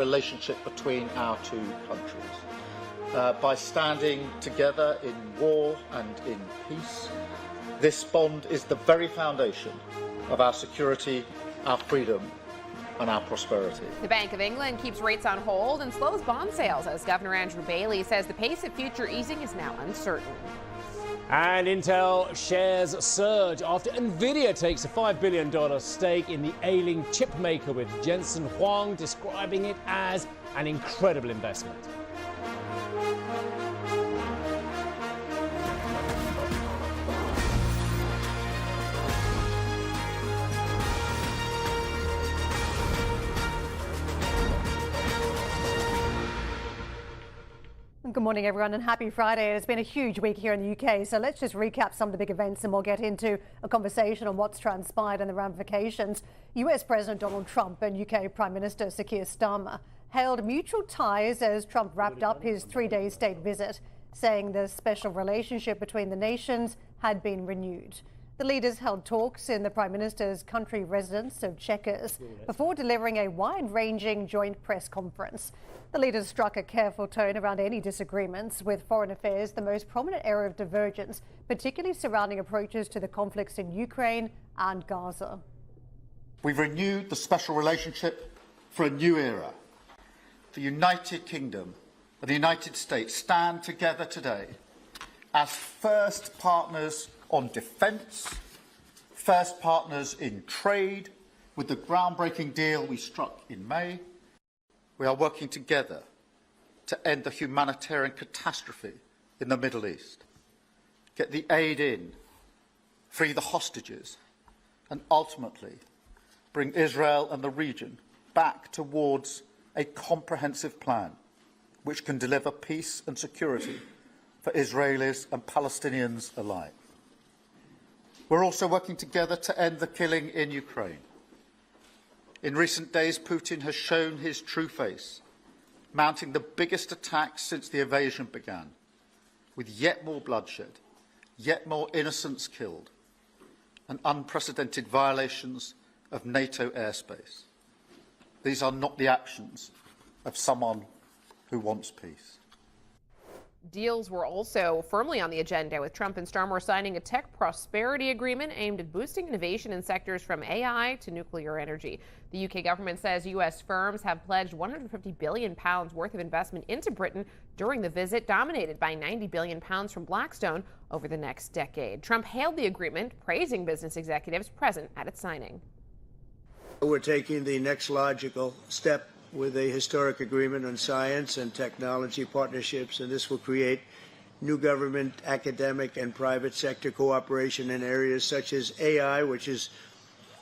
relationship between our two countries. By standing together in war and in peace, this bond is the very foundation of our security, our freedom and our prosperity. The Bank of England keeps rates on hold and slows bond sales as Governor Andrew Bailey says the pace of future easing is now uncertain. And Intel shares surge after Nvidia takes a $5 billion stake in the ailing chip maker, with Jensen Huang describing it as an incredible investment. Good morning, everyone, and happy Friday. It's been a huge week here in the UK, so let's just recap some of the big events and we'll get into a conversation on what's transpired and the ramifications. US President Donald Trump and UK Prime Minister Sir Keir Starmer hailed mutual ties as Trump wrapped up his three-day state visit, saying the special relationship between the nations had been renewed. The leaders held talks in the Prime Minister's country residence of Chequers before delivering a wide-ranging joint press conference. The leaders struck a careful tone around any disagreements, with foreign affairs the most prominent area of divergence, particularly surrounding approaches to the conflicts in Ukraine and Gaza. We've renewed the special relationship for a new era. The United Kingdom and the United States stand together today as first partners on defence, first partners in trade, with the groundbreaking deal we struck in May. We are working together to end the humanitarian catastrophe in the Middle East, get the aid in, free the hostages, and ultimately bring Israel and the region back towards a comprehensive plan which can deliver peace and security for Israelis and Palestinians alike. We're also working together to end the killing in Ukraine. In recent days, Putin has shown his true face, mounting the biggest attacks since the invasion began, with yet more bloodshed, yet more innocents killed, and unprecedented violations of NATO airspace. These are not the actions of someone who wants peace. Deals were also firmly on the agenda, with Trump and Starmer signing a tech prosperity agreement aimed at boosting innovation in sectors from AI to nuclear energy. The UK government says US firms have pledged £150 billion worth of investment into Britain during the visit, dominated by £90 billion from Blackstone over the next decade. Trump hailed the agreement, praising business executives present at its signing. We're taking the next logical step with a historic agreement on science and technology partnerships, and this will create new government, academic, and private sector cooperation in areas such as AI, which is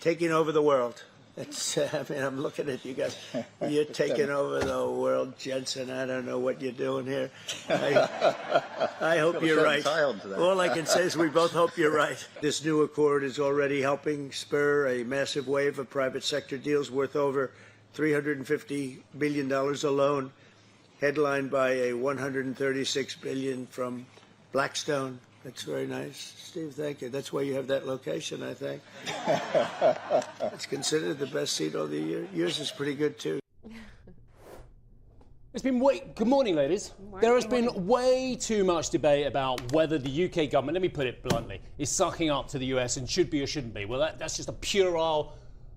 taking over the world. I'm looking at you guys. You're taking over the world, Jensen. I don't know what you're doing here. I hope you're right. All I can say is we both hope you're right. This new accord is already helping spur a massive wave of private sector deals worth over $350 billion alone, headlined by a $136 billion from Blackstone. That's very nice. Steve, thank you. That's why you have that location, I think. It's considered the best seat of the year. Yours is pretty good, too. It's been good morning, ladies. There has been way too much debate about whether the UK government, let me put it bluntly, is sucking up to the US and should be or shouldn't be. Well, that's just a puerile,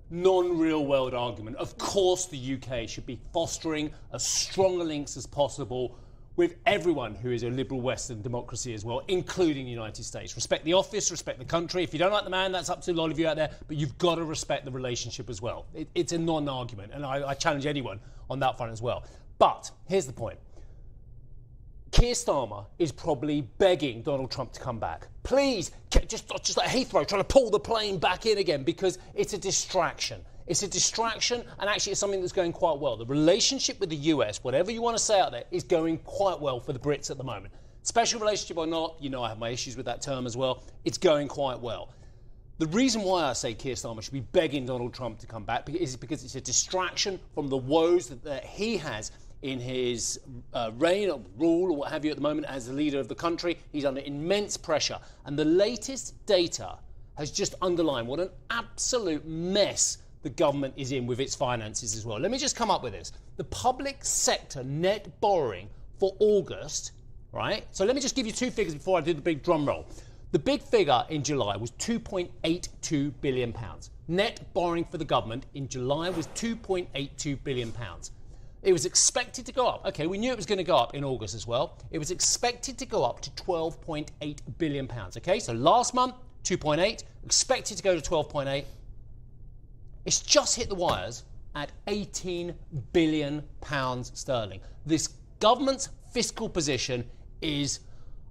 non-real world argument. Of course the UK should be fostering as strong links as possible with everyone who is a liberal Western democracy as well, including the United States. Respect the office, respect the country. If you don't like the man, that's up to a lot of you out there, but you've got to respect the relationship as well. It's a non-argument, and I challenge anyone on that front as well. But here's the point. Keir Starmer is probably begging Donald Trump to come back. Please, just like Heathrow, trying to pull the plane back in again, because it's a distraction. It's a distraction, and actually it's something that's going quite well. The relationship with the US, whatever you want to say out there, is going quite well for the Brits at the moment. Special relationship or not, you know I have my issues with that term as well. It's going quite well. The reason why I say Keir Starmer should be begging Donald Trump to come back is because it's a distraction from the woes that he has in his reign or rule or what have you at the moment as the leader of the country. He's under immense pressure. And the latest data has just underlined what an absolute mess the government is in with its finances as well. Let me just come up with this. The public sector net borrowing for August, right? So let me just give you two figures before I do the big drum roll. The big figure in July was £2.82 billion. Net borrowing for the government in July was £2.82 billion. It was expected to go up. Okay, we knew it was going to go up in August as well. It was expected to go up to £12.8 billion. Okay, so last month, 2.8, expected to go to 12.8. It's just hit the wires at 18 billion pounds sterling. This government's fiscal position is,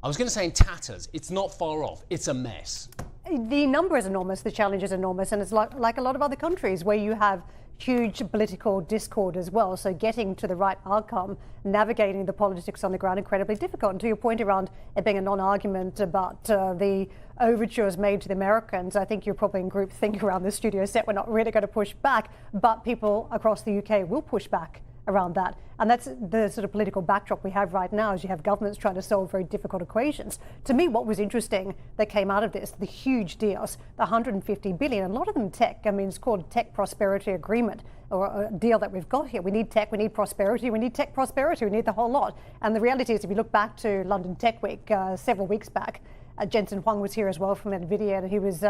I was going to say in tatters, it's not far off. It's a mess. The number is enormous, the challenge is enormous, and it's like a lot of other countries where you have huge political discord as well. So getting to the right outcome, navigating the politics on the ground, incredibly difficult. And to your point around it being a non-argument about the overtures made to the Americans, I think you're probably in group think around the studio set. We're not really going to push back, but people across the UK will push back around that. And that's the sort of political backdrop we have right now, as you have governments trying to solve very difficult equations. To me, what was interesting that came out of this, the huge deals, the 150 billion, a lot of them tech. I mean, it's called Tech Prosperity Agreement, or a deal that we've got here. We need tech, we need prosperity, we need tech prosperity, we need the whole lot. And the reality is, if you look back to London Tech Week several weeks back, Jensen Huang was here as well from Nvidia, and he was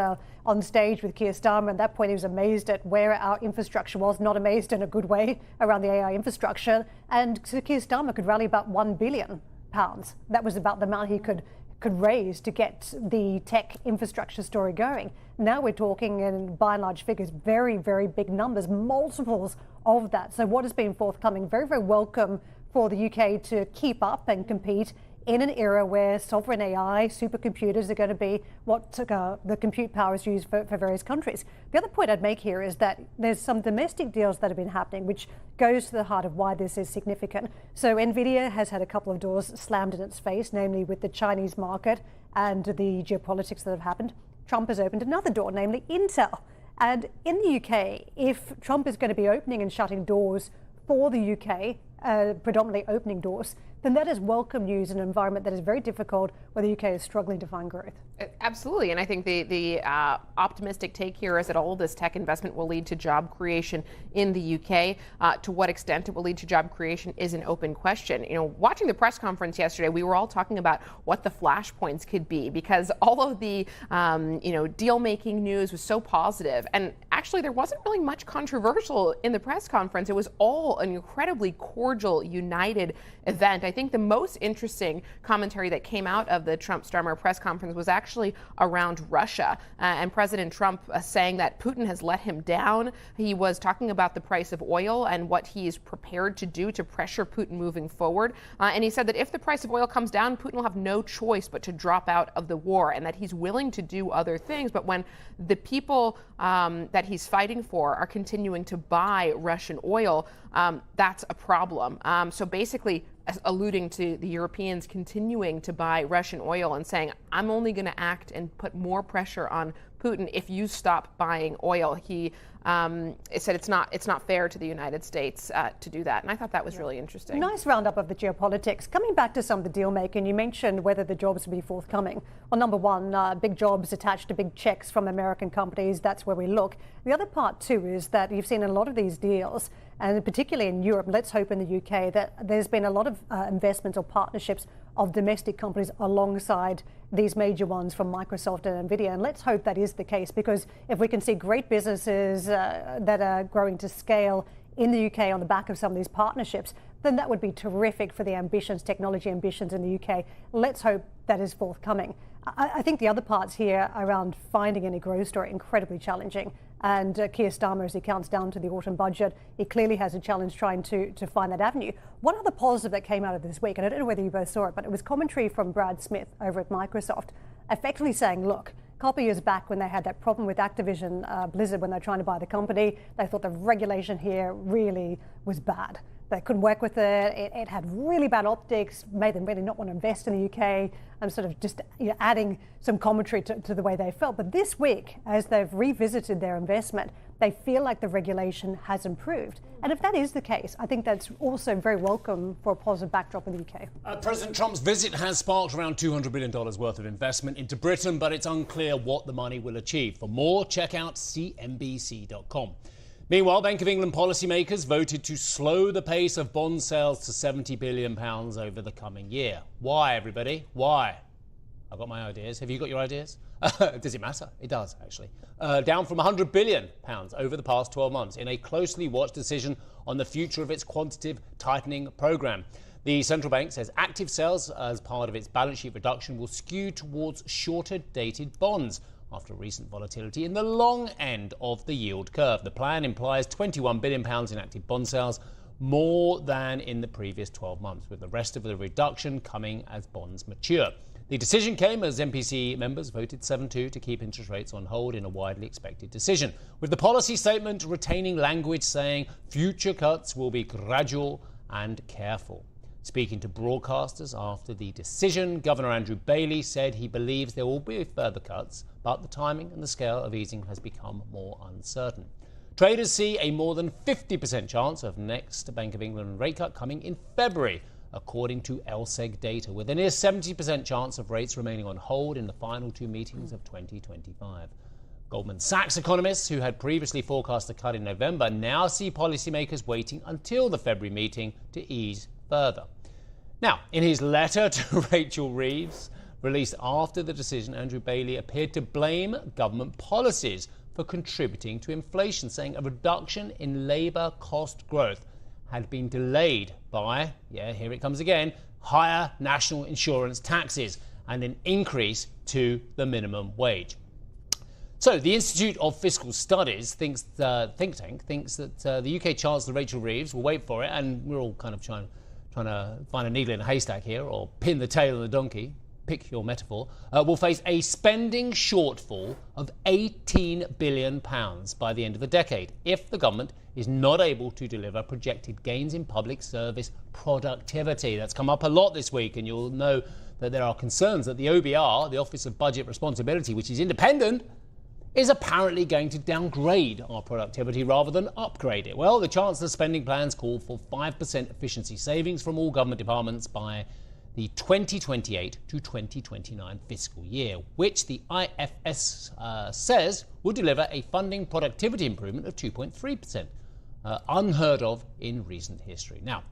on stage with Keir Starmer. At that point, he was amazed at where our infrastructure was, not amazed in a good way around the AI infrastructure. And so Keir Starmer could rally about £1 billion. That was about the amount he could raise to get the tech infrastructure story going. Now we're talking in by and large figures, very, very big numbers, multiples of that. So what has been forthcoming, very, very welcome for the UK to keep up and compete in an era where sovereign AI, supercomputers are going to be what the compute power is used for various countries. The other point I'd make here is that there's some domestic deals that have been happening, which goes to the heart of why this is significant. So Nvidia has had a couple of doors slammed in its face, namely with the Chinese market and the geopolitics that have happened. Trump has opened another door, namely Intel. And in the UK, if Trump is going to be opening and shutting doors for the UK, predominantly opening doors, then that is welcome news in an environment that is very difficult where the UK is struggling to find growth. Absolutely, and I think the optimistic take here is that all of this tech investment will lead to job creation in the UK. To what extent it will lead to job creation is an open question. You know, watching the press conference yesterday, we were all talking about what the flashpoints could be, because all of the deal-making news was so positive, and actually there wasn't really much controversial in the press conference. It was all an incredibly cordial, united event. I think the most interesting commentary that came out of the Trump-Starmer press conference was actually around Russia, and President Trump saying that Putin has let him down. He was talking about the price of oil and what he's prepared to do to pressure Putin moving forward. And he said that if the price of oil comes down, Putin will have no choice but to drop out of the war, and that he's willing to do other things. But when the people that he's fighting for are continuing to buy Russian oil, that's a problem. So basically, alluding to the Europeans continuing to buy Russian oil and saying, I'm only going to act and put more pressure on Putin if you stop buying oil. He said it's not fair to the United States to do that. And I thought that was really interesting. Nice roundup of the geopolitics. Coming back to some of the deal making, you mentioned whether the jobs will be forthcoming. Well, number one, big jobs attached to big checks from American companies. That's where we look. The other part too is that you've seen in a lot of these deals, and particularly in Europe, let's hope in the UK, that there's been a lot of investments or partnerships of domestic companies alongside these major ones from Microsoft and Nvidia. And let's hope that is the case, because if we can see great businesses that are growing to scale in the UK on the back of some of these partnerships, then that would be terrific for the ambitions, technology ambitions in the UK. Let's hope that is forthcoming. I think the other parts here around finding any growth story are incredibly challenging. And Keir Starmer, as he counts down to the autumn budget, he clearly has a challenge trying to find that avenue. One other positive that came out of this week, and I don't know whether you both saw it, but it was commentary from Brad Smith over at Microsoft, effectively saying, look, a couple of years back when they had that problem with Activision Blizzard when they were trying to buy the company, they thought the regulation here really was bad. They couldn't work with it. It had really bad optics, made them really not want to invest in the UK. I'm sort of just adding some commentary to the way they felt. But this week, as they've revisited their investment, they feel like the regulation has improved. And if that is the case, I think that's also very welcome for a positive backdrop in the UK. President Trump's visit has sparked around $200 billion worth of investment into Britain, but it's unclear what the money will achieve. For more, check out CNBC.com. Meanwhile, Bank of England policymakers voted to slow the pace of bond sales to £70 billion over the coming year. Why, everybody? Why? I've got my ideas. Have you got your ideas? Does it matter? It does, actually. Down from £100 billion over the past 12 months in a closely watched decision on the future of its quantitative tightening programme. The central bank says active sales as part of its balance sheet reduction will skew towards shorter-dated bonds after recent volatility in the long end of the yield curve. The plan implies £21 billion in active bond sales, more than in the previous 12 months, with the rest of the reduction coming as bonds mature. The decision came as MPC members voted 7-2 to keep interest rates on hold in a widely expected decision, with the policy statement retaining language saying future cuts will be gradual and careful. Speaking to broadcasters after the decision, Governor Andrew Bailey said he believes there will be further cuts, but the timing and the scale of easing has become more uncertain. Traders see a more than 50% chance of next Bank of England rate cut coming in February, according to LSEG data, with a near 70% chance of rates remaining on hold in the final two meetings of 2025. Goldman Sachs economists, who had previously forecast a cut in November, now see policymakers waiting until the February meeting to ease further. Now, in his letter to Rachel Reeves, released after the decision, Andrew Bailey appeared to blame government policies for contributing to inflation, saying a reduction in labour cost growth had been delayed by, here it comes again, higher national insurance taxes and an increase to the minimum wage. So the Institute of Fiscal Studies think tank thinks that the UK Chancellor Rachel Reeves, will wait for it, and we're all kind of trying to find a needle in a haystack here, or pin the tail on the donkey, pick your metaphor, will face a spending shortfall of £18 billion by the end of the decade if the government is not able to deliver projected gains in public service productivity. That's come up a lot this week, and you'll know that there are concerns that the OBR, the Office of Budget Responsibility, which is independent, is apparently going to downgrade our productivity rather than upgrade it. Well, the Chancellor's spending plans call for 5% efficiency savings from all government departments by the 2028 to 2029 fiscal year, which the IFS says would deliver a funding productivity improvement of 2.3%, unheard of in recent history. Now,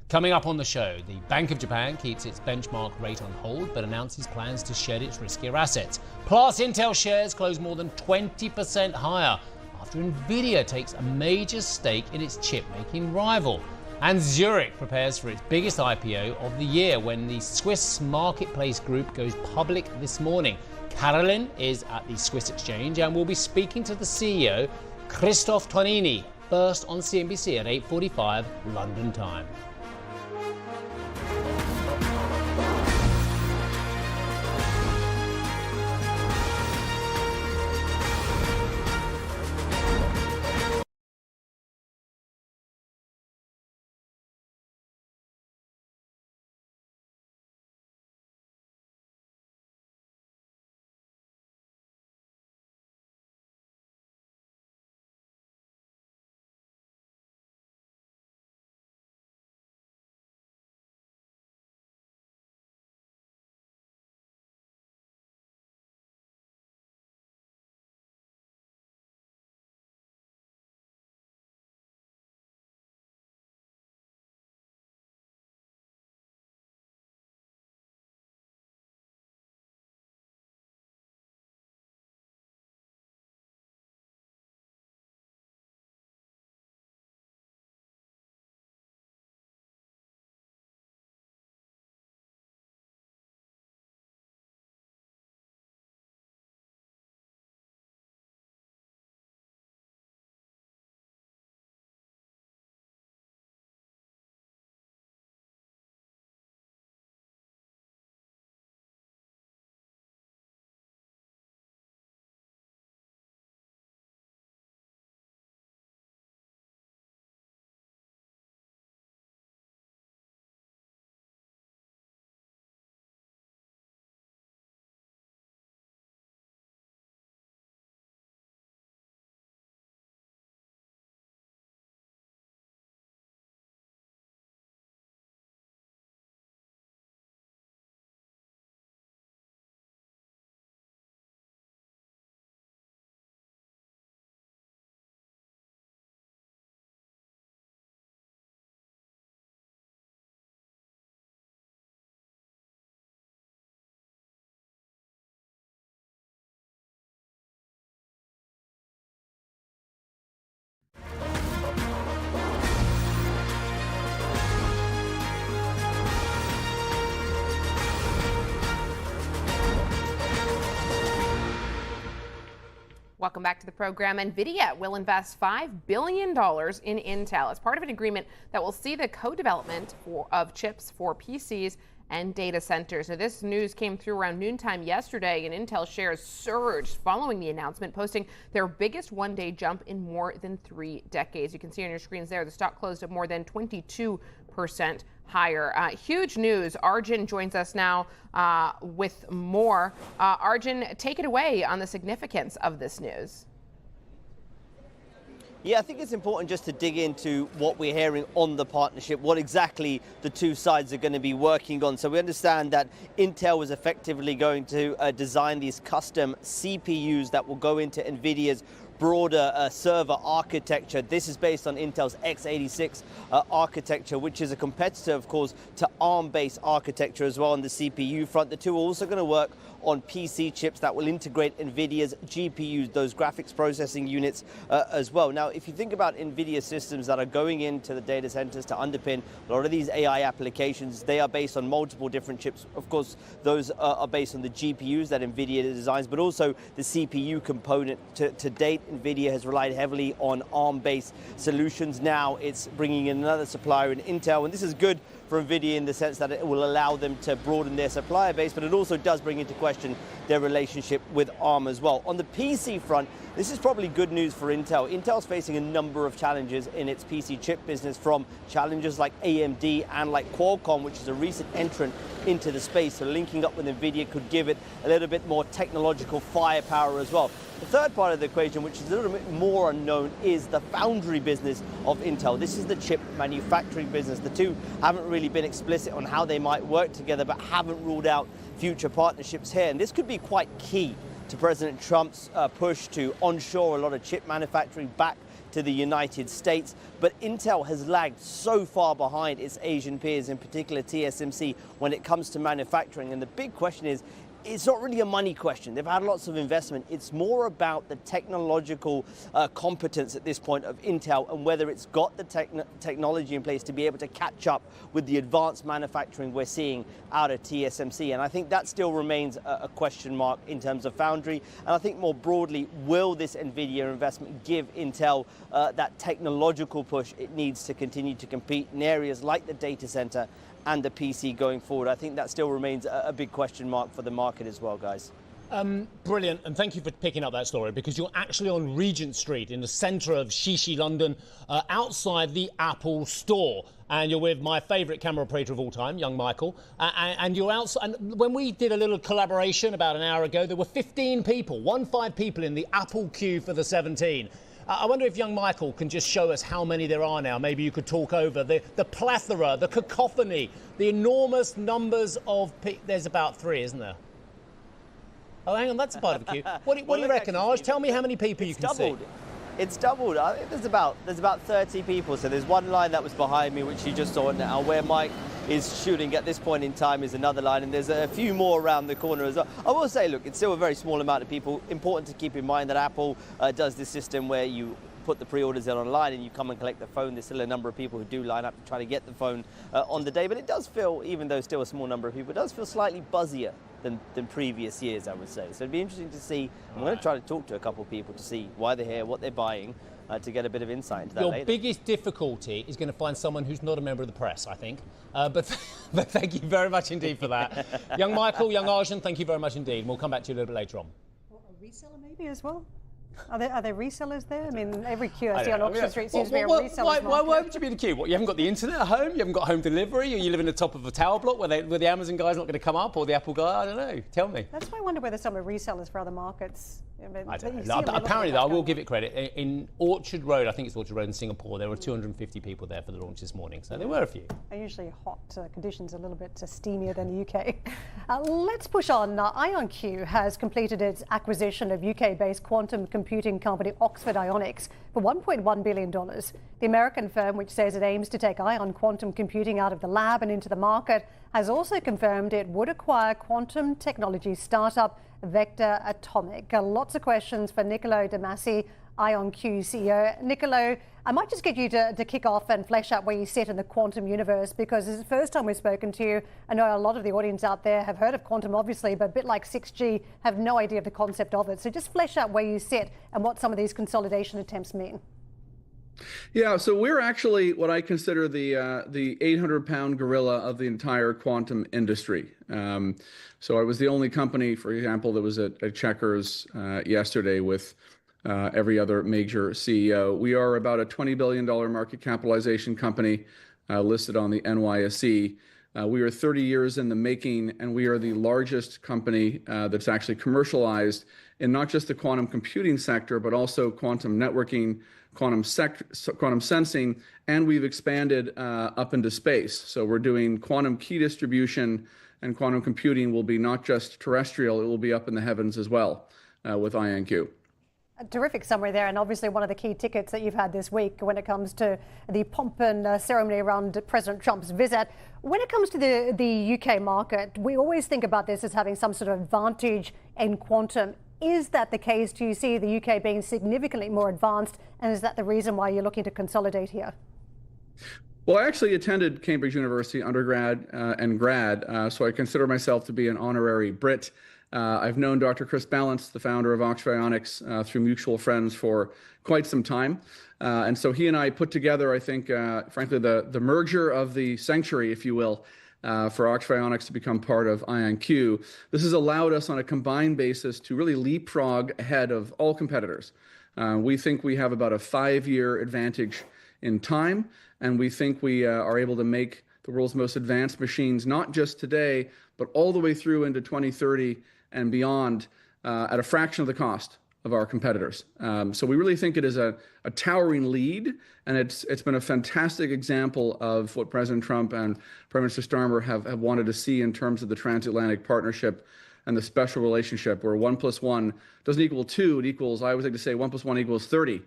coming up on the show, the Bank of Japan keeps its benchmark rate on hold but announces plans to shed its riskier assets. Plus, Intel shares close more than 20% higher after Nvidia takes a major stake in its chip-making rival. And Zurich prepares for its biggest IPO of the year when the Swiss marketplace group goes public this morning. Caroline is at the Swiss exchange and will be speaking to the CEO, Christoph Tonini, first on CNBC at 8:45 London time. Welcome back to the program. Nvidia will invest $5 billion in Intel as part of an agreement that will see the co-development of chips for PCs and data centers. Now, this news came through around noontime yesterday, and Intel shares surged following the announcement, posting their biggest one-day jump in more than 3 decades. You can see on your screens there, the stock closed at more than 22% higher. Huge news. Arjun joins us now with more. Arjun, take it away on the significance of this news. Yeah, I think it's important just to dig into what we're hearing on the partnership, what exactly the two sides are going to be working on. So we understand that Intel was effectively going to design these custom CPUs that will go into Nvidia's broader server architecture. This is based on Intel's x86 architecture, which is a competitor, of course, to ARM-based architecture as well on the CPU front. The two are also going to work on PC chips that will integrate Nvidia's GPUs, those graphics processing units as well. Now, if you think about Nvidia systems that are going into the data centers to underpin a lot of these AI applications, they are based on multiple different chips. Of course, those are based on the GPUs that Nvidia designs, but also the CPU component. To date, Nvidia has relied heavily on ARM-based solutions. Now it's bringing in another supplier in Intel, and this is good for Nvidia in the sense that it will allow them to broaden their supplier base, but it also does bring into question their relationship with ARM as well. On the PC front, this is probably good news for Intel. Intel's facing a number of challenges in its PC chip business, from challenges like AMD and like Qualcomm, which is a recent entrant into the space. So linking up with Nvidia could give it a little bit more technological firepower as well. The third part of the equation, which is a little bit more unknown, is the foundry business of Intel. This is the chip manufacturing business. The two haven't really been explicit on how they might work together, but haven't ruled out future partnerships here. And this could be quite key to President Trump's push to onshore a lot of chip manufacturing back to the United States. But Intel has lagged so far behind its Asian peers, in particular TSMC, when it comes to manufacturing. And the big question is, it's not really a money question. They've had lots of investment. It's more about the technological competence at this point of Intel, and whether it's got the technology in place to be able to catch up with the advanced manufacturing we're seeing out of TSMC. And I think that still remains a question mark in terms of foundry. And I think more broadly, will this Nvidia investment give Intel that technological push it needs to continue to compete in areas like the data center and the PC going forward? I think that still remains a big question mark for the market as well, guys. Brilliant, and thank you for picking up that story, because you're actually on Regent Street in the centre of Shishi, London, outside the Apple store. And you're with my favourite camera operator of all time, young Michael. And you're outside. And when we did a little collaboration about an hour ago, there were 15 people in the Apple queue for the 17. I wonder if young Michael can just show us how many there are now. Maybe you could talk over the plethora, the cacophony, the enormous numbers of there's about 3, isn't there? Oh, hang on, that's a part of the queue. What do you reckon, Arj? Tell me how many people you can see. It's doubled. I think there's about 30 people. So there's one line that was behind me, which you just saw now, where Mike is shooting at this point in time is another line, and there's a few more around the corner as well. I will say, look, it's still a very small amount of people. Important to keep in mind that Apple does this system where you put the pre-orders in online and you come and collect the phone. There's still a number of people who do line up to try to get the phone on the day, but it does feel, even though still a small number of people, it does feel slightly buzzier than previous years, I would say. So it'd be interesting to see. I'm going to try to talk to a couple of people to see why they're here, what they're buying, to get a bit of insight into that later. Your biggest difficulty is going to find someone who's not a member of the press, I think. But thank you very much indeed for that. Young Michael, young Arjun, thank you very much indeed. We'll come back to you a little bit later on. Well, a reseller maybe as well? Are there resellers there? I mean, every queue I see on Oxford Street seems to be a reseller's why would you be in the queue? What, you haven't got the internet at home? You haven't got home delivery? Or you live in the top of a tower block where the Amazon guy's not going to come up, or the Apple guy? I don't know. Tell me. That's why I wonder whether some are resellers for other markets. I don't know. Apparently, though, I will give it credit. In Orchard Road, I think it's Orchard Road in Singapore, there were 250 people there for the launch this morning. So there were a few. And usually hot conditions, a little bit steamier than the UK. Let's push on. IonQ has completed its acquisition of UK-based quantum computing company Oxford Ionics for $1.1 billion. The American firm, which says it aims to take ion quantum computing out of the lab and into the market, has also confirmed it would acquire quantum technology startup Vector Atomic. Lots of questions for Niccolo De Masi IonQ CEO. Niccolo, I might just get you to kick off and flesh out where you sit in the quantum universe, because it's the first time we've spoken to you. I know a lot of the audience out there have heard of quantum, obviously, but a bit like 6G, have no idea of the concept of it. So just flesh out where you sit and what some of these consolidation attempts mean. Yeah, so we're actually what I consider the 800-pound gorilla of the entire quantum industry. So I was the only company, for example, that was at Checkers yesterday with every other major CEO. We are about a $20 billion market capitalization company listed on the NYSE. We are 30 years in the making, and we are the largest company that's actually commercialized in not just the quantum computing sector, but also quantum networking, quantum sensing, and we've expanded up into space. So we're doing quantum key distribution, and quantum computing will be not just terrestrial, it will be up in the heavens as well with IonQ. A terrific summary there, and obviously one of the key tickets that you've had this week when it comes to the pomp and ceremony around President Trump's visit. When it comes to the UK market, we always think about this as having some sort of advantage in quantum. Is that the case? Do you see the UK being significantly more advanced, and is that the reason why you're looking to consolidate here? Well, I actually attended Cambridge University undergrad and grad, so I consider myself to be an honorary Brit. I've known Dr. Chris Ballance, the founder of Oxford Ionics, through mutual friends for quite some time. And so he and I put together, I think, frankly, the merger of the century, if you will, for Oxford Ionics to become part of IonQ. This has allowed us on a combined basis to really leapfrog ahead of all competitors. We think we have about a 5-year advantage in time, and we think we are able to make the world's most advanced machines, not just today, but all the way through into 2030 and beyond at a fraction of the cost of our competitors. So we really think it is a towering lead, and it's been a fantastic example of what President Trump and Prime Minister Starmer have wanted to see in terms of the transatlantic partnership and the special relationship where 1 + 1 doesn't equal 2, it equals, I always like to say 1 + 1 equals 30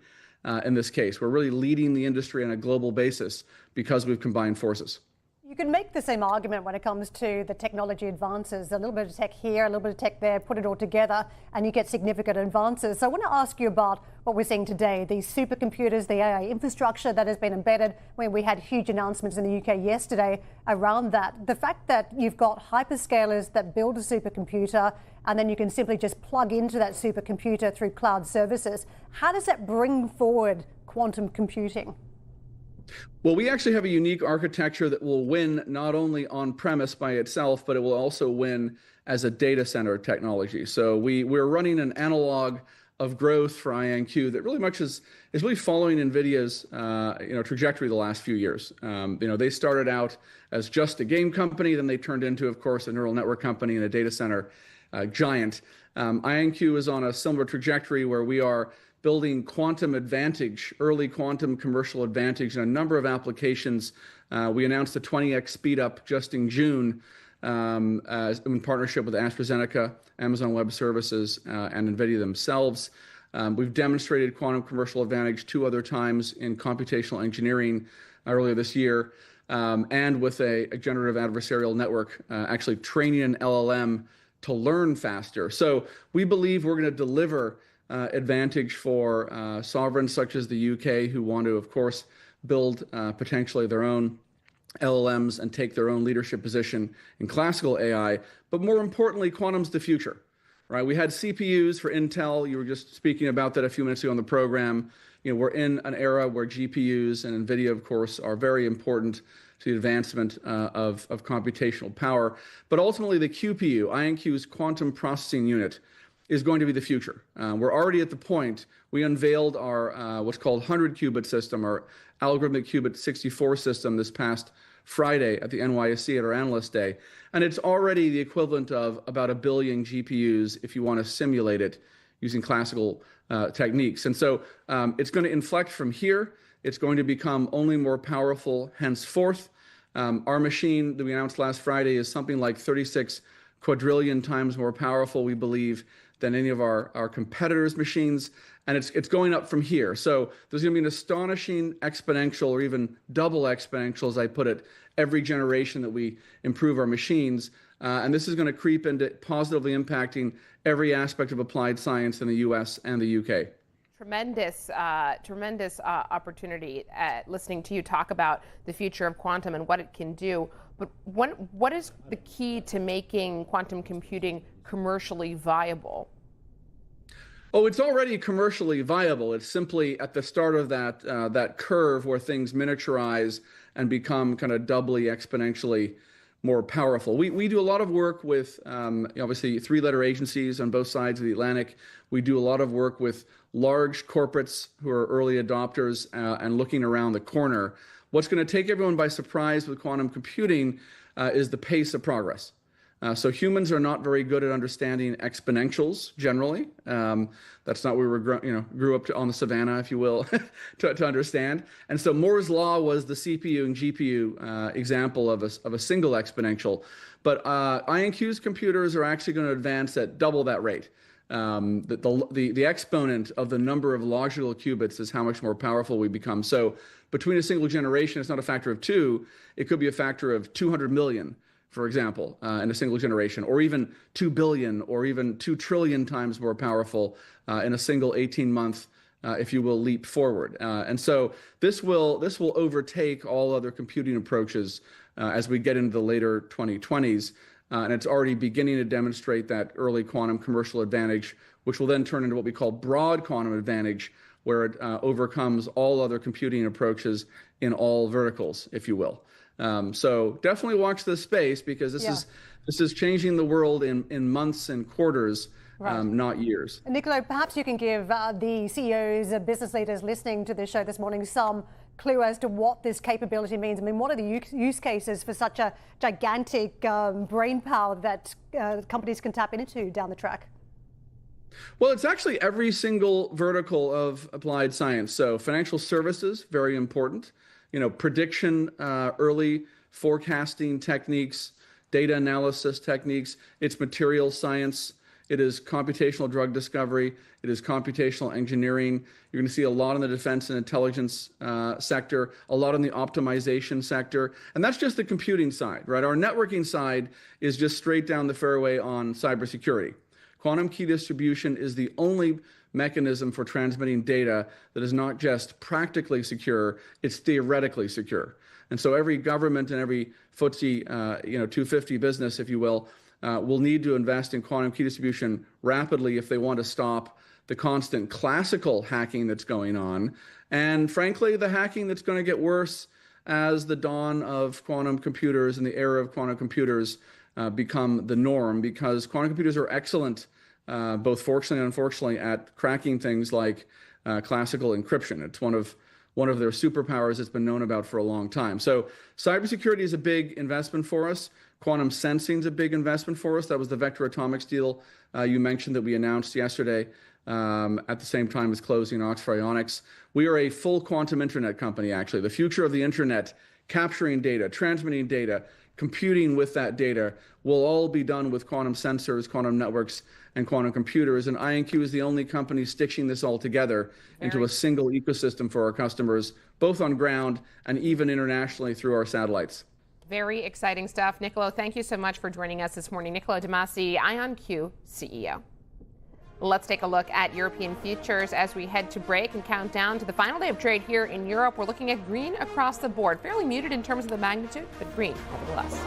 in this case. We're really leading the industry on a global basis because we've combined forces. You can make the same argument when it comes to the technology advances. A little bit of tech here, a little bit of tech there, put it all together, and you get significant advances. So I want to ask you about what we're seeing today, these supercomputers, the AI infrastructure that has been embedded. When we had huge announcements in the UK yesterday around that. The fact that you've got hyperscalers that build a supercomputer, and then you can simply just plug into that supercomputer through cloud services. How does that bring forward quantum computing? Well, we actually have a unique architecture that will win not only on premise by itself, but it will also win as a data center technology. So we're running an analog of growth for IonQ that really much is really following Nvidia's trajectory the last few years. They started out as just a game company, then they turned into, of course, a neural network company and a data center giant. IonQ is on a similar trajectory where we are building quantum advantage, early quantum commercial advantage in a number of applications. We announced a 20x speed up just in June in partnership with AstraZeneca, Amazon Web Services, and Nvidia themselves. We've demonstrated quantum commercial advantage 2 other times in computational engineering earlier this year, and with a generative adversarial network, actually training an LLM to learn faster. So we believe we're going to deliver advantage for sovereigns such as the UK, who want to, of course, build potentially their own LLMs and take their own leadership position in classical AI. But more importantly, quantum's the future, right? We had CPUs for Intel. You were just speaking about that a few minutes ago on the program. We're in an era where GPUs and Nvidia, of course, are very important to the advancement of computational power. But ultimately, the QPU, IonQ's quantum processing unit, is going to be the future. We're already at the point, we unveiled our what's called 100-qubit system, our algorithmic qubit 64 system this past Friday at the NYSE at our Analyst Day. And it's already the equivalent of about 1 billion GPUs if you want to simulate it using classical techniques. And so it's going to inflect from here. It's going to become only more powerful henceforth. Our machine that we announced last Friday is something like 36 quadrillion times more powerful, we believe, than any of our competitors' machines, and it's going up from here. So there's going to be an astonishing exponential, or even double exponential, as I put it, every generation that we improve our machines, and this is going to creep into positively impacting every aspect of applied science in the US and the UK. Tremendous opportunity listening to you talk about the future of quantum and what it can do. But what is the key to making quantum computing commercially viable? Oh, it's already commercially viable. It's simply at the start of that curve where things miniaturize and become kind of doubly exponentially more powerful. We do a lot of work with obviously three-letter agencies on both sides of the Atlantic. We do a lot of work with large corporates who are early adopters and looking around the corner. What's going to take everyone by surprise with quantum computing is the pace of progress. So humans are not very good at understanding exponentials generally. That's not what we grew up on the savannah, if you will, to understand. And so Moore's law was the CPU and GPU example of a single exponential. But IonQ's computers are actually going to advance at double that rate. The exponent of the number of logical qubits is how much more powerful we become. So between a single generation, it's not a factor of 2. It could be a factor of 200 million. For example, in a single generation, or even 2 billion, or even 2 trillion times more powerful in a single 18-month, if you will, leap forward. And so this will overtake all other computing approaches as we get into the later 2020s. And it's already beginning to demonstrate that early quantum commercial advantage, which will then turn into what we call broad quantum advantage, where it overcomes all other computing approaches in all verticals, if you will. So definitely watch this space, because this is changing the world in months and quarters, not years. Niccolo, perhaps you can give the CEOs, business leaders listening to this show this morning some clue as to what this capability means. I mean, what are the use cases for such a gigantic brain power that companies can tap into down the track? Well, it's actually every single vertical of applied science. So financial services, very important. Prediction, early forecasting techniques, data analysis techniques. It's material science. It is computational drug discovery. It is computational engineering. You're going to see a lot in the defense and intelligence sector, a lot in the optimization sector. And that's just the computing side, right? Our networking side is just straight down the fairway on cybersecurity. Quantum key distribution is the only mechanism for transmitting data that is not just practically secure, it's theoretically secure. And so every government and every FTSE 250 business, if you will need to invest in quantum key distribution rapidly if they want to stop the constant classical hacking that's going on. And frankly, the hacking that's going to get worse as the dawn of quantum computers and the era of quantum computers become the norm, because quantum computers are excellent both fortunately and unfortunately at cracking things like classical encryption. It's one of their superpowers that's been known about for a long time. So cybersecurity is a big investment for us. Quantum sensing is a big investment for us. That was the Vector Atomics deal you mentioned that we announced yesterday at the same time as closing Oxford Ionics. We are a full quantum internet company, actually. The future of the internet, capturing data, transmitting data, computing with that data, will all be done with quantum sensors, quantum networks, and quantum computers. And IonQ is the only company stitching this all together into a single ecosystem for our customers, both on ground and even internationally through our satellites. Very exciting stuff. Niccolo, thank you so much for joining us this morning. Niccolo de Masi, IonQ CEO. Let's take a look at European futures as we head to break and count down to the final day of trade here in Europe. We're looking at green across the board, fairly muted in terms of the magnitude, but green nevertheless.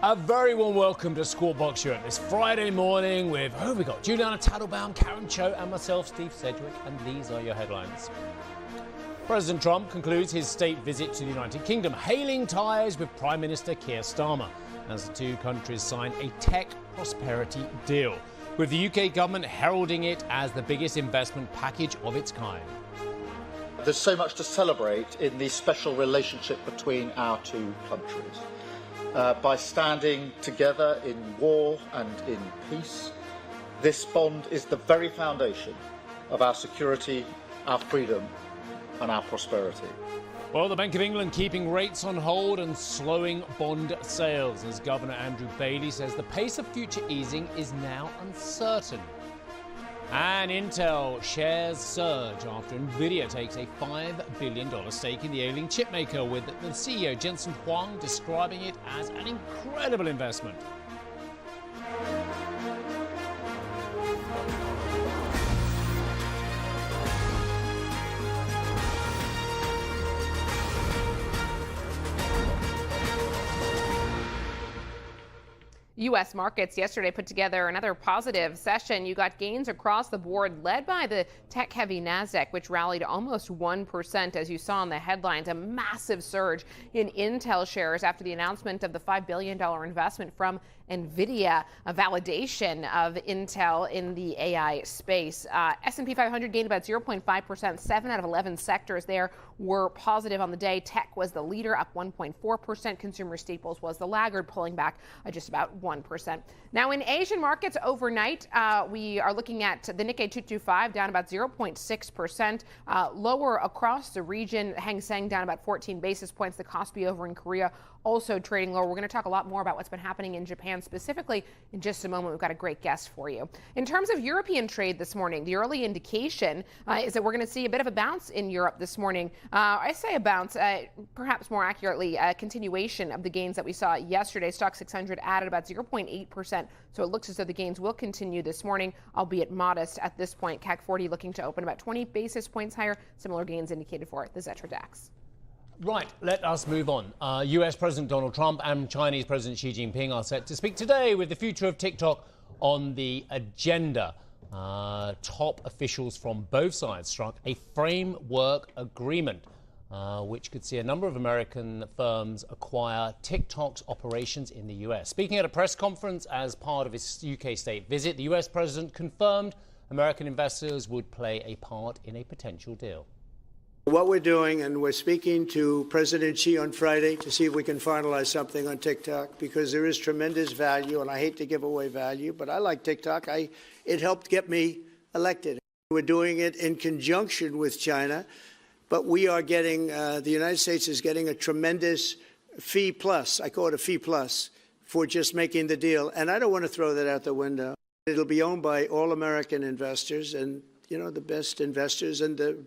A very warm welcome to Squawk Box Europe this Friday morning with, who have we got? Julianna Tatelbaum, Karen Tso, and myself, Steve Sedgwick, and these are your headlines. President Trump concludes his state visit to the United Kingdom, hailing ties with Prime Minister Keir Starmer, as the two countries sign a tech prosperity deal, with the UK government heralding it as the biggest investment package of its kind. There's so much to celebrate in the special relationship between our two countries. By standing together in war and in peace, this bond is the very foundation of our security, our freedom and our prosperity. Well, the Bank of England keeping rates on hold and slowing bond sales, as Governor Andrew Bailey says the pace of future easing is now uncertain. And Intel shares surge after Nvidia takes a $5 billion stake in the ailing chipmaker, with the CEO Jensen Huang describing it as an incredible investment. U.S. markets yesterday put together another positive session. You got gains across the board, led by the tech-heavy Nasdaq, which rallied almost 1%, as you saw in the headlines. A massive surge in Intel shares after the announcement of the $5 billion investment from Nvidia, a validation of Intel in the AI space. S&P 500 gained about 0.5%. 7 out of 11 sectors there were positive on the day. Tech was the leader, up 1.4%. Consumer staples was the laggard, pulling back just about 1%. Now, in Asian markets overnight, we are looking at the Nikkei 225 down about 0.6%. Lower across the region, Hang Seng down about 14 basis points. The Kospi over in Korea also trading lower. We're going to talk a lot more about what's been happening in Japan specifically in just a moment. We've got a great guest for you. In terms of European trade this morning, the early indication is that we're going to see a bit of a bounce in Europe this morning. I say a bounce, perhaps more accurately, a continuation of the gains that we saw yesterday. Stock 600 added about 0.8%, so it looks as though the gains will continue this morning, albeit modest at this point. CAC 40 looking to open about 20 basis points higher. Similar gains indicated for the Xetra DAX. Right, let us move on. US President Donald Trump and Chinese President Xi Jinping are set to speak today, with the future of TikTok on the agenda. Top officials from both sides struck a framework agreement, which could see a number of American firms acquire TikTok's operations in the US. Speaking at a press conference as part of his UK state visit, the US president confirmed American investors would play a part in a potential deal. What we're doing, and we're speaking to President Xi on Friday to see if we can finalize something on TikTok, because there is tremendous value, and I hate to give away value, but I like TikTok. It helped get me elected. We're doing it in conjunction with China, but we are getting, the United States is getting a tremendous fee plus, I call it a fee plus, for just making the deal. And I don't want to throw that out the window. It'll be owned by all American investors and, the best investors and the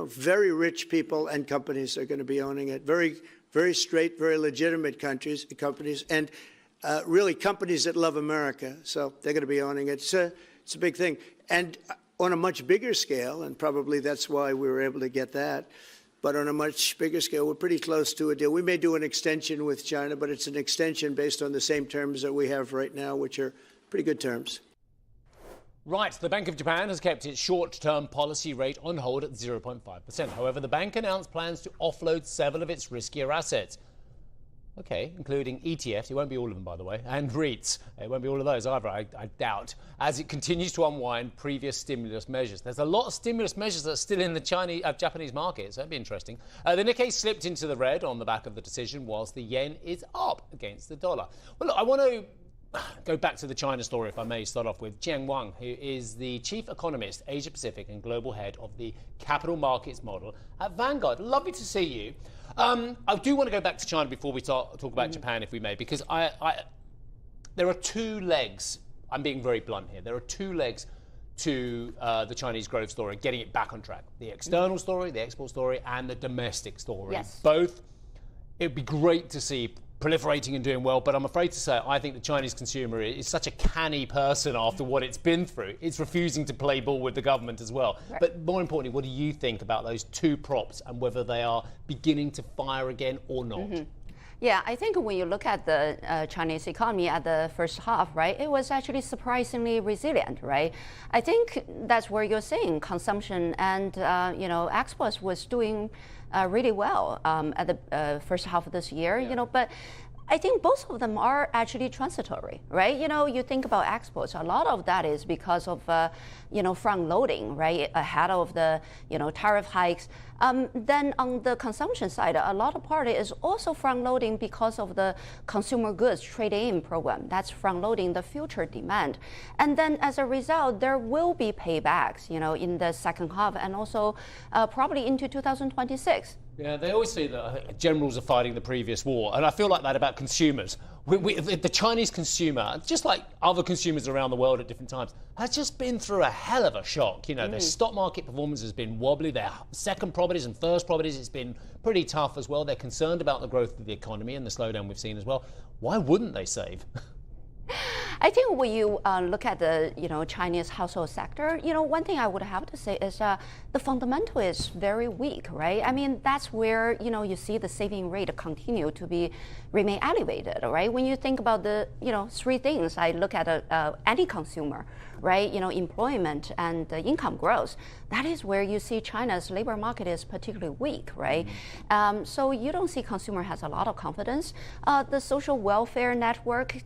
very rich people and companies are going to be owning it. Very, very straight, very legitimate companies, and really companies that love America. So they're going to be owning it. It's a big thing. And on a much bigger scale, and probably that's why we were able to get that, but on a much bigger scale, we're pretty close to a deal. We may do an extension with China, but it's an extension based on the same terms that we have right now, which are pretty good terms. Right, the Bank of Japan has kept its short-term policy rate on hold at 0.5%. However, the bank announced plans to offload several of its riskier assets. Okay, including ETFs, it won't be all of them, by the way, and REITs. It won't be all of those either, I doubt, as it continues to unwind previous stimulus measures. There's a lot of stimulus measures that are still in the Japanese market, so that'd be interesting. The Nikkei slipped into the red on the back of the decision, whilst the yen is up against the dollar. Well, look, I want to go back to the China story, if I may start off with Jiang Wang, who is the Chief Economist, Asia Pacific and Global Head of the Capital Markets Model at Vanguard. Lovely to see you. I do want to go back to China before we talk about Japan, if we may, because there are two legs. I'm being very blunt here. There are two legs to the Chinese growth story, getting it back on track. The external story, the export story, and the domestic story. Yes. Both, it would be great to see proliferating and doing well, but I'm afraid to say I think the Chinese consumer is such a canny person after what it's been through. It's refusing to play ball with the government as well. Right. But more importantly, what do you think about those two props and whether they are beginning to fire again or not? Yeah, I think when you look at the Chinese economy at the first half, right, it was actually surprisingly resilient, right? I think that's where you're seeing consumption and, exports was doing really well at the first half of this year, but I think both of them are actually transitory, right? You think about exports, a lot of that is because of, front loading, right, ahead of the, tariff hikes. Then on the consumption side, a lot of part is also front loading because of the consumer goods trade-in program. That's front loading the future demand. And then as a result, there will be paybacks, in the second half and also probably into 2026. Yeah, they always say that generals are fighting the previous war, and I feel like that about consumers. The Chinese consumer, just like other consumers around the world at different times, has just been through a hell of a shock. Their stock market performance has been wobbly. Their second properties and first properties, it's been pretty tough as well. They're concerned about the growth of the economy and the slowdown we've seen as well. Why wouldn't they save? I think when you look at the Chinese household sector, one thing I would have to say is the fundamental is very weak, right? I mean, that's where you see the saving rate continue to remain elevated, right? When you think about the three things, I look at any consumer, right? Employment and income growth. That is where you see China's labor market is particularly weak, right? So you don't see consumer has a lot of confidence. The social welfare network,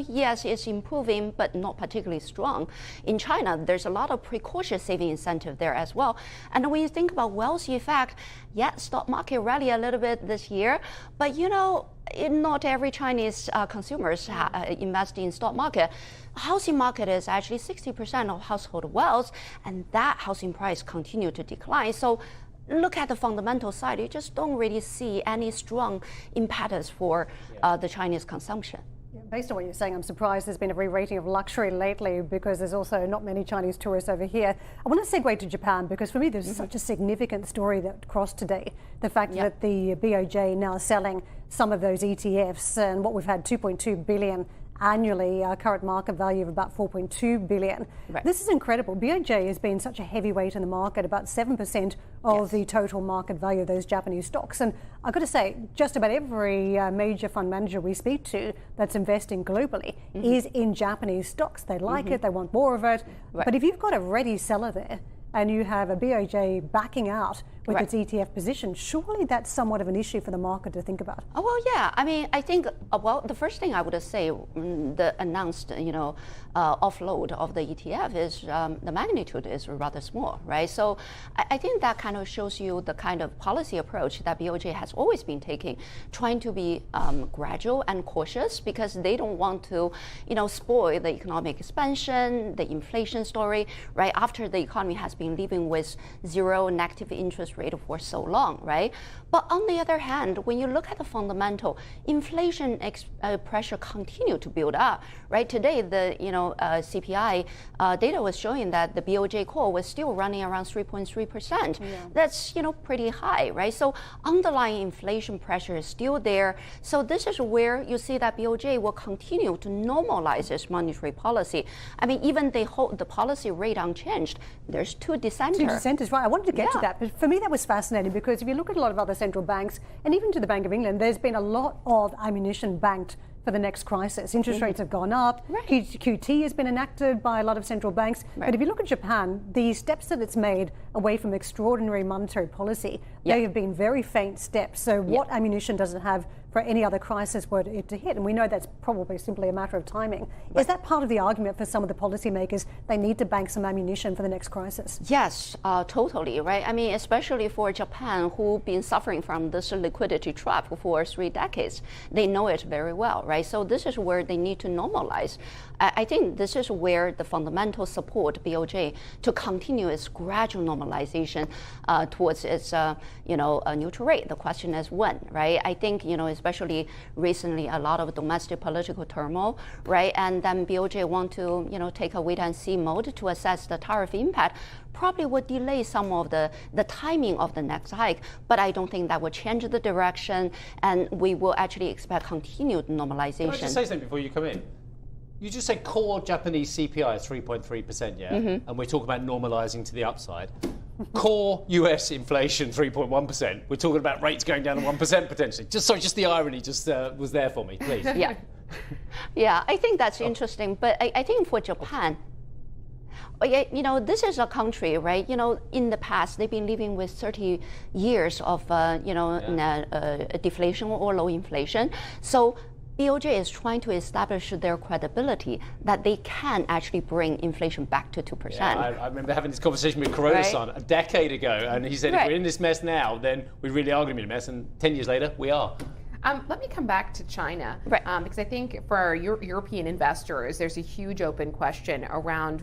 yes, it's improving, but not particularly strong. In China, there's a lot of precautious saving incentive there as well. And when you think about wealth effect, yeah, stock market rally a little bit this year, but not every Chinese consumers invest in stock market. Housing market is actually 60% of household wealth, and that housing price continue to decline. So look at the fundamental side, you just don't really see any strong impetus for the Chinese consumption. Based on what you're saying, I'm surprised there's been a re-rating of luxury lately because there's also not many Chinese tourists over here. I want to segue to Japan because for me there's such a significant story that crossed today. The fact that the BOJ now selling some of those ETFs and what we've had 2.2 billion annually, current market value of about 4.2 billion. Right. This is incredible. BOJ has been such a heavyweight in the market, about 7% of the total market value of those Japanese stocks. And I've got to say, just about every major fund manager we speak to that's investing globally is in Japanese stocks. They like it, they want more of it. Right. But if you've got a ready seller there, and you have a BOJ backing out with its ETF position, surely that's somewhat of an issue for the market to think about. Oh, well, yeah. I mean, I think, the first thing I would say, the announced, offload of the ETF is the magnitude is rather small, right? So I think that kind of shows you the kind of policy approach that BOJ has always been taking, trying to be gradual and cautious because they don't want to, spoil the economic expansion, the inflation story, right? After the economy has been living with zero negative interest rate for so long, right? But on the other hand, when you look at the fundamental, inflation pressure continue to build up, right? Today, the CPI data was showing that the BOJ core was still running around 3.3%. Yeah. That's pretty high, right? So underlying inflation pressure is still there. So this is where you see that BOJ will continue to normalize its monetary policy. I mean, even they hold the policy rate unchanged. There's two dissenters. Two dissenters, right? I wanted to get to that, but for me that was fascinating because if you look at a lot of other central banks and even to the Bank of England, there's been a lot of ammunition banked for the next crisis. Interest rates have gone up. Right. QT has been enacted by a lot of central banks. Right. But if you look at Japan, the steps that it's made away from extraordinary monetary policy, they have been very faint steps. So what ammunition does it have for any other crisis were it to hit? And we know that's probably simply a matter of timing. Right. Is that part of the argument for some of the policymakers? They need to bank some ammunition for the next crisis? Yes, totally, right? I mean, especially for Japan, who've been suffering from this liquidity trap for 3 decades. They know it very well, right? So this is where they need to normalize. I think this is where the fundamental support BOJ to continue its gradual normalization towards its a neutral rate. The question is when, right? I think especially recently a lot of domestic political turmoil, right? And then BOJ want to take a wait and see mode to assess the tariff impact. Probably would delay some of the timing of the next hike, but I don't think that will change the direction, and we will actually expect continued normalization. Can I just say something before you come in? You just said core Japanese CPI is 3.3%, yeah? And we're talking about normalizing to the upside. core US inflation 3.1%. We're talking about rates going down to 1% potentially. Just the irony was there for me, please. Yeah. Yeah, I think that's interesting. But I think for Japan, this is a country, right? In the past, they've been living with 30 years of, deflation or low inflation. So BOJ is trying to establish their credibility that they can actually bring inflation back to 2%. Yeah, I remember having this conversation with Kuroda-san a decade ago, and he said, if we're in this mess now, then we really are going to be in a mess, and 10 years later, we are. Let me come back to China, because I think for our European investors, there's a huge open question around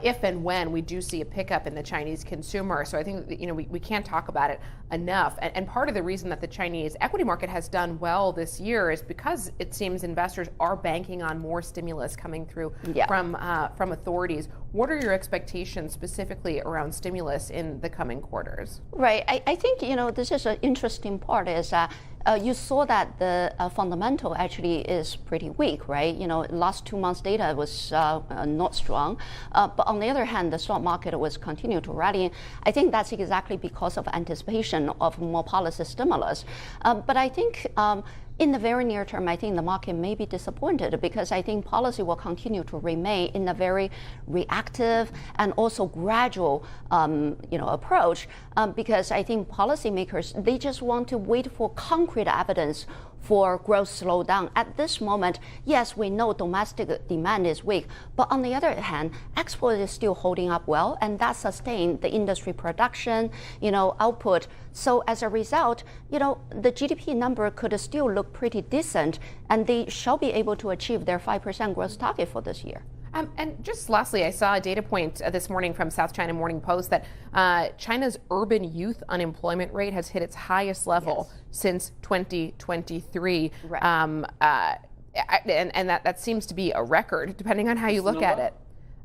if and when we do see a pickup in the Chinese consumer. So I think we can't talk about it enough. And part of the reason that the Chinese equity market has done well this year is because it seems investors are banking on more stimulus coming through from authorities. What are your expectations specifically around stimulus in the coming quarters? Right. I think this is an interesting part is that. You saw that the fundamental actually is pretty weak, right? Last 2 months data was not strong. But on the other hand, the stock market was continued to rally. I think that's exactly because of anticipation of more policy stimulus. But I think in the very near term, I think the market may be disappointed because I think policy will continue to remain in a very reactive and also gradual, approach. Because I think policymakers, they just want to wait for concrete evidence for growth slowdown. At this moment, yes, we know domestic demand is weak, but on the other hand, export is still holding up well, and that sustained the industry production, output. So as a result, the GDP number could still look pretty decent, and they shall be able to achieve their 5% growth target for this year. And just lastly, I saw a data point this morning from South China Morning Post that China's urban youth unemployment rate has hit its highest level since 2023. Right. And that seems to be a record, depending on how you look at it.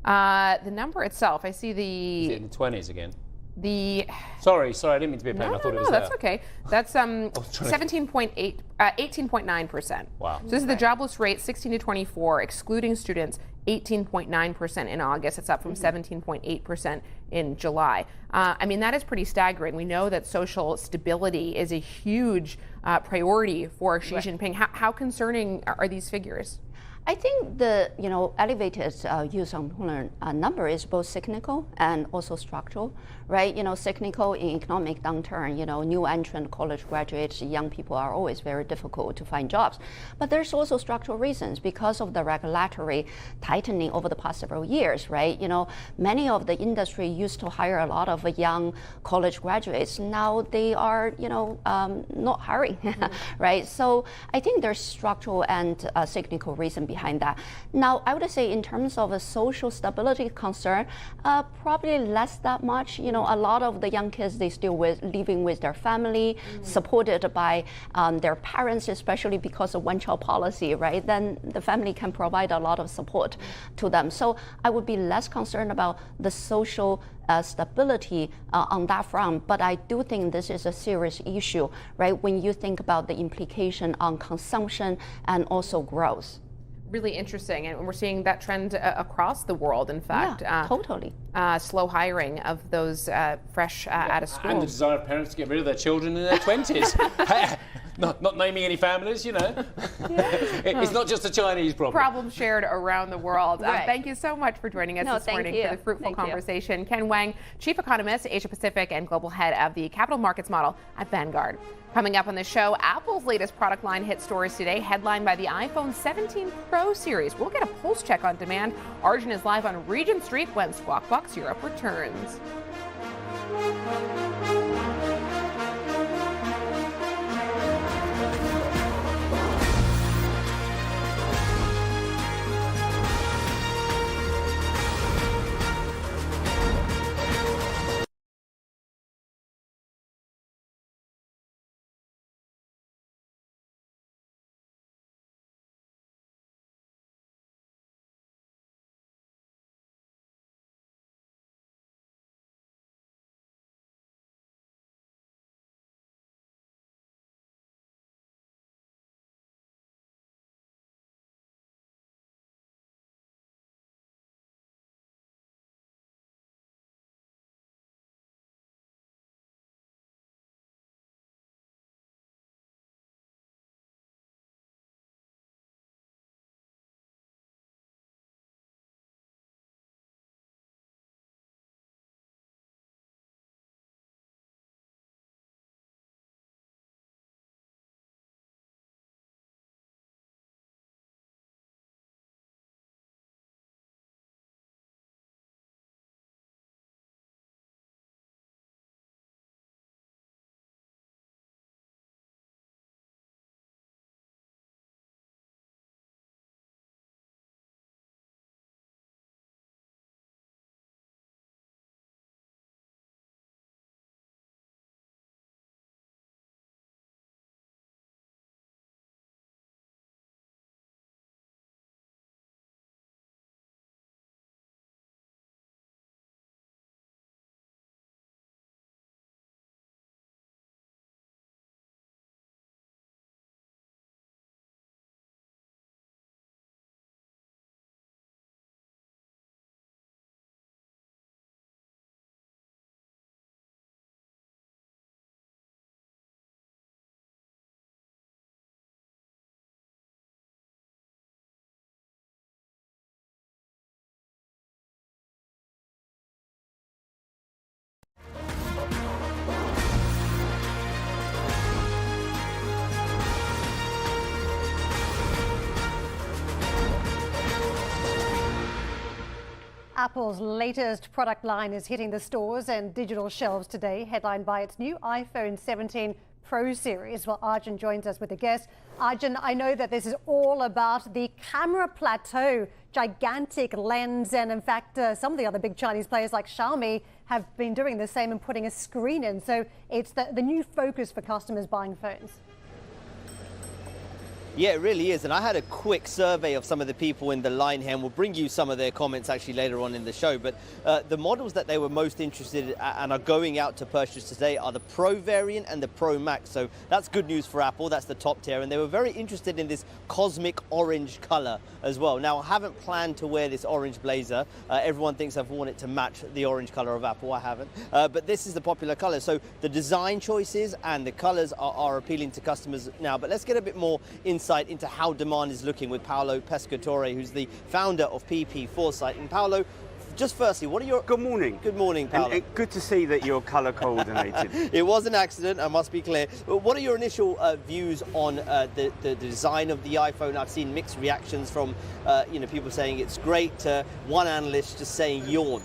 The number itself, I see Is it in the 20s again? Sorry, I didn't mean to be a pain. I thought it was that's okay. That's 18.9%. Wow. So this is the jobless rate, 16 to 24, excluding students, 18.9% in August. It's up from 17.8% in July. That is pretty staggering. We know that social stability is a huge priority for Xi Jinping. How concerning are these figures? I think the elevated youth unemployment number is both cyclical and also structural, right? Cyclical in economic downturn, new entrant college graduates, young people are always very difficult to find jobs. But there's also structural reasons because of the regulatory tightening over the past several years, right? Many of the industry used to hire a lot of young college graduates. Now they are, not hiring, right? So I think there's structural and cyclical reason behind that. Now, I would say in terms of a social stability concern, probably less that much. A lot of the young kids, they still living with their family, supported by their parents, especially because of one-child policy, right? Then the family can provide a lot of support to them. So I would be less concerned about the social stability on that front, but I do think this is a serious issue, right? When you think about the implication on consumption and also growth. Really interesting, and we're seeing that trend across the world. In fact, totally. Slow hiring of those fresh out of school, and the desire of parents to get rid of their children in their 20s. Not naming any families, It's not just a Chinese problem. Problem shared around the world. Right. Thank you so much for joining us this morning for the fruitful conversation. Ken Wang, Chief Economist, Asia Pacific and Global Head of the Capital Markets Model at Vanguard. Coming up on the show, Apple's latest product line hit stores today, headlined by the iPhone 17 Pro series. We'll get a pulse check on demand. Arjun is live on Regent Street when Squawk Box Europe returns. Apple's latest product line is hitting the stores and digital shelves today, headlined by its new iPhone 17 Pro series. Well, Arjun joins us with a guest. Arjun, I know that this is all about the camera plateau, gigantic lens, and in fact, some of the other big Chinese players like Xiaomi have been doing the same and putting a screen in. So it's the new focus for customers buying phones. Yeah, it really is. And I had a quick survey of some of the people in the line here, and we'll bring you some of their comments actually later on in the show. But the models that they were most interested in and are going out to purchase today are the Pro variant and the Pro Max. So that's good news for Apple. That's the top tier. And they were very interested in this cosmic orange color as well. Now, I haven't planned to wear this orange blazer. Everyone thinks I've worn it to match the orange color of Apple. I haven't. But this is the popular color. So the design choices and the colors are appealing to customers now. But let's get a bit more insight into how demand is looking with Paolo Pescatore, who's the founder of PP Foresight. And Paolo, just firstly, what are your... Good morning. Good morning, Paolo. And good to see that you're colour coordinated. It was an accident, I must be clear. What are your initial views on the design of the iPhone? I've seen mixed reactions from people saying it's great to one analyst just saying yawn.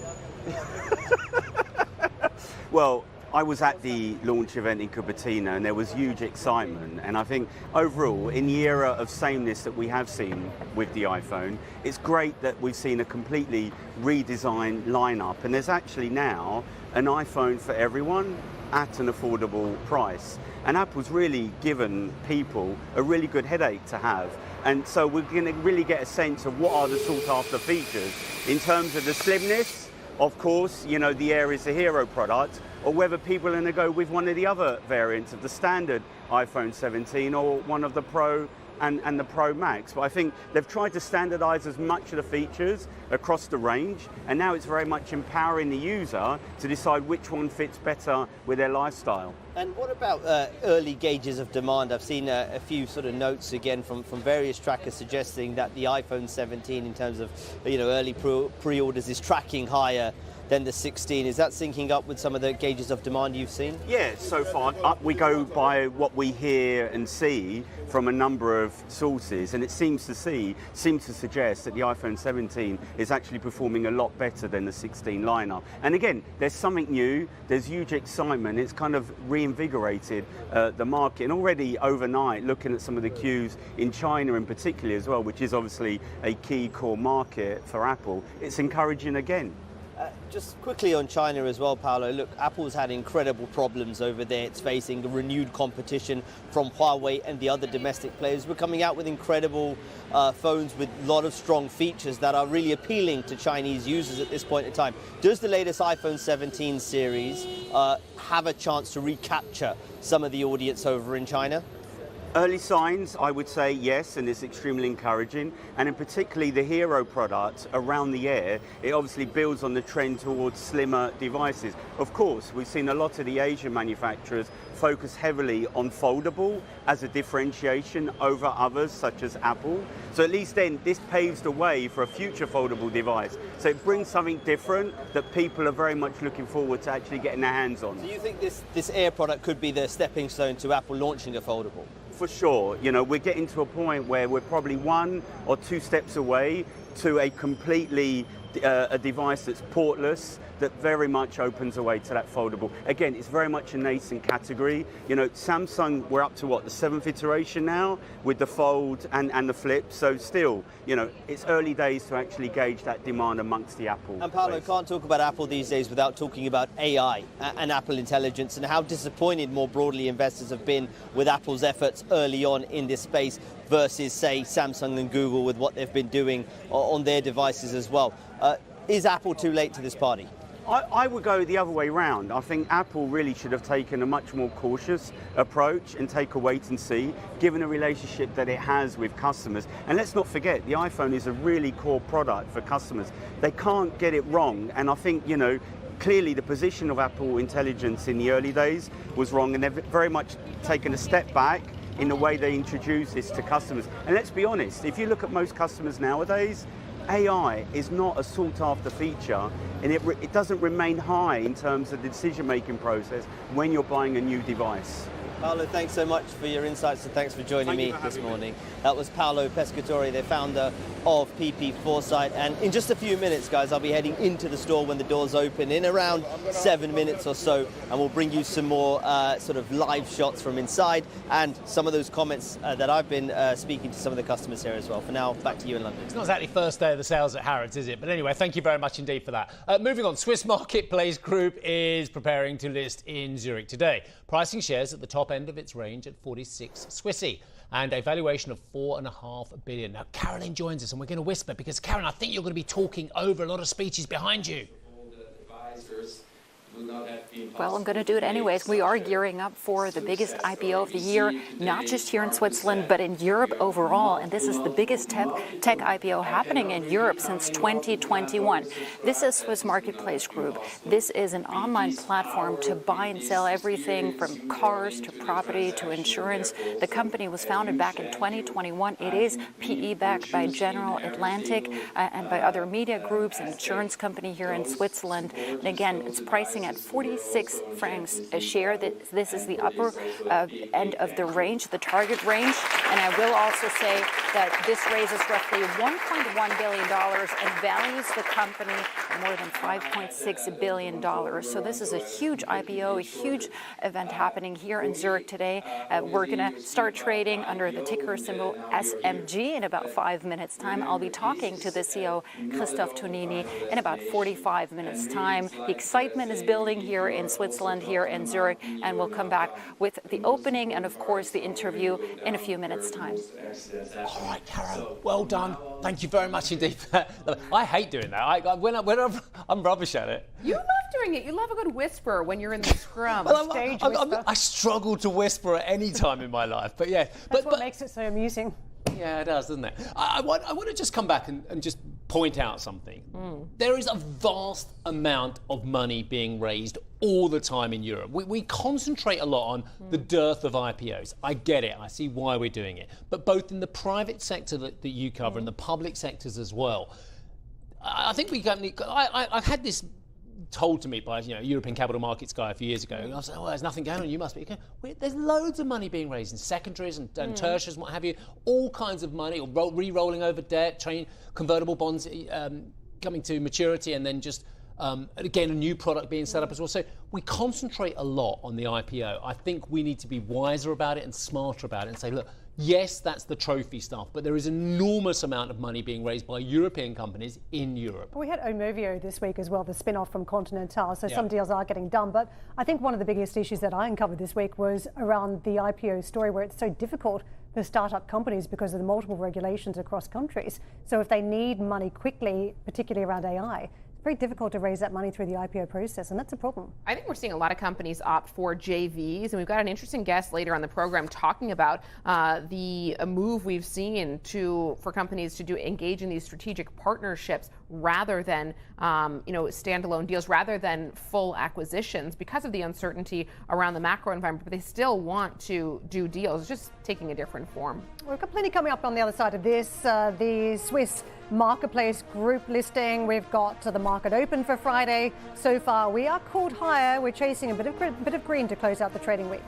Well, I was at the launch event in Cupertino and there was huge excitement, and I think overall in the era of sameness that we have seen with the iPhone, it's great that we've seen a completely redesigned lineup, and there's actually now an iPhone for everyone at an affordable price. And Apple's really given people a really good headache to have. And so we're going to really get a sense of what are the sought after features in terms of the slimness. Of course, the Air is a hero product, or whether people are going to go with one of the other variants of the standard iPhone 17 or one of the Pro and the Pro Max. But I think they've tried to standardize as much of the features across the range, and now it's very much empowering the user to decide which one fits better with their lifestyle. And what about early gauges of demand? I've seen a few sort of notes again from various trackers suggesting that the iPhone 17 in terms of early pre-orders is tracking higher than the 16. Is that syncing up with some of the gauges of demand you've seen? Yeah, so far we go by what we hear and see from a number of sources, and it seems to suggest that the iPhone 17 is actually performing a lot better than the 16 lineup. And again, there's something new, there's huge excitement, it's kind of reinvigorated the market. And already overnight, looking at some of the queues in China in particular as well, which is obviously a key core market for Apple, it's encouraging again. Just quickly on China as well, Paolo. Look, Apple's had incredible problems over there. It's facing renewed competition from Huawei and the other domestic players. We're coming out with incredible phones with a lot of strong features that are really appealing to Chinese users at this point in time. Does the latest iPhone 17 series have a chance to recapture some of the audience over in China? Early signs, I would say yes, and it's extremely encouraging. And in particularly the hero product around the Air, it obviously builds on the trend towards slimmer devices. Of course, we've seen a lot of the Asian manufacturers focus heavily on foldable as a differentiation over others such as Apple. So at least then this paves the way for a future foldable device. So it brings something different that people are very much looking forward to actually getting their hands on. Do you think this Air product could be the stepping stone to Apple launching a foldable? For sure. We're getting to a point where we're probably 1 or 2 steps away to a completely a device that's portless, that very much opens the way to that foldable. Again, it's very much a nascent category. Samsung, we're up to what, the 7th iteration now with the Fold and the Flip. So still, it's early days to actually gauge that demand amongst the Apple. And Paolo, can't talk about Apple these days without talking about AI and Apple Intelligence and how disappointed more broadly investors have been with Apple's efforts early on in this space versus, say, Samsung and Google with what they've been doing on their devices as well. Is Apple too late to this party? I would go the other way round. I think Apple really should have taken a much more cautious approach and take a wait and see, given the relationship that it has with customers. And let's not forget, the iPhone is a really core product for customers. They can't get it wrong. And I think, clearly the position of Apple Intelligence in the early days was wrong, and they've very much taken a step back in the way they introduce this to customers. And let's be honest, if you look at most customers nowadays, AI is not a sought-after feature, and it doesn't remain high in terms of the decision-making process when you're buying a new device. Paolo, thanks so much for your insights and thanks for joining me this morning. That was Paolo Pescatore, the founder of PP Foresight. And in just a few minutes, guys, I'll be heading into the store when the doors open in around 7 minutes or so. And we'll bring you some more sort of live shots from inside and some of those comments that I've been speaking to some of the customers here as well. For now, back to you in London. It's not exactly first day of the sales at Harrods, is it? But anyway, thank you very much indeed for that. Moving on, Swiss Marketplace Group is preparing to list in Zurich today, pricing shares at the top end of its range at 46 Swissy and a valuation of $4.5 billion. Now, Caroline joins us and we're going to whisper because, Karen, I think you're going to be talking over a lot of speeches behind you. Well, I'm going to do it anyways. We are gearing up for the biggest IPO of the year, not just here in Switzerland, but in Europe overall. And this is the biggest tech IPO happening in Europe since 2021. This is Swiss Marketplace Group. This is an online platform to buy and sell everything from cars to property to insurance. The company was founded back in 2021. It is PE backed by General Atlantic and by other media groups, an insurance company here in Switzerland. And again, it's pricing at 46 francs a share. This is the upper end of the range, the target range. And I will also say that this raises roughly $1.1 billion and values the company at more than $5.6 billion. So this is a huge IPO, a huge event happening here in Zurich today. We're going to start trading under the ticker symbol SMG in about 5 minutes' time. I'll be talking to the CEO, Christoph Tonini, in about 45 minutes' time. The excitement is building here in Switzerland, here in Zurich, and we'll come back with the opening and, of course, the interview in a few minutes' time. All right, Caro, well done. Thank you very much indeed for that. I hate doing that. When I'm rubbish at it. You love doing it. You love a good whisper when you're in the scrum. Well, I struggle to whisper at any time in my life, but yeah. That's what makes it so amusing. Yeah, it does, doesn't it? I want to just come back and just point out something. There is a vast amount of money being raised all the time in Europe. We concentrate a lot on the dearth of IPOs. I get it. I see why we're doing it. But both in the private sector that you cover and the public sectors as well, I think I've had this told to me by a European capital markets guy a few years ago. And I was like, oh, there's nothing going on, you must be. There's loads of money being raised in secondaries and tertiaries and what have you, all kinds of money, or re-rolling over debt, convertible bonds coming to maturity, and then just, again, a new product being set up as well. So we concentrate a lot on the IPO. I think we need to be wiser about it and smarter about it and say, look, yes, that's the trophy stuff, but there is an enormous amount of money being raised by European companies in Europe. We had Omovio this week as well, the spin-off from Continental, so some deals are getting done. But I think one of the biggest issues that I uncovered this week was around the IPO story, where it's so difficult for startup companies because of the multiple regulations across countries. So if they need money quickly, particularly around AI, it's very difficult to raise that money through the IPO process, and that's a problem. I think we're seeing a lot of companies opt for JVs, and we've got an interesting guest later on the program talking about the move we've seen for companies to engage in these strategic partnerships rather than standalone deals, rather than full acquisitions because of the uncertainty around the macro environment. But they still want to do deals, just taking a different form. We've got plenty coming up on the other side of this. The Swiss Marketplace Group listing. We've got the market open for Friday. So far, we are called higher. We're chasing a bit of green to close out the trading week.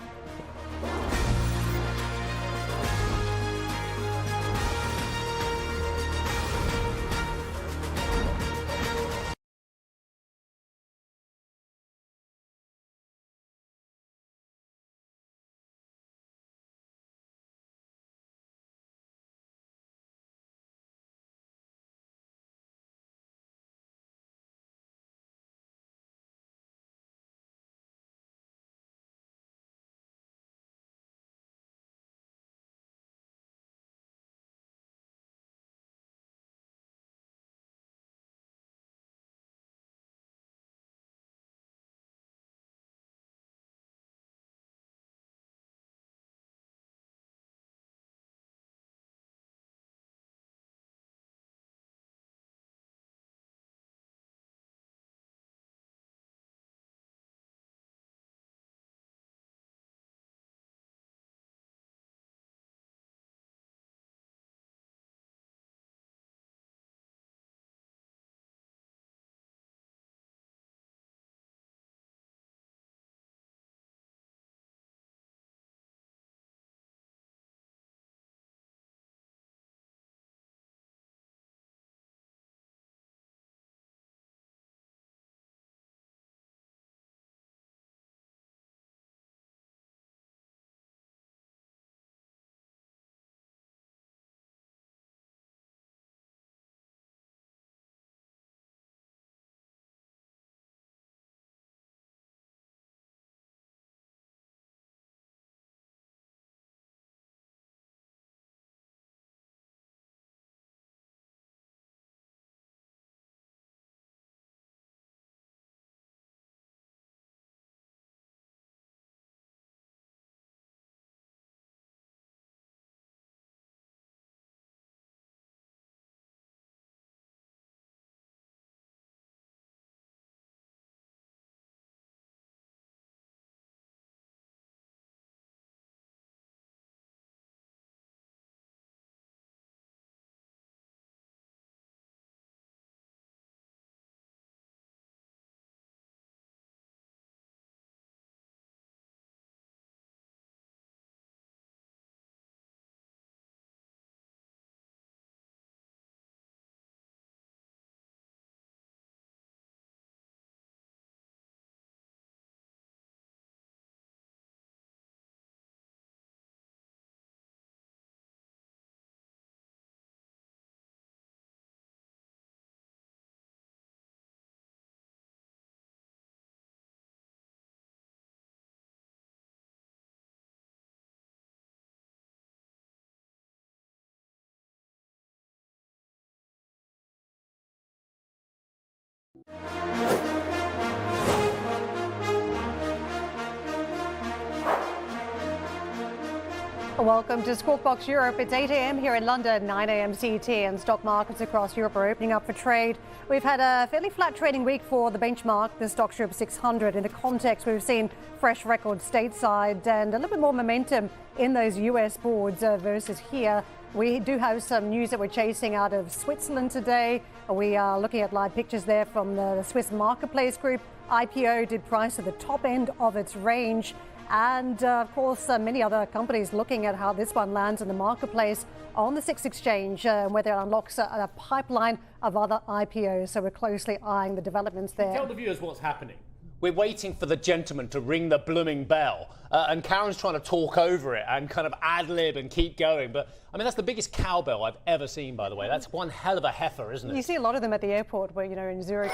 Welcome to Squawk Box Europe. It's 8 a.m. here in London, 9 a.m. CET, and stock markets across Europe are opening up for trade. We've had a fairly flat trading week for the benchmark, the Stoxx Europe 600. In the context, we've seen fresh records stateside and a little bit more momentum in those US boards versus here. We do have some news that we're chasing out of Switzerland today. We are looking at live pictures there from the Swiss Marketplace Group. IPO did price at the top end of its range. And of course, many other companies looking at how this one lands in the marketplace on the SIX exchange, whether it unlocks a pipeline of other IPOs. So we're closely eyeing the developments there. Tell the viewers what's happening. We're waiting for the gentleman to ring the blooming bell. And Karen's trying to talk over it and kind of ad-lib and keep going. But, I mean, that's the biggest cowbell I've ever seen, by the way. That's one hell of a heifer, isn't it? You see a lot of them at the airport where, in Zurich.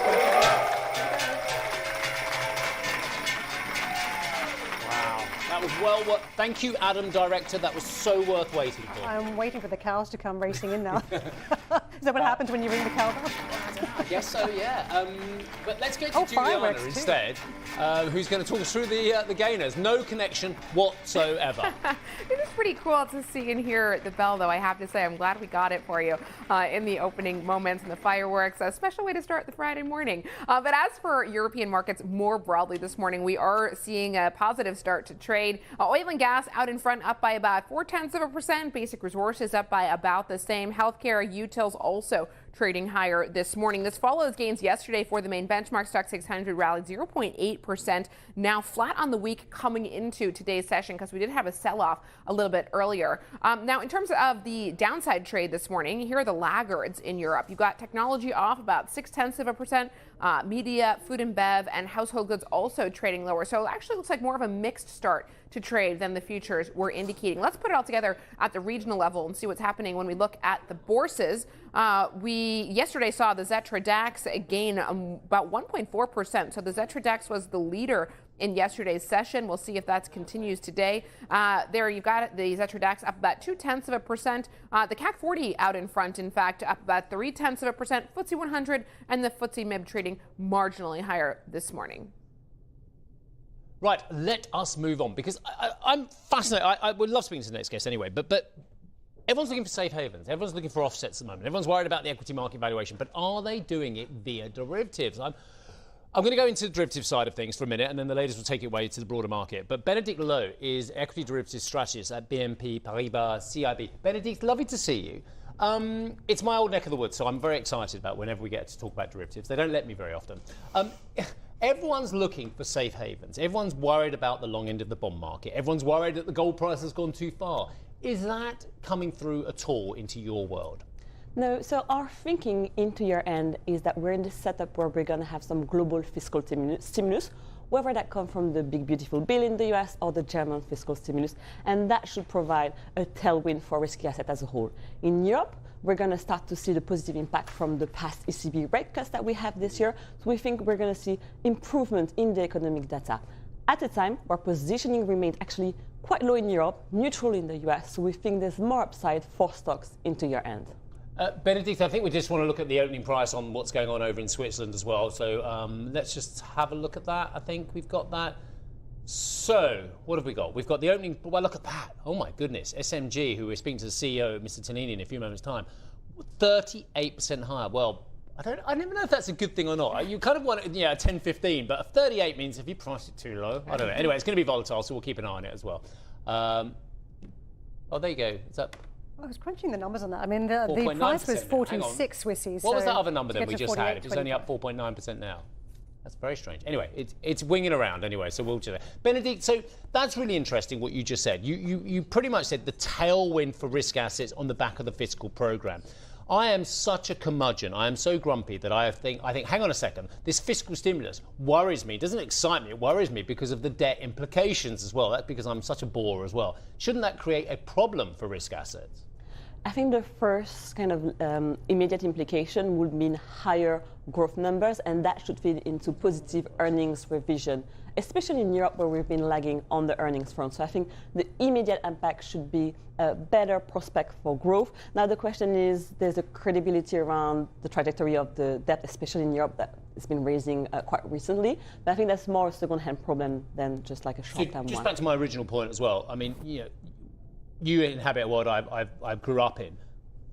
That was well worth. Thank you, Adam, director. That was so worth waiting for. I'm waiting for the cows to come racing in now. Is that what happens when you ring the cowbell? I guess so, yeah. But let's go to Julianna instead, who's going to talk us through the gainers. No connection whatsoever. It is pretty cool to see and hear the bell, though, I have to say. I'm glad we got it for you in the opening moments and the fireworks. A special way to start the Friday morning. But as for European markets more broadly this morning, we are seeing a positive start to trade. Oil and gas out in front, up by about 0.4%. Basic resources up by about the same. Healthcare, utils also trading higher this morning. This follows gains yesterday for the main benchmark. Stoxx 600 rallied 0.8%. Now flat on the week coming into today's session because we did have a sell-off a little bit earlier. Now, in terms of the downside trade this morning, here are the laggards in Europe. You've got technology off about 0.6%. Media, food and bev, and household goods also trading lower. So it actually looks like more of a mixed start to trade than the futures were indicating. Let's put it all together at the regional level and see what's happening when we look at the bourses. We yesterday saw the Xetra DAX gain about 1.4%. So the Xetra DAX was the leader in yesterday's session. We'll see if that continues today. There you've got the Xetra DAX up about 0.2%. The CAC 40 out in front, in fact, up about 0.3%. FTSE 100 and the FTSE MIB trading marginally higher this morning. Right, let us move on because I'm fascinated. I would love speaking to the next guest anyway, but everyone's looking for safe havens. Everyone's looking for offsets at the moment. Everyone's worried about the equity market valuation, but are they doing it via derivatives? I'm going to go into the derivative side of things for a minute, and then the ladies will take it away to the broader market. But Benedict Lowe is equity derivatives strategist at BNP Paribas CIB. Benedict, lovely to see you. It's my old neck of the woods, so I'm very excited about whenever we get to talk about derivatives. They don't let me very often. Everyone's looking for safe havens. Everyone's worried about the long end of the bond market. Everyone's worried that the gold price has gone too far. Is that coming through at all into your world? No, so our thinking into year end is that we're in this setup where we're going to have some global fiscal stimulus, whether that comes from the big beautiful bill in the US or the German fiscal stimulus, and that should provide a tailwind for risky assets as a whole. In Europe, we're going to start to see the positive impact from the past ECB rate cuts that we have this year. So we think we're going to see improvement in the economic data. At the time, our positioning remained actually quite low in Europe, neutral in the US. So we think there's more upside for stocks into year end. Benedict, I think we just want to look at the opening price on what's going on over in Switzerland as well. So let's just have a look at that. I think we've got that. So, what have we got? We've got the opening. Well, look at that. Oh, my goodness. SMG, who we're speaking to the CEO, Mr. Tonini, in a few moments' time, 38% higher. Well, I never know if that's a good thing or not. You kind of want it, 10, 15, but 38 means if you price it too low, I don't know. Anyway, it's going to be volatile, so we'll keep an eye on it as well. Oh, there you go. Is that... I was crunching the numbers on that. I mean, the price was 46 Swissies. What was that other number then we just had? It was only up 4.9% now. That's very strange. Anyway, it's winging around anyway, so we'll do that. Benedict, so that's really interesting what you just said. You pretty much said the tailwind for risk assets on the back of the fiscal program. I am such a curmudgeon. I am so grumpy that I think, hang on a second, this fiscal stimulus worries me. It doesn't excite me, it worries me because of the debt implications as well. That's because I'm such a bore as well. Shouldn't that create a problem for risk assets? I think the first kind of immediate implication would mean higher growth numbers, and that should feed into positive earnings revision, especially in Europe where we've been lagging on the earnings front. So I think the immediate impact should be a better prospect for growth. Now the question is, there's a credibility around the trajectory of the debt, especially in Europe, that it's been raising quite recently. But I think that's more a second-hand problem than just like a short-term one. Just back to my original point as well. I mean, you inhabit a world I grew up in,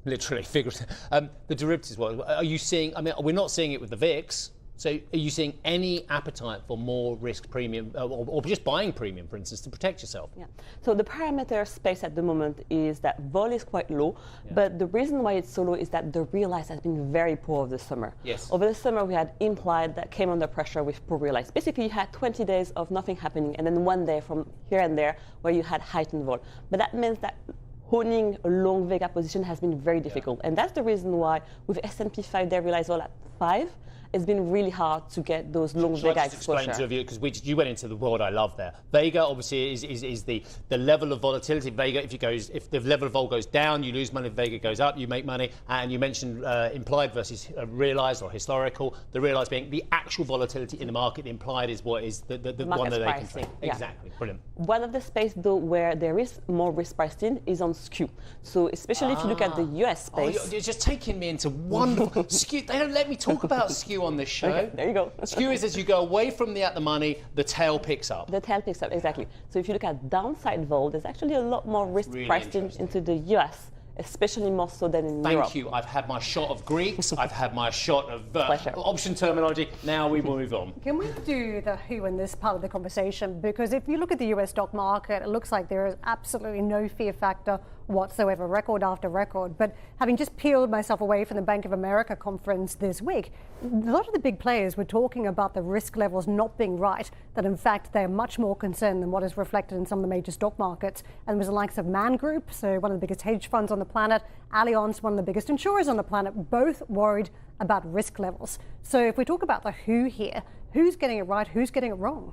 literally, figuratively. The derivatives world, are you seeing, I mean, we're not seeing it with the VIX, so are you seeing any appetite for more risk premium, or just buying premium, for instance, to protect yourself? Yeah. So the parameter space at the moment is that vol is quite low, but the reason why it's so low is that the realized has been very poor over the summer. Yes. Over the summer, we had implied that came under pressure with poor realized. Basically, you had 20 days of nothing happening, and then one day from here and there where you had heightened vol. But that means that honing a long Vega position has been very difficult, and that's the reason why with S&P 5-day realized vol at 5, it's been really hard to get those long Vega exposure. Explain to you, because you went into the world I love there. Vega obviously is the level of volatility. Vega, if the level of vol goes down, you lose money. If Vega goes up, you make money. And you mentioned implied versus realized or historical. The realized being the actual volatility in the market. The implied is what is the one that they can trade. Exactly. Brilliant. One of the space though where there is more risk priced in is on skew. So especially if you look at the US space. You're just taking me into wonderful skew. They don't let me talk about skew on this show. Okay, there you go. Skew is as you go away from the at the money, the tail picks up. The tail picks up, exactly. So if you look at downside vol, there's actually a lot more risk Really priced into the US, especially more so than in Europe. Thank you. I've had my shot of Greeks. I've had my shot of option terminology. Now we move on. Can we do the who in this part of the conversation? Because if you look at the US stock market, it looks like there is absolutely no fear factor whatsoever, record after record. But having just peeled myself away from the Bank of America conference this week, a lot of the big players were talking about the risk levels not being right, that in fact they're much more concerned than what is reflected in some of the major stock markets. And it was the likes of Man Group, so one of the biggest hedge funds on the planet, Allianz, one of the biggest insurers on the planet, both worried about risk levels. So if we talk about the who here, who's getting it right, who's getting it wrong?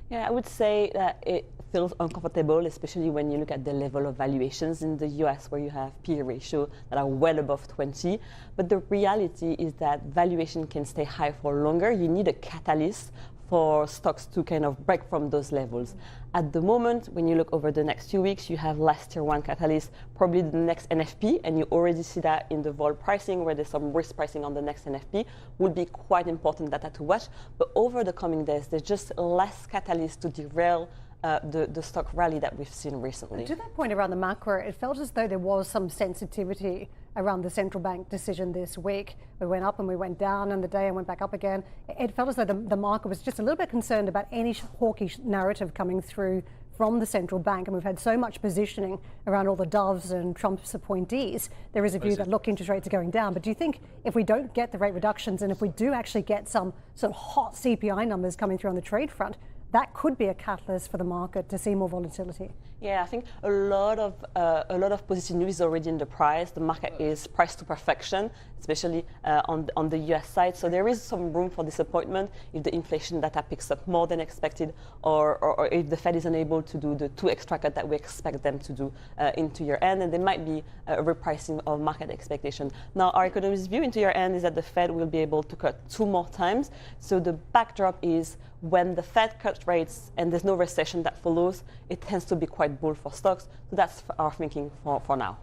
Yeah, I would say that it feels uncomfortable, especially when you look at the level of valuations in the US, where you have PE ratio that are well above 20. But the reality is that valuation can stay high for longer. You need a catalyst for stocks to kind of break from those levels. At the moment, when you look over the next few weeks, you have last tier one catalyst, probably the next NFP, and you already see that in the vol pricing, where there's some risk pricing on the next NFP, would be quite important data to watch. But over the coming days, there's just less catalyst to derail the stock rally that we've seen recently. To that point around the macro, it felt as though there was some sensitivity around the central bank decision this week. We went up and we went down in the day and went back up again. It felt as though the market was just a little bit concerned about any hawkish narrative coming through from the central bank, and we've had so much positioning around all the doves and Trump's appointees. There is a view that, look, interest rates are going down. But do you think if we don't get the rate reductions, and if we do actually get some sort of hot CPI numbers coming through on the trade front, that could be a catalyst for the market to see more volatility? Yeah, I think a lot of positive news is already in the price. The market is priced to perfection, especially on the US side. So there is some room for disappointment if the inflation data picks up more than expected, or if the Fed is unable to do the 2 extra cut that we expect them to do into year end, and there might be a repricing of market expectation. Now, our economist's view into year end is that the Fed will be able to cut 2 more times. So the backdrop is when the Fed cuts rates and there's no recession that follows, it tends to be quite bull for stocks. So that's our thinking for now.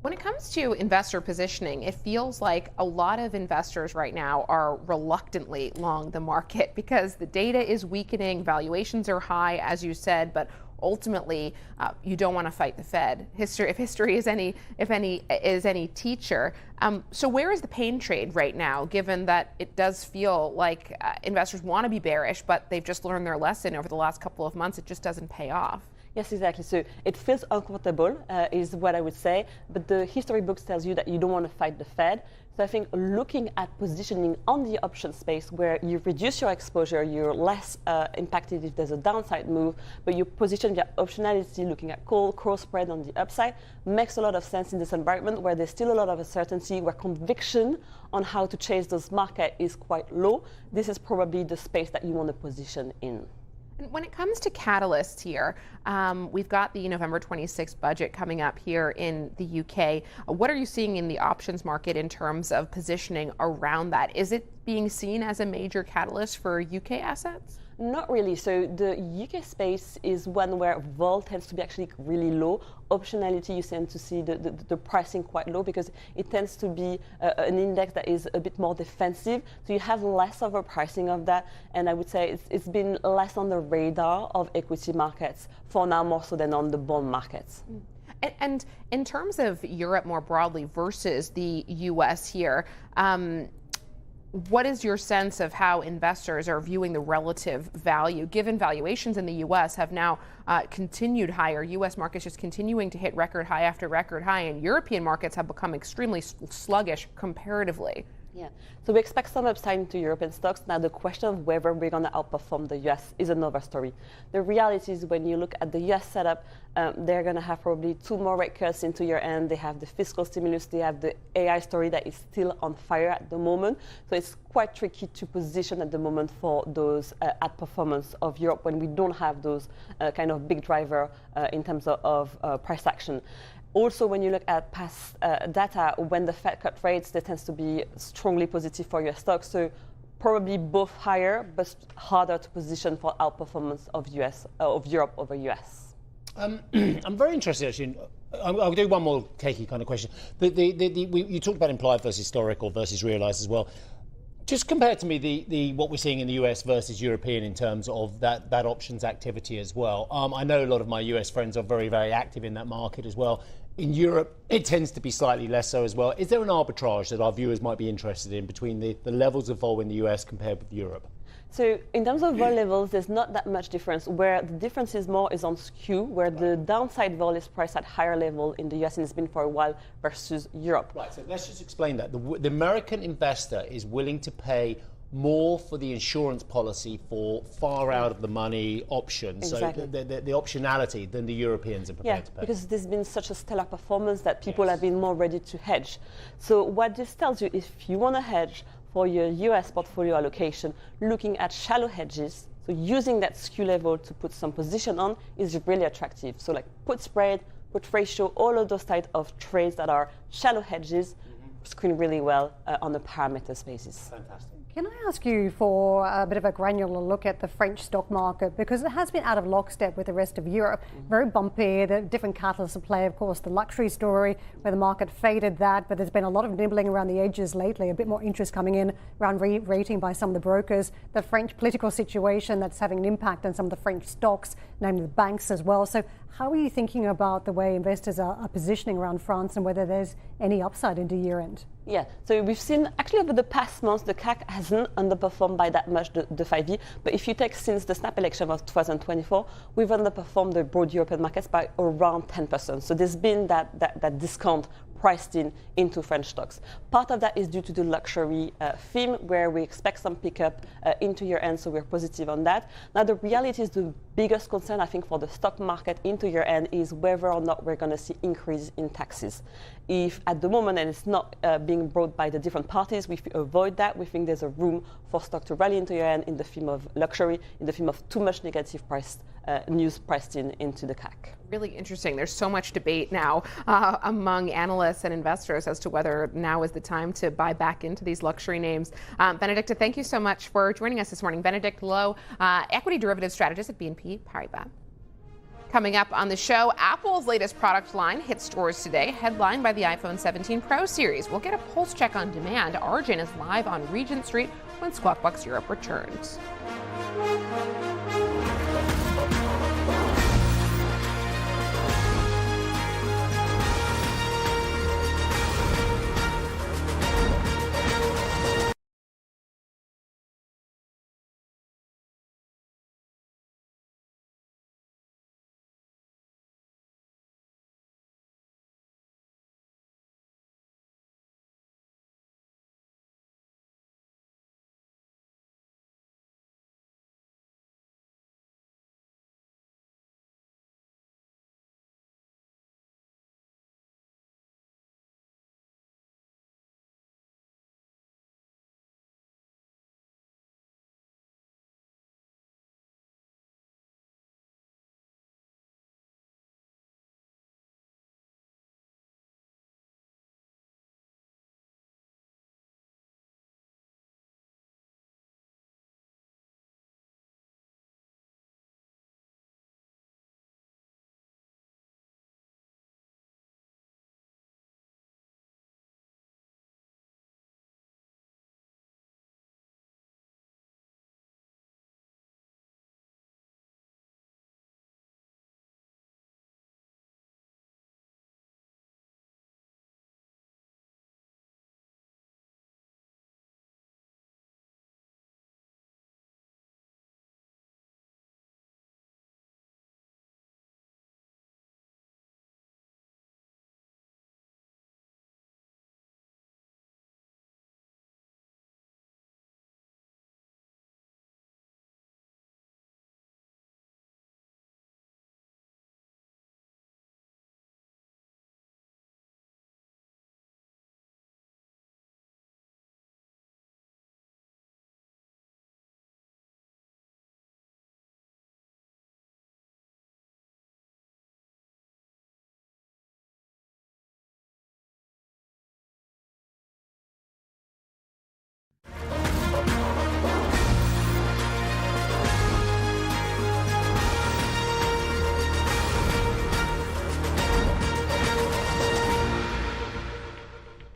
When it comes to investor positioning, it feels like a lot of investors right now are reluctantly long the market because the data is weakening, valuations are high, as you said, but ultimately you don't want to fight the Fed. If history is any teacher. So where is the pain trade right now, given that it does feel like investors want to be bearish, but they've just learned their lesson over the last couple of months? It just doesn't pay off. Yes, exactly. So it feels uncomfortable, is what I would say. But the history books tells you that you don't want to fight the Fed. So I think looking at positioning on the option space, where you reduce your exposure, you're less impacted if there's a downside move, but you position your optionality, looking at call spread on the upside, makes a lot of sense in this environment where there's still a lot of uncertainty, where conviction on how to chase those markets is quite low. This is probably the space that you want to position in. And when it comes to catalysts here, we've got the November 26th budget coming up here in the UK. What are you seeing in the options market in terms of positioning around that? Is it being seen as a major catalyst for UK assets? Not really. So the UK space is one where vol tends to be actually really low. Optionality, you tend to see the pricing quite low because it tends to be an index that is a bit more defensive. So you have less of a pricing of that. And I would say it's been less on the radar of equity markets for now, more so than on the bond markets. And in terms of Europe more broadly versus the US here, what is your sense of how investors are viewing the relative value, given valuations in the U.S. have now continued higher? U.S. markets just continuing to hit record high after record high, and European markets have become extremely sluggish comparatively. Yeah, so we expect some upside into European stocks. Now the question of whether we're going to outperform the US is another story. The reality is when you look at the US setup, they're going to have probably 2 more rate cuts into year end. They have the fiscal stimulus, they have the AI story that is still on fire at the moment. So it's quite tricky to position at the moment for those outperformance of Europe when we don't have those kind of big driver in terms of price action. Also, when you look at past data, when the Fed cut rates, they tends to be strongly positive for your stocks. So probably both higher, but harder to position for outperformance of Europe over US. I'm very interested, actually. I'll do one more cakey kind of question. You talked about implied versus historical versus realised as well. Just compare to me what we're seeing in the US versus European in terms of that options activity as well. I know a lot of my US friends are very, very active in that market as well. In Europe, it tends to be slightly less so as well. Is there an arbitrage that our viewers might be interested in between the levels of vol in the US compared with Europe? So in terms of vol levels, there's not that much difference. Where the difference is more is on skew, where the downside vol is priced at higher level in the US, and it's been for a while, versus Europe. Right, so let's just explain that. The American investor is willing to pay more for the insurance policy for far out of the money options, exactly. So the optionality than the Europeans are prepared to pay. Because there's been such a stellar performance that people have been more ready to hedge. So what this tells you, if you want to hedge for your US portfolio allocation, looking at shallow hedges, so using that skew level to put some position on is really attractive. So like put spread, put ratio, all of those types of trades that are shallow hedges screen really well on a parameters basis. Fantastic. Can I ask you for a bit of a granular look at the French stock market, because it has been out of lockstep with the rest of Europe, very bumpy, the different catalysts at play, of course, the luxury story where the market faded that, but there's been a lot of nibbling around the edges lately, a bit more interest coming in around re-rating by some of the brokers, the French political situation that's having an impact on some of the French stocks, namely the banks as well. So how are you thinking about the way investors are positioning around France and whether there's any upside into year end? Yeah, so we've seen actually over the past months, the CAC hasn't underperformed by that much the 5E. But if you take since the snap election of 2024, we've underperformed the broad European markets by around 10%. So there's been that discount priced into French stocks. Part of that is due to the luxury theme, where we expect some pickup into year end, so we're positive on that. Now the reality is the biggest concern, I think, for the stock market into year end is whether or not we're going to see increase in taxes. If at the moment, and it's not being brought by the different parties, we avoid that. We think there's a room for stock to rally into year end in the theme of luxury, in the theme of too much negative news priced into the CAC. Really interesting. There's so much debate now among analysts and investors as to whether now is the time to buy back into these luxury names. Benedicta, thank you so much for joining us this morning. Benedicta Lowe, equity derivative strategist at BNP Paribas. Coming up on the show, Apple's latest product line hit stores today, headlined by the iPhone 17 Pro series. We'll get a pulse check on demand. Arjun is live on Regent Street when Squawk Box Europe returns.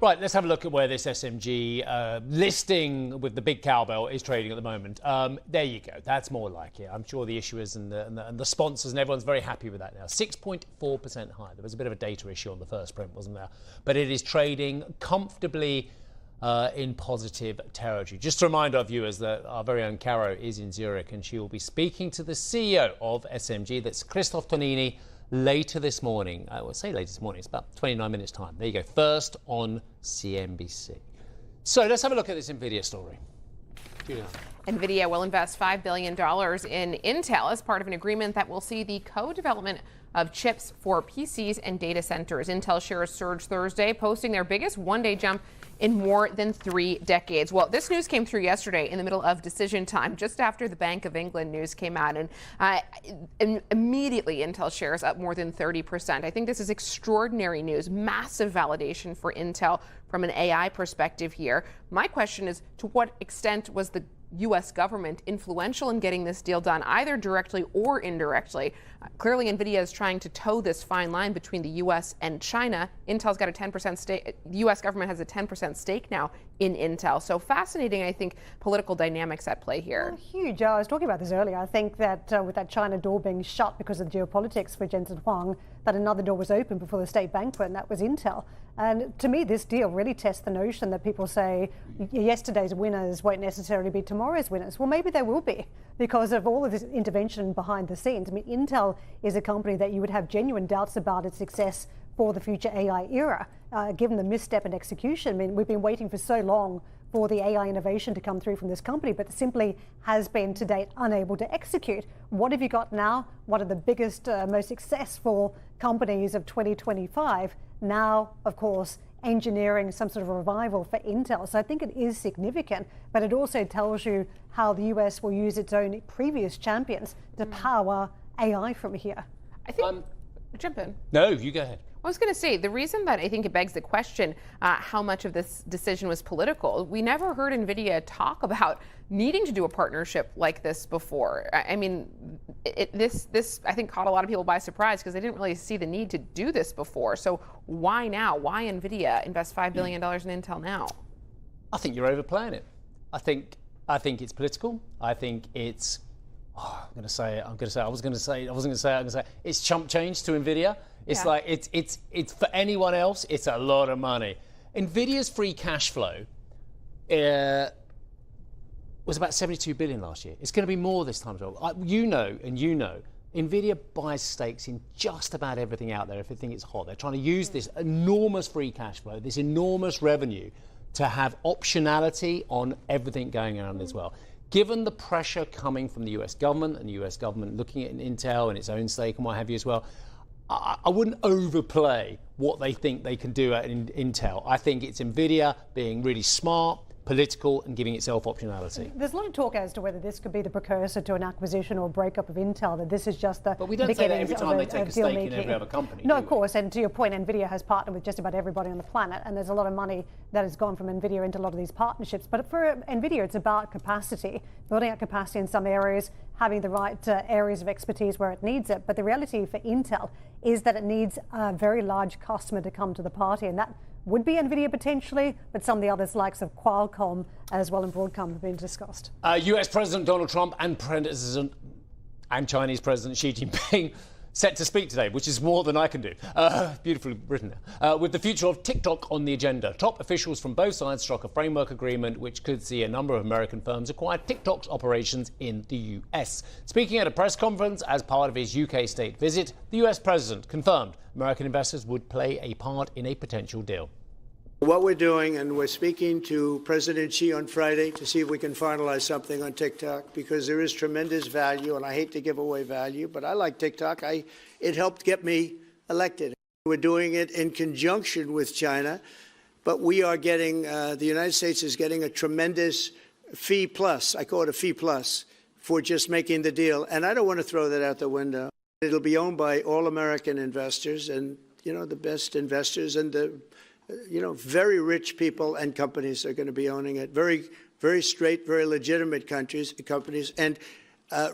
Right, let's have a look at where this SMG listing with the big cowbell is trading at the moment. There you go. That's more like it. I'm sure the issuers and the sponsors and everyone's very happy with that now. 6.4% higher. There was a bit of a data issue on the first print, wasn't there? But it is trading comfortably in positive territory. Just to remind our viewers that our very own Caro is in Zurich and she will be speaking to the CEO of SMG, that's Christoph Tonini, later this morning. I will say later this morning, it's about 29 minutes time. There you go, first on CNBC. So let's have a look at this Nvidia story. Julianna. Nvidia will invest $5 billion in Intel as part of an agreement that will see the co-development of chips for PCs and data centers. Intel shares surged Thursday, posting their biggest one-day jump in more than 3 decades. Well, this news came through yesterday in the middle of decision time, just after the Bank of England news came out, and immediately Intel shares up more than 30%. I think this is extraordinary news, massive validation for Intel from an AI perspective here. My question is, to what extent was the U.S. government influential in getting this deal done, either directly or indirectly? Clearly, Nvidia is trying to toe this fine line between the U.S. and China. Intel's got a 10% stake. The U.S. government has a 10% stake now in Intel. So fascinating, I think, political dynamics at play here. Well, huge. I was talking about this earlier. I think that with that China door being shut because of geopolitics for Jensen Huang, that another door was open before the state banquet, and that was Intel. And to me, this deal really tests the notion that people say yesterday's winners won't necessarily be tomorrow's winners. Well, maybe they will be because of all of this intervention behind the scenes. I mean, Intel is a company that you would have genuine doubts about its success for the future AI era, given the misstep in execution. I mean, we've been waiting for so long for the AI innovation to come through from this company, but simply has been to date unable to execute. What have you got now? One of the biggest, most successful companies of 2025. Now, of course, engineering some sort of revival for Intel. So I think it is significant, but it also tells you how the US will use its own previous champions to power AI from here. I think, jump in. No, you go ahead. I was going to say, the reason that I think it begs the question how much of this decision was political, we never heard Nvidia talk about needing to do a partnership like this before. I mean, this I think caught a lot of people by surprise because they didn't really see the need to do this before. So why now? Why Nvidia invest $5 billion in Intel now? I think you're overplaying it. I think it's political. I think it's it's chump change to Nvidia. It's like it's for anyone else, it's a lot of money. Nvidia's free cash flow was about 72 billion last year. It's going to be more this time as well. You know, Nvidia buys stakes in just about everything out there if they think it's hot. They're trying to use this enormous free cash flow, this enormous revenue, to have optionality on everything going on as well. Given the pressure coming from the US government and the US government looking at Intel and its own stake and what have you as well, I wouldn't overplay what they think they can do at Intel. I think it's Nvidia being really smart, political, and giving itself optionality. There's a lot of talk as to whether this could be the precursor to an acquisition or breakup of Intel, that this is just the But we don't say that every time they take a stake in every other company. No, of course, and to your point, Nvidia has partnered with just about everybody on the planet, and there's a lot of money that has gone from Nvidia into a lot of these partnerships. But for Nvidia, it's about capacity, building up capacity in some areas, having the right areas of expertise where it needs it. But the reality for Intel is that it needs a very large customer to come to the party, and that would be Nvidia potentially, but some of the others, likes of Qualcomm as well, and Broadcom have been discussed. US President Donald Trump and Chinese President Xi Jinping set to speak today, which is more than I can do. Beautifully written there. With the future of TikTok on the agenda, top officials from both sides struck a framework agreement which could see a number of American firms acquire TikTok's operations in the US. Speaking at a press conference as part of his UK state visit, the US president confirmed American investors would play a part in a potential deal. What we're doing, and we're speaking to President Xi on Friday to see if we can finalize something on TikTok, because there is tremendous value, and I hate to give away value, but I like TikTok. It helped get me elected. We're doing it in conjunction with China, but we are getting, the United States is getting a tremendous fee plus, I call it a fee plus, for just making the deal. And I don't want to throw that out the window. It'll be owned by all American investors and, the best investors and the very rich people and companies are going to be owning it. Very, very straight, very legitimate companies, and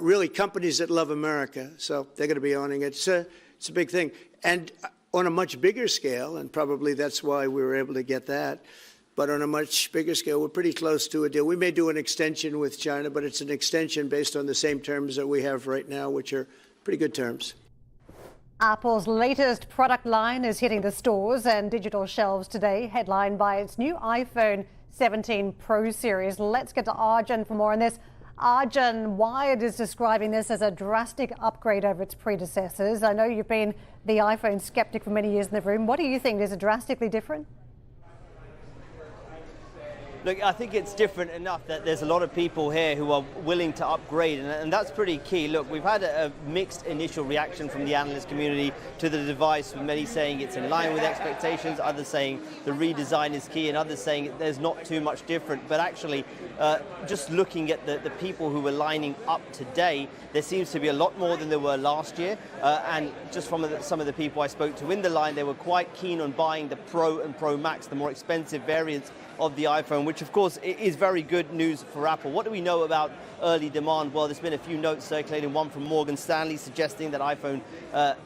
really companies that love America. So they're going to be owning it. It's a big thing. And on a much bigger scale, and probably that's why we were able to get that. But on a much bigger scale, we're pretty close to a deal. We may do an extension with China, but it's an extension based on the same terms that we have right now, which are pretty good terms. Apple's latest product line is hitting the stores and digital shelves today, headlined by its new iPhone 17 Pro series. Let's get to Arjun for more on this. Arjun, Wired is describing this as a drastic upgrade over its predecessors. I know you've been the iPhone skeptic for many years in the room. What do you think? Is it drastically different? Look, I think it's different enough that there's a lot of people here who are willing to upgrade, and that's pretty key. Look, we've had a mixed initial reaction from the analyst community to the device, with many saying it's in line with expectations, others saying the redesign is key, and others saying there's not too much different. But actually, just looking at the people who were lining up today, there seems to be a lot more than there were last year. And just from some of the people I spoke to in the line, they were quite keen on buying the Pro and Pro Max, the more expensive variants of the iPhone, which of course is very good news for Apple. What do we know about early demand? Well, there's been a few notes circulating, one from Morgan Stanley suggesting that iPhone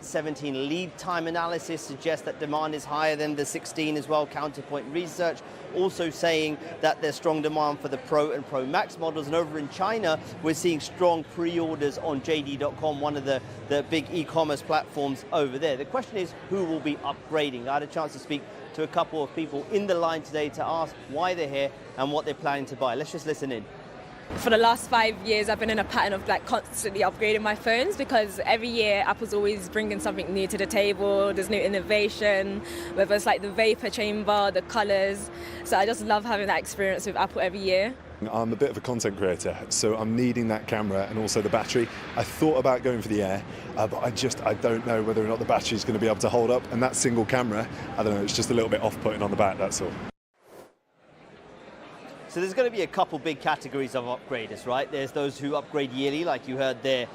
17 lead time analysis suggests that demand is higher than the 16 as well. Counterpoint Research also saying that there's strong demand for the Pro and Pro Max models. And over in China, we're seeing strong pre-orders on JD.com, one of the big e-commerce platforms over there. The question is, who will be upgrading? I had a chance to speak to a couple of people in the line today to ask why they're here and what they're planning to buy. Let's just listen in. For the last 5 years, I've been in a pattern of constantly upgrading my phones, because every year Apple's always bringing something new to the table. There's new innovation, whether it's like the vapor chamber, the colors. So I just love having that experience with Apple every year. I'm a bit of a content creator, so I'm needing that camera and also the battery. I thought about going for the Air, but I don't know whether or not the battery's going to be able to hold up. And that single camera, I don't know, it's just a little bit off-putting on the back, that's all. So there's going to be a couple big categories of upgraders, right? There's those who upgrade yearly, like you heard there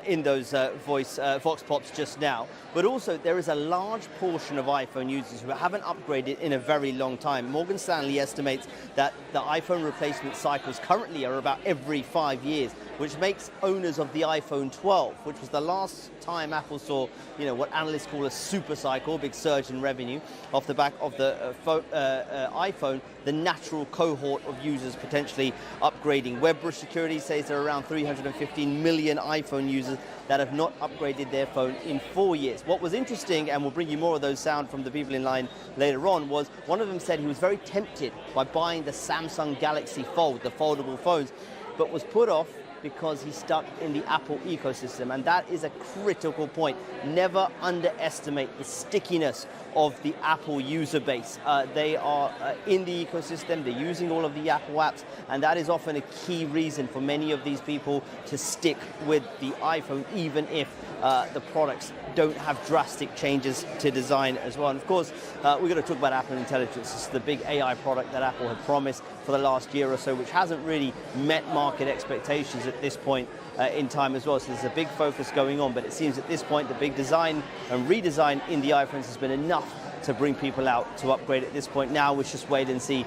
in those Vox Pops just now. But also there is a large portion of iPhone users who haven't upgraded in a very long time. Morgan Stanley estimates that the iPhone replacement cycles currently are about every 5 years, which makes owners of the iPhone 12, which was the last time Apple saw, what analysts call a super cycle, big surge in revenue off the back of the iPhone, the natural cohort of users potentially upgrading. Webrush Security says there are around 315 million iPhone users that have not upgraded their phone in 4 years. What was interesting, and we'll bring you more of those sound from the people in line later on, was one of them said he was very tempted by buying the Samsung Galaxy Fold, the foldable phones, but was put off because he's stuck in the Apple ecosystem. And that is a critical point. Never underestimate the stickiness of the Apple user base. They are in the ecosystem, they're using all of the Apple apps, and that is often a key reason for many of these people to stick with the iPhone, even if the products don't have drastic changes to design as well. And of course, we're going to talk about Apple Intelligence. It's the big AI product that Apple had promised for the last year or so, which hasn't really met market expectations at this point in time as well. So there's a big focus going on, but it seems at this point the big design and redesign in the iPhones has been enough to bring people out to upgrade at this point. Now we just wait and see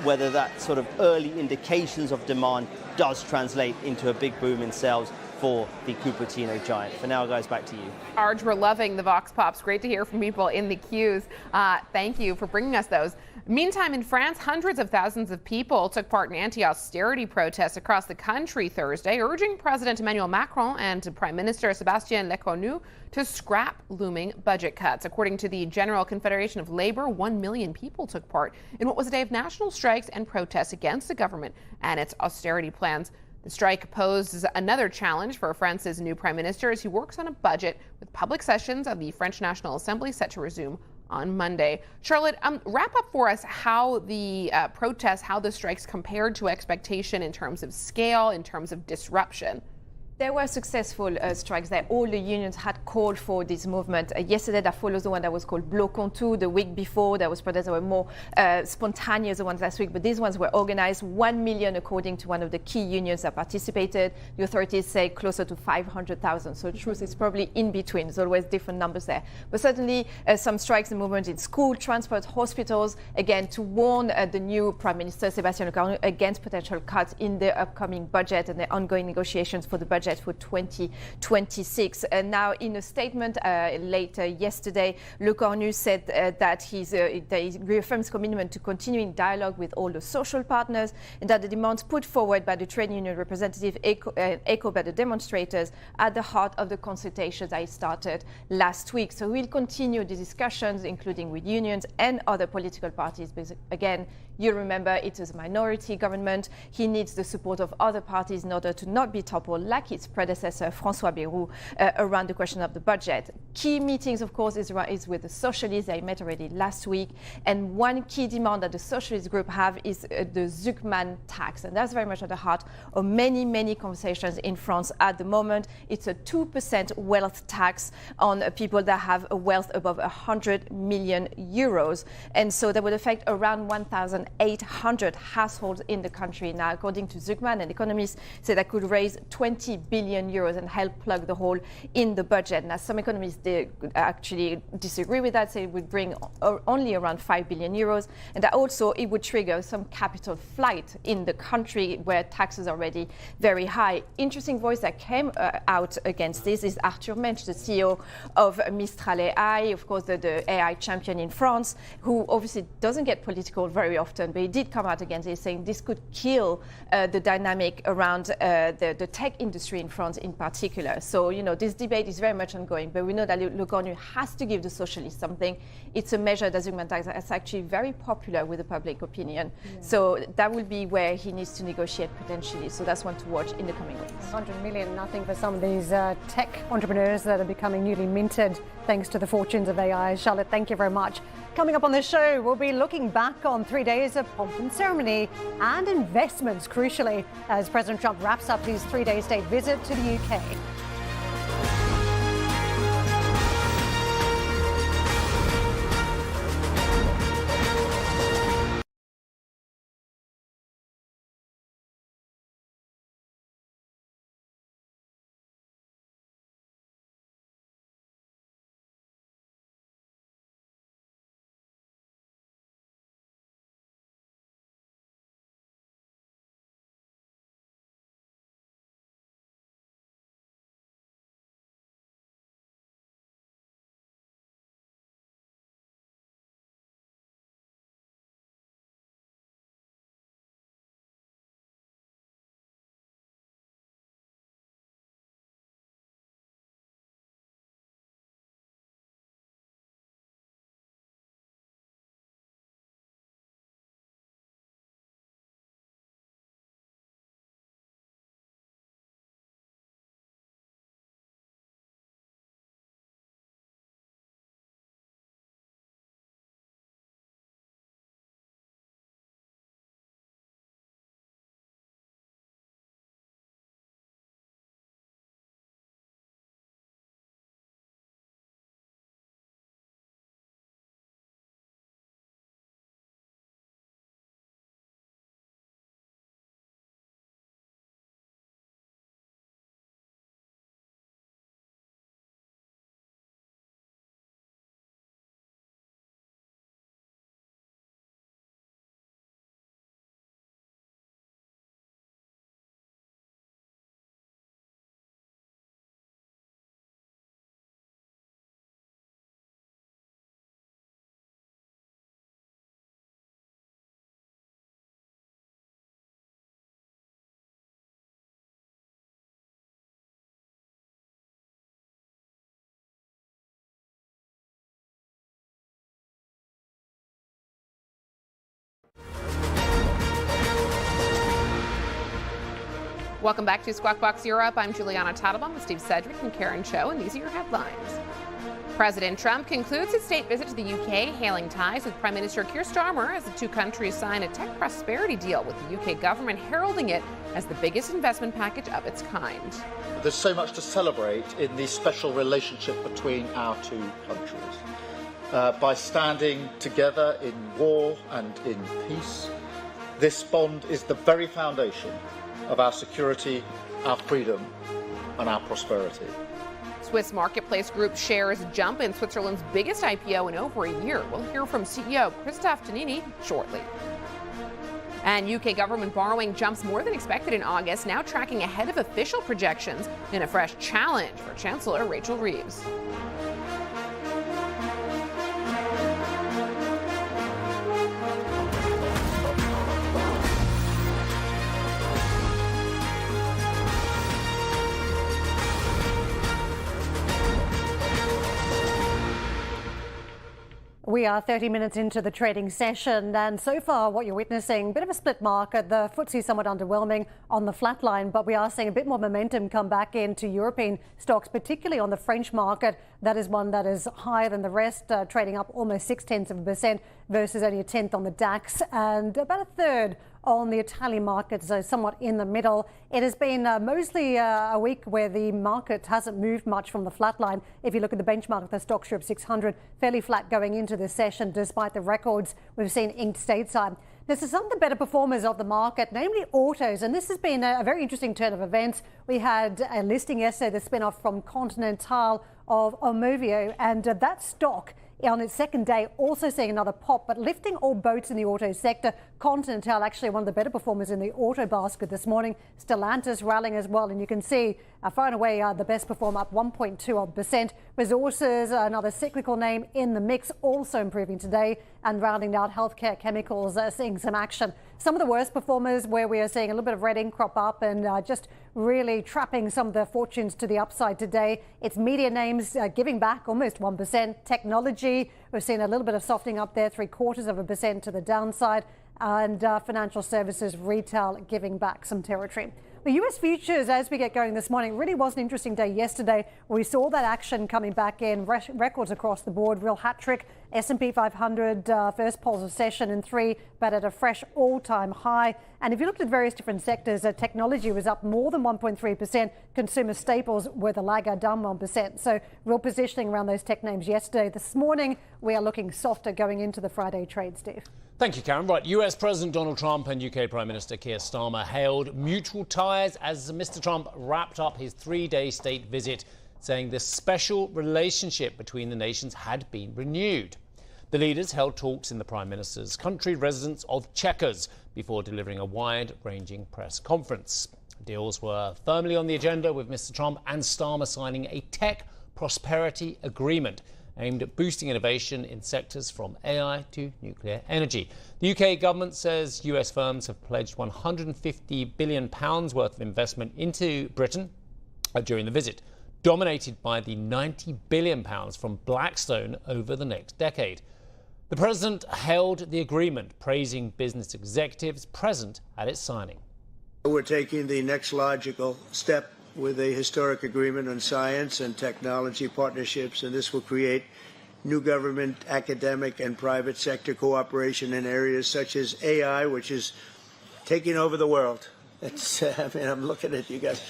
whether that sort of early indications of demand does translate into a big boom in sales for the Cupertino giant. For now, guys, back to you. Arj, we're loving the Vox Pops. Great to hear from people in the queues. Thank you for bringing us those. Meantime, in France, hundreds of thousands of people took part in anti-austerity protests across the country Thursday, urging President Emmanuel Macron and Prime Minister Sébastien Lecornu to scrap looming budget cuts. According to the General Confederation of Labor, 1 million people took part in what was a day of national strikes and protests against the government and its austerity plans. The strike poses another challenge for France's new prime minister as he works on a budget, with public sessions of the French National Assembly set to resume on Monday. Charlotte, wrap up for us how the protests, how the strikes compared to expectation in terms of scale, in terms of disruption. There were successful strikes there. All the unions had called for this movement. Yesterday, that follows the one that was called Bloc Contour. The week before, there was protests that were more spontaneous, the ones last week. But these ones were organized. 1 million, according to one of the key unions that participated. The authorities say closer to 500,000. So the truth is probably in between. There's always different numbers there. But certainly, some strikes and movement in school, transport, hospitals, again, to warn the new Prime Minister, Sébastien Lecornu, against potential cuts in the upcoming budget and the ongoing negotiations for the budget budget for 2026. And now, in a statement later yesterday, Le Cornu said that he reaffirms commitment to continuing dialogue with all the social partners, and that the demands put forward by the trade union representative echoed by the demonstrators at the heart of the consultations that started last week. So we'll continue the discussions, including with unions and other political parties, because again, you remember it is a minority government. He needs the support of other parties in order to not be toppled like its predecessor, François Bayrou, around the question of the budget. Key meetings, of course, is with the socialists. They met already last week. And one key demand that the socialist group have is the Zuckman tax. And that's very much at the heart of many, many conversations in France at the moment. It's a 2% wealth tax on people that have a wealth above 100 million euros. And so that would affect around 1,800 households in the country. Now, according to Zuckman, and economists say that could raise 20 billion euros and help plug the hole in the budget. Now, some economists actually disagree with that, say it would bring only around 5 billion euros, and that also it would trigger some capital flight in the country where taxes are already very high. Interesting voice that came out against this is Arthur Mensch, the CEO of Mistral AI, of course, the AI champion in France, who obviously doesn't get political very often, but he did come out against it, saying this could kill the dynamic around the tech industry in France in particular. So, you know, this debate is very much ongoing, but we know that Le Cornu has to give the socialists something. It's a measure, the Zuckman tax, that's actually very popular with the public opinion. Yeah. So that will be where he needs to negotiate potentially. So that's one to watch in the coming weeks. 100 million, nothing for some of these tech entrepreneurs that are becoming newly minted thanks to the fortunes of AI. Charlotte, thank you very much. Coming up on the show, we'll be looking back on 3 days of pomp and ceremony and investments, crucially, as President Trump wraps up his 3-day state visit to the UK. Welcome back to Squawk Box Europe. I'm Julianna Tatelbaum with Steve Sedgwick and Karen Cho, and these are your headlines. President Trump concludes his state visit to the UK, hailing ties with Prime Minister Keir Starmer as the two countries sign a tech prosperity deal, with the UK government heralding it as the biggest investment package of its kind. There's so much to celebrate in the special relationship between our two countries. By standing together in war and in peace, this bond is the very foundation of our security, our freedom, and our prosperity. Swiss marketplace group shares jump in Switzerland's biggest IPO in over a year. We'll hear from CEO Christoph Tonini shortly. And UK government borrowing jumps more than expected in August, now tracking ahead of official projections in a fresh challenge for Chancellor Rachel Reeves. We are 30 minutes into the trading session, and so far what you're witnessing, a bit of a split market. The FTSE somewhat underwhelming on the flat line, but we are seeing a bit more momentum come back into European stocks, particularly on the French market. That is one that is higher than the rest, trading up almost 0.6% versus only a tenth on the DAX, and about a third on the Italian market, so somewhat in the middle. It has been mostly a week where the market hasn't moved much from the flat line. If you look at the benchmark, the Stoxx Europe 600, fairly flat going into this session, despite the records we've seen inked stateside. This is some of the better performers of the market, namely autos, and this has been a very interesting turn of events. We had a listing yesterday, the spin-off from Continental of Aumovio, and that stock on its second day also seeing another pop, but lifting all boats in the auto sector. Continental actually one of the better performers in the auto basket this morning. Stellantis rallying as well, and you can see far and away the best performer, up 1.2%. Resources, another cyclical name in the mix, also improving today, and rounding out healthcare chemicals, seeing some action. Some of the worst performers where we are seeing a little bit of red ink crop up and just really trapping some of their fortunes to the upside today. It's media names giving back almost 1%. Technology, we've seen a little bit of softening up there, 0.75% to the downside. And financial services, retail giving back some territory. The US futures, as we get going this morning, really was an interesting day yesterday. We saw that action coming back in, records across the board, real hat trick. S&P 500, first polls of session in 3, but at a fresh all-time high. And if you looked at various different sectors, technology was up more than 1.3%. Consumer staples were the laggard, down 1%. So real positioning around those tech names yesterday. This morning, we are looking softer going into the Friday trade, Steve. Thank you, Karen. Right, US President Donald Trump and UK Prime Minister Keir Starmer hailed mutual ties as Mr. Trump wrapped up his 3-day state visit, saying the special relationship between the nations had been renewed. The leaders held talks in the Prime Minister's country residence of Chequers before delivering a wide-ranging press conference. Deals were firmly on the agenda, with Mr. Trump and Starmer signing a tech prosperity agreement aimed at boosting innovation in sectors from AI to nuclear energy. The UK government says US firms have pledged £150 billion worth of investment into Britain during the visit, dominated by the £90 billion from Blackstone over the next decade. The president hailed the agreement, praising business executives present at its signing. We're taking the next logical step with a historic agreement on science and technology partnerships, and this will create new government, academic, and private sector cooperation in areas such as AI, which is taking over the world. I'm looking at you guys.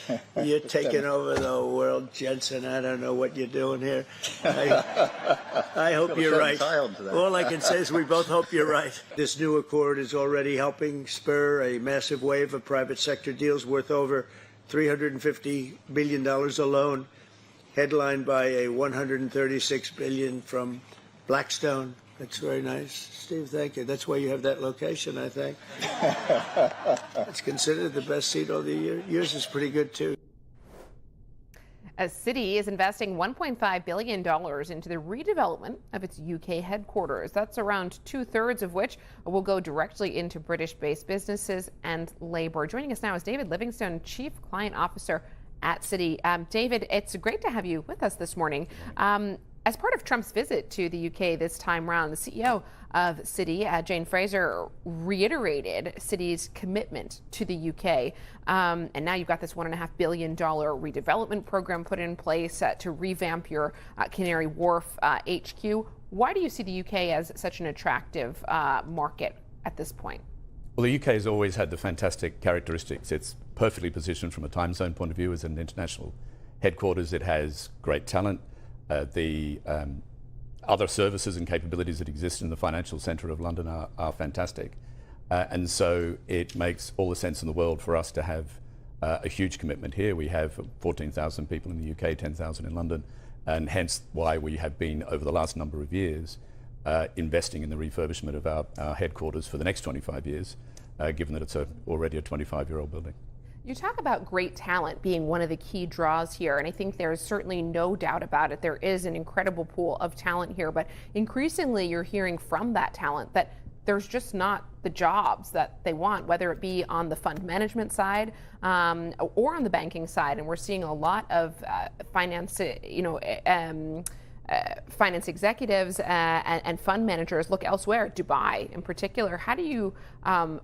You're taking over the world, Jensen. I don't know what you're doing here. I hope you're right. All I can say is we both hope you're right. This new accord is already helping spur a massive wave of private sector deals worth over $350 billion alone, headlined by a $136 billion from Blackstone. That's very nice. Steve, thank you. That's why you have that location, I think. It's considered the best seat of the year. Yours is pretty good, too. Citi is investing $1.5 billion into the redevelopment of its UK headquarters. That's around 2/3 of which will go directly into British-based businesses and labor. Joining us now is David Livingstone, Chief Client Officer at Citi. David, it's great to have you with us this morning. As part of Trump's visit to the UK this time round, the CEO of Citi, Jane Fraser, reiterated Citi's commitment to the UK. And now you've got this $1.5 billion redevelopment program put in place to revamp your Canary Wharf HQ. Why do you see the UK as such an attractive market at this point? Well, the UK has always had the fantastic characteristics. It's perfectly positioned from a time zone point of view as an international headquarters. It has great talent. The other services and capabilities that exist in the financial centre of London are fantastic. And so it makes all the sense in the world for us to have a huge commitment here. We have 14,000 people in the UK, 10,000 in London, and hence why we have been, over the last number of years, investing in the refurbishment of our headquarters for the next 25 years. given that it's already a 25-year-old building. You talk about great talent being one of the key draws here, and I think there's certainly no doubt about it. There is an incredible pool of talent here, but increasingly you're hearing from that talent that there's just not the jobs that they want, whether it be on the fund management side or on the banking side. And we're seeing a lot of finance executives and fund managers look elsewhere, Dubai in particular. How do you,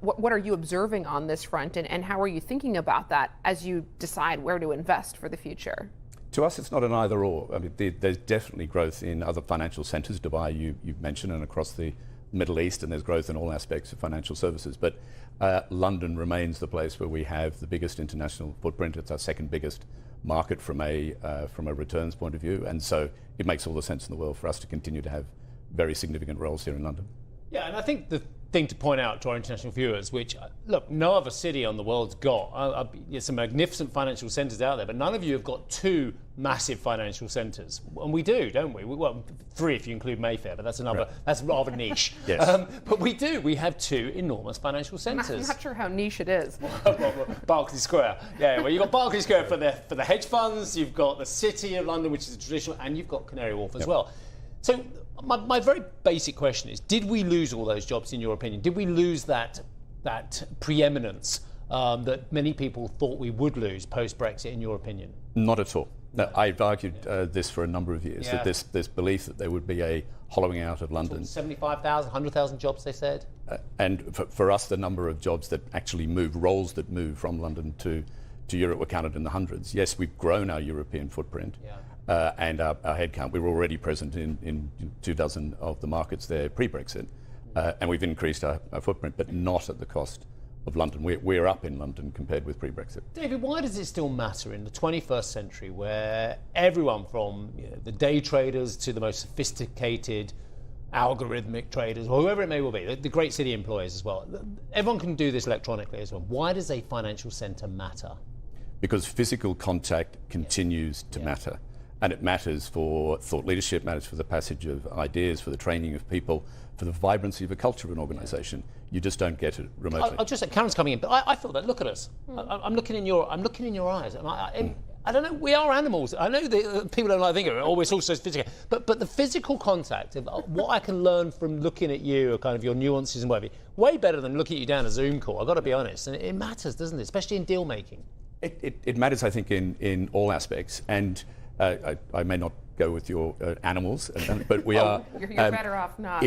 what are you observing on this front, and how are you thinking about that as you decide where to invest for the future? To us, it's not an either or. I mean, there's definitely growth in other financial centres, Dubai you mentioned, and across the Middle East, and there's growth in all aspects of financial services. But London remains the place where we have the biggest international footprint. It's our second biggest market from a returns point of view, and so it makes all the sense in the world for us to continue to have very significant roles here in London. Yeah, and I think the thing to point out to our international viewers, which, look, no other city on the world's got. There's some magnificent financial centres out there, but none of you have got two massive financial centres. And we do, don't we? Well, three if you include Mayfair, but that's another, right. That's rather niche. Yes. But we do. We have two enormous financial centres. I'm not sure how niche it is. Barclays Square. Yeah, well, you've got Barclays Square for the hedge funds, you've got the City of London, which is a traditional, and you've got Canary Wharf as well. So my very basic question is, did we lose all those jobs in your opinion? Did we lose that preeminence that many people thought we would lose post-Brexit in your opinion? Not at all. No, I've argued this for a number of years, that this belief that there would be a hollowing out of London. 75,000, 100,000 jobs, they said? And for us, the number of jobs that actually move, roles that move from London to Europe were counted in the hundreds. Yes, we've grown our European footprint. And our headcount. We were already present in 24 of the markets there pre-Brexit, and we've increased our footprint, but not at the cost of London. We're up in London compared with pre-Brexit. David, why does it still matter in the 21st century where everyone from the day traders to the most sophisticated algorithmic traders, or whoever it may well be, the great city employees as well, everyone can do this electronically as well. Why does a financial centre matter? Because physical contact continues to matter. And it matters for thought leadership, matters for the passage of ideas, for the training of people, for the vibrancy of a culture of an organisation. You just don't get it remotely. I'll just say, Karen's coming in, but I feel that. Look at us. I'm looking in your eyes. And I don't know. We are animals. I know that people don't like to think of it. Always also sophisticated. But the physical contact of what I can learn from looking at you, or kind of your nuances and whatever, way better than looking at you down a Zoom call. I've got to be honest. And it matters, doesn't it? Especially in deal making. It matters, I think, in all aspects. And I may not go with your animals, but we are. You're better off not.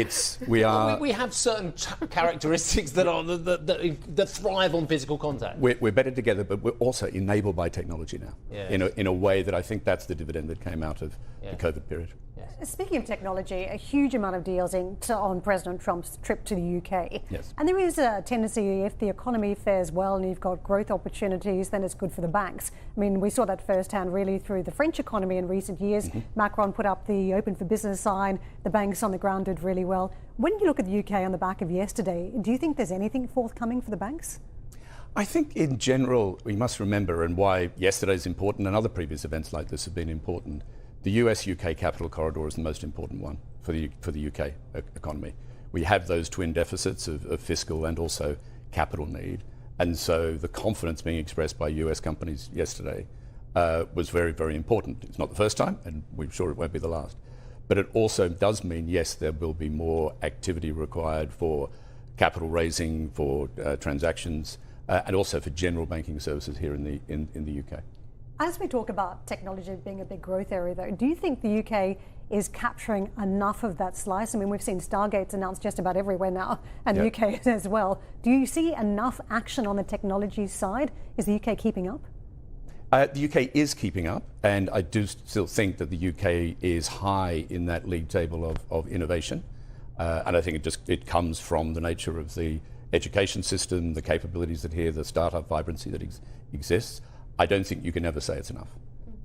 We are. We have certain characteristics that thrive on physical contact. We're better together, but we're also enabled by technology now. Yes. In a way that I think that's the dividend that came out of the COVID period. Yes. Speaking of technology, a huge amount of deals on President Trump's trip to the UK. Yes. And there is a tendency, if the economy fares well and you've got growth opportunities, then it's good for the banks. I mean, we saw that firsthand really through the French economy in recent years. Mm-hmm. Macron put up the Open for Business sign. The banks on the ground did really well. When you look at the UK on the back of yesterday, do you think there's anything forthcoming for the banks? I think in general, we must remember, and why yesterday is important and other previous events like this have been important, the US-UK capital corridor is the most important one for the UK economy. We have those twin deficits of fiscal and also capital need. And so the confidence being expressed by US companies yesterday was very, very important. It's not the first time, and we're sure it won't be the last. But it also does mean, yes, there will be more activity required for capital raising, for transactions, and also for general banking services here in the UK. As we talk about technology being a big growth area, though, do you think the UK is capturing enough of that slice? I mean, we've seen Stargates announced just about everywhere now, and the UK as well. Do you see enough action on the technology side? Is the UK keeping up? The UK is keeping up, and I do still think that the UK is high in that league table of innovation. And I think it comes from the nature of the education system, the capabilities that here, the startup vibrancy that exists. I don't think you can ever say it's enough.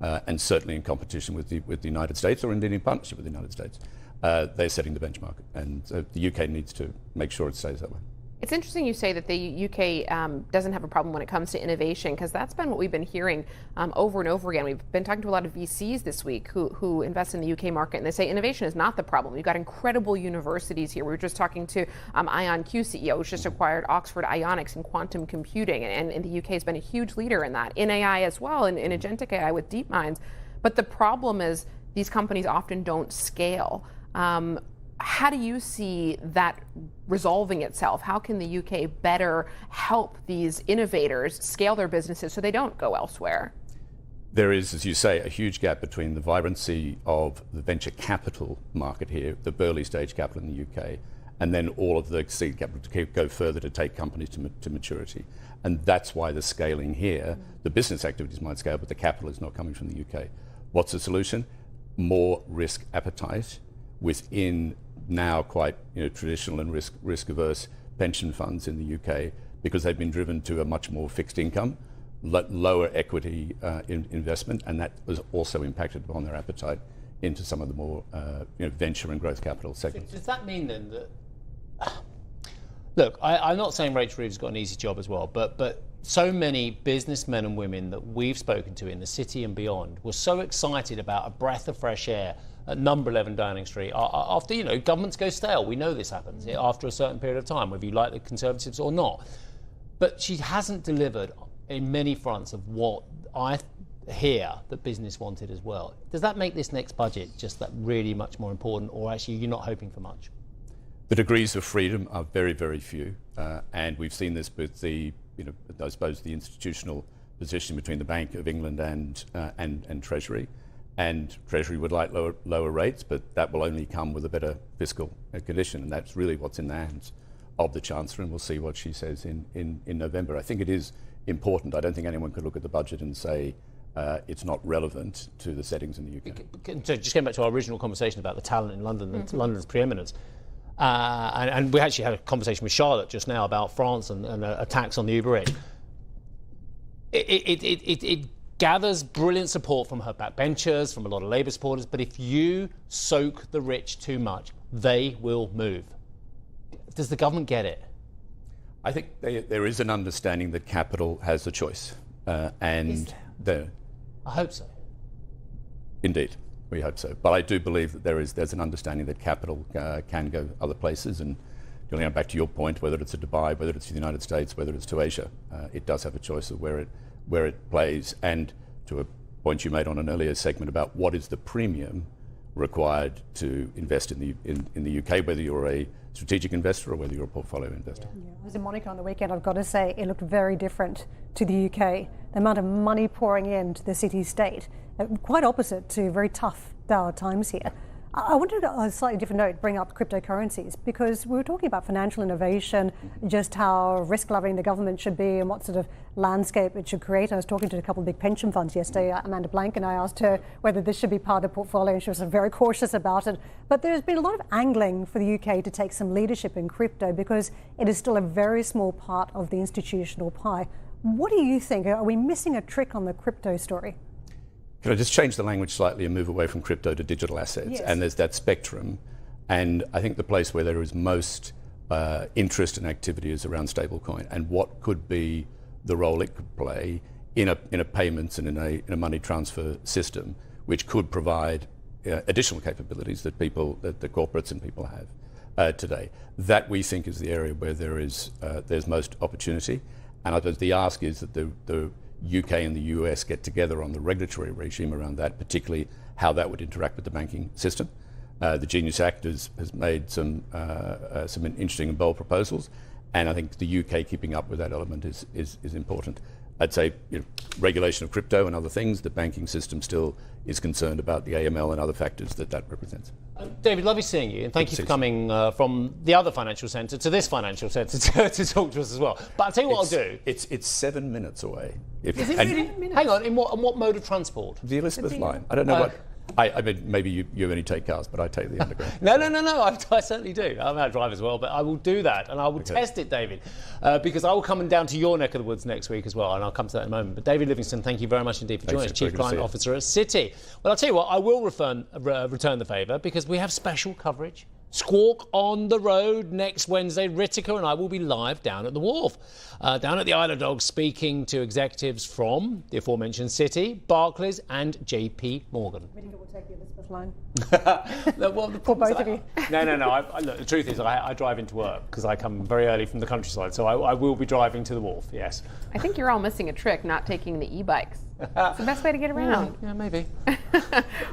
And certainly in competition with the United States, or indeed in partnership with the United States, they're setting the benchmark. And the UK needs to make sure it stays that way. It's interesting you say that the UK doesn't have a problem when it comes to innovation, because that's been what we've been hearing over and over again. We've been talking to a lot of VCs this week who invest in the UK market, and they say innovation is not the problem. We've got incredible universities here. We were just talking to IonQ CEO, who's just acquired Oxford Ionics in quantum computing, and the UK has been a huge leader in that, in AI as well, in agentic AI with DeepMinds. But the problem is these companies often don't scale. How do you see that resolving itself? How can the UK better help these innovators scale their businesses so they don't go elsewhere? There is, as you say, a huge gap between the vibrancy of the venture capital market here, the early stage capital in the UK, and then all of the seed capital to go further to take companies to maturity. And that's why the scaling here, the business activities might scale, but the capital is not coming from the UK. What's the solution? More risk appetite within now quite traditional and risk-averse pension funds in the UK, because they've been driven to a much more fixed income, lower equity investment, and that has also impacted upon their appetite into some of the more venture and growth capital segments. Does that mean then that... Look, I'm not saying Rachel Reeves has got an easy job as well, but so many businessmen and women that we've spoken to in the city and beyond were so excited about a breath of fresh air at number 11 Downing Street after, governments go stale. We know this happens after a certain period of time, whether you like the Conservatives or not. But she hasn't delivered in many fronts of what I hear that business wanted as well. Does that make this next budget just that really much more important, or actually you're not hoping for much? The degrees of freedom are very, very few, and we've seen this with the, I suppose, the institutional position between the Bank of England and Treasury. And Treasury would like lower rates, but that will only come with a better fiscal condition, and that's really what's in the hands of the Chancellor, and we'll see what she says in November. I think it is important. I don't think anyone could look at the budget and say it's not relevant to the settings in the UK. So just going back to our original conversation about the talent in London and London's preeminence, and we actually had a conversation with Charlotte just now about France and a tax on the Uber Eats. It gathers brilliant support from her backbenchers, from a lot of Labour supporters, but if you soak the rich too much, they will move. Does the government get it? I think there is an understanding that capital has a choice, and I hope so. Indeed, we hope so. But I do believe that there's an understanding that capital can go other places. And Julianna, back to your point, whether it's to Dubai, whether it's to the United States, whether it's to Asia, it does have a choice of where it plays. And to a point you made on an earlier segment about what is the premium required to invest in the UK, whether you're a strategic investor or whether you're a portfolio investor. Yeah. I was in Monaco on the weekend. I've got to say it looked very different to the UK. The amount of money pouring into the city-state, quite opposite to very tough times here. I wanted to, on a slightly different note, bring up cryptocurrencies, because we were talking about financial innovation, just how risk-loving the government should be and what sort of landscape it should create. I was talking to a couple of big pension funds yesterday, Amanda Blank, and I asked her whether this should be part of the portfolio, and she was very cautious about it. But there's been a lot of angling for the UK to take some leadership in crypto, because it is still a very small part of the institutional pie. What do you think? Are we missing a trick on the crypto story? Can I just change the language slightly and move away from crypto to digital assets? Yes. And there's that spectrum. And I think the place where there is most interest and activity is around stablecoin, and what could be the role it could play in a payments and in a money transfer system, which could provide additional capabilities that the corporates and people have today. That we think is the area where there's most opportunity. And I suppose the ask is that the UK and the US get together on the regulatory regime around that, particularly how that would interact with the banking system. The Genius Act has made some interesting and bold proposals, and I think the UK keeping up with that element is important. I'd say regulation of crypto and other things, the banking system still is concerned about the AML and other factors that represents. David, lovely seeing you, and thank you for coming from the other financial centre to this financial centre to talk to us as well. But I'll tell you what I'll do. It's 7 minutes away. Is it really? Hang on, in what mode of transport? The Elizabeth line. I don't know what. I mean, maybe you only take cars, but I take the underground. No, I certainly do. I'm out to drive as well, but I will do that, and I will test it, David, because I will come down to your neck of the woods next week as well, and I'll come to that in a moment. But David Livingston, thank you very much indeed for joining us, Chief Client Officer at Citi. Well, I'll tell you what, I will return the favour, because we have special coverage, Squawk on the road next Wednesday. Ritika and I will be live down at the wharf, down at the Isle of Dogs, speaking to executives from the aforementioned Citi, Barclays and JP Morgan. Ritika will take the Elizabeth line. Well, For both of you. No. Look, the truth is I drive into work because I come very early from the countryside, so I will be driving to the wharf, yes. I think you're all missing a trick, not taking the e-bikes. It's the best way to get around. Yeah, maybe.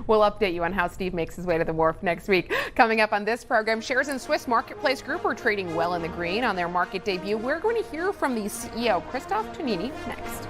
We'll update you on how Steve makes his way to the wharf next week. Coming up on this program, shares in Swiss Marketplace Group are trading well in the green on their market debut. We're going to hear from the CEO, Christoph Tonini, next.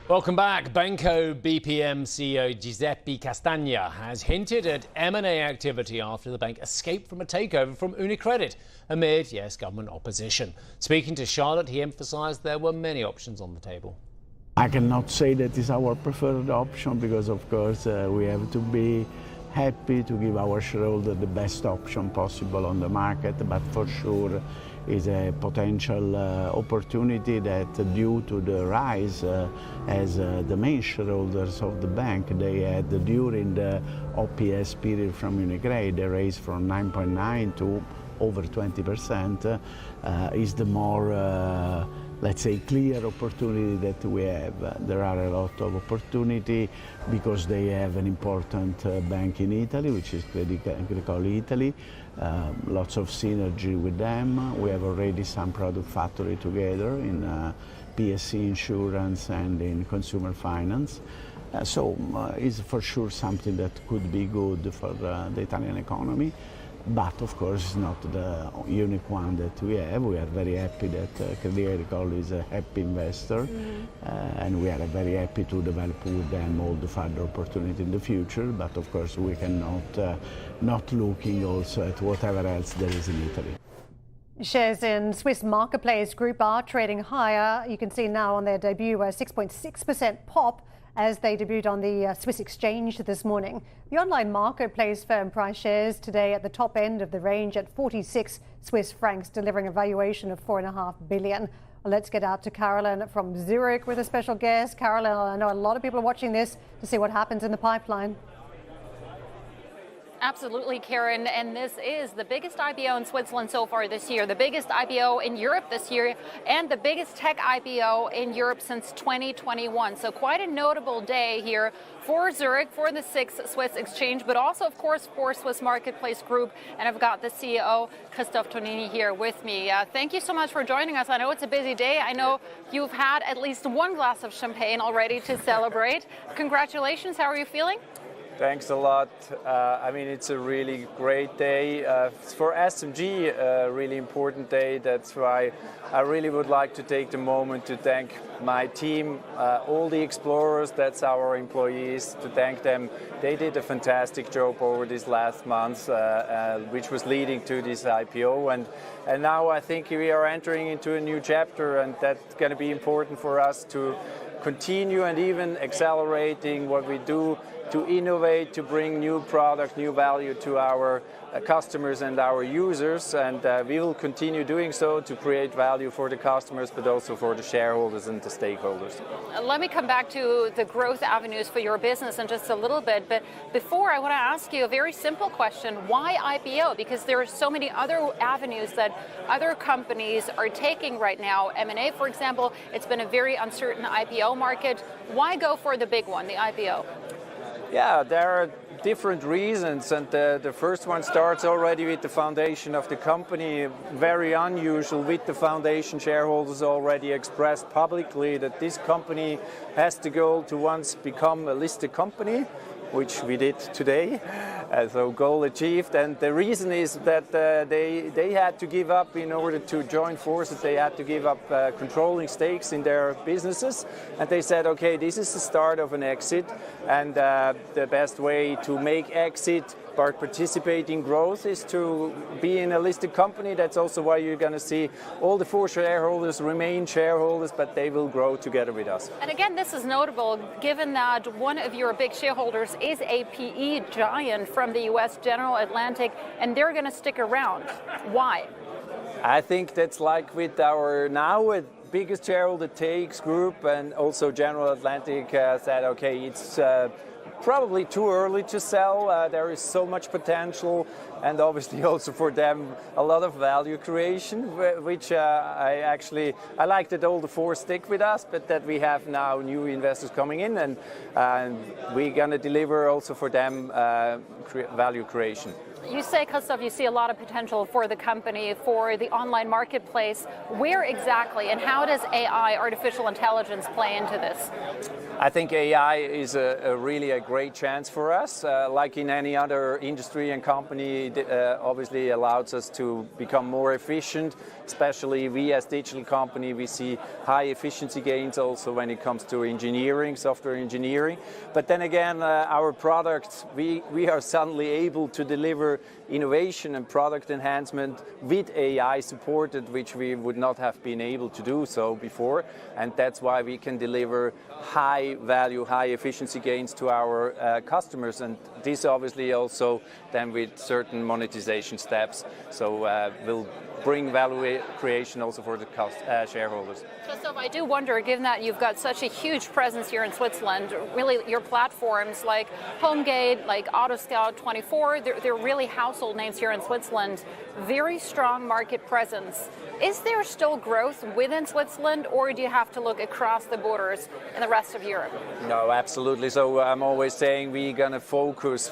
Welcome back. Banco BPM CEO Giuseppe Castagna has hinted at M&A activity after the bank escaped from a takeover from UniCredit amid, yes, government opposition. Speaking to Charlotte, he emphasised there were many options on the table. I cannot say that is our preferred option because, of course, we have to be happy to give our shareholder the best option possible on the market, but for sure is a potential opportunity that due to the rise as the main shareholders of the bank, they had during the OPS period from UniCredit, they raised from 9.9 to over 20%, is the more let's say, clear opportunity that we have. There are a lot of opportunity because they have an important bank in Italy, which is Crédit Agricole Italy. Lots of synergy with them. We have already some product factory together in PSC insurance and in consumer finance. So it's for sure something that could be good for the Italian economy. But of course, it's not the unique one that we have. We are very happy that Crédit Agricole is a happy investor, and we are very happy to develop with them all the further opportunity in the future. But of course, we cannot not looking also at whatever else there is in Italy. Shares in Swiss Marketplace Group are trading higher. You can see now on their debut a 6.6% pop as they debuted on the Swiss exchange this morning. The online marketplace firm priced shares today at the top end of the range at 46 Swiss francs, delivering a valuation of 4.5 billion. Well, let's get out to Carolyn from Zurich with a special guest. Carolyn, I know a lot of people are watching this to see what happens in the pipeline. Absolutely, Karen. And this is the biggest IPO in Switzerland so far this year, the biggest IPO in Europe this year, and the biggest tech IPO in Europe since 2021. So quite a notable day here for Zurich, for the SIX Swiss Exchange, but also, of course, for Swiss Marketplace Group. And I've got the CEO, Christoph Tonini, here with me. Thank you so much for joining us. I know it's a busy day. I know you've had at least one glass of champagne already to celebrate. Congratulations. How are you feeling? Thanks a lot. I mean, it's a really great day. For SMG, a really important day. That's why I really would like to take the moment to thank my team, all the explorers, that's our employees, to thank them. They did a fantastic job over these last months, which was leading to this IPO. And now I think we are entering into a new chapter, and that's going to be important for us to continue and even accelerating what we do, to innovate, to bring new product, new value to our customers and our users, and we will continue doing so to create value for the customers, but also for the shareholders and the stakeholders. Let me come back to the growth avenues for your business in just a little bit, but before I want to ask you a very simple question. Why IPO? Because there are so many other avenues that other companies are taking right now. M&A, for example, it's been a very uncertain IPO market. Why go for the big one, the IPO? Yeah, there are different reasons, and the first one starts already with the foundation of the company. Very unusual, with the foundation shareholders already expressed publicly that this company has the goal to once become a listed company, which we did today. So goal achieved, and the reason is that they had to give up, in order to join forces, they had to give up controlling stakes in their businesses, and they said, okay, this is the start of an exit, and the best way to make exit by participating growth is to be in a listed company. That's also why you're going to see all the 4 shareholders remain shareholders, but they will grow together with us. And again, this is notable given that one of your big shareholders is a PE giant from the US, General Atlantic, and they're going to stick around. Why? I think that's like with our now biggest shareholder, Takes Group, and also General Atlantic said, okay, it's probably too early to sell. There is so much potential, and obviously also for them a lot of value creation, which I like that all the 4 stick with us, but that we have now new investors coming in, and we're going to deliver also for them value creation. You say, Christoph, you see a lot of potential for the company, for the online marketplace. Where exactly, and how does AI, artificial intelligence, play into this? I think AI is really a great chance for us. Like in any other industry and company, it obviously allows us to become more efficient. Especially we as digital company, we see high efficiency gains also when it comes to engineering, software engineering. But then again, our products, we are suddenly able to deliver innovation and product enhancement with AI supported, which we would not have been able to do so before. And that's why we can deliver high value, high efficiency gains to our customers. And this obviously also then with certain monetization steps. So we'll bring value creation also for the shareholders. Christoph, I do wonder, given that you've got such a huge presence here in Switzerland, really your platforms like HomeGate, like AutoScout24, they're really household names here in Switzerland, very strong market presence. Is there still growth within Switzerland, or do you have to look across the borders in the rest of Europe? No, absolutely. So I'm always saying we're going to focus.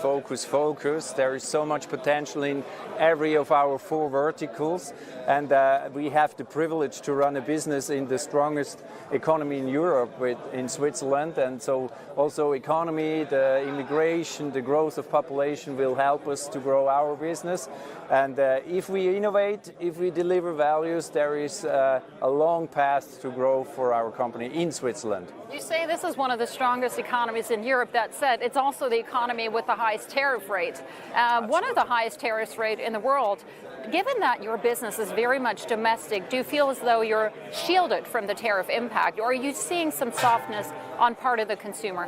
There is so much potential in every of our 4 verticals, and we have the privilege to run a business in the strongest economy in Europe, in Switzerland. And so also economy, the immigration, the growth of population will help us to grow our business. And if we innovate, if we deliver values, there is a long path to grow for our company in Switzerland. You say this is one of the strongest economies in Europe. That said, it's also the economy with the highest tariff rate, one of the highest tariff rates in the world. Given that your business is very much domestic, do you feel as though you're shielded from the tariff impact, or are you seeing some softness on part of the consumer?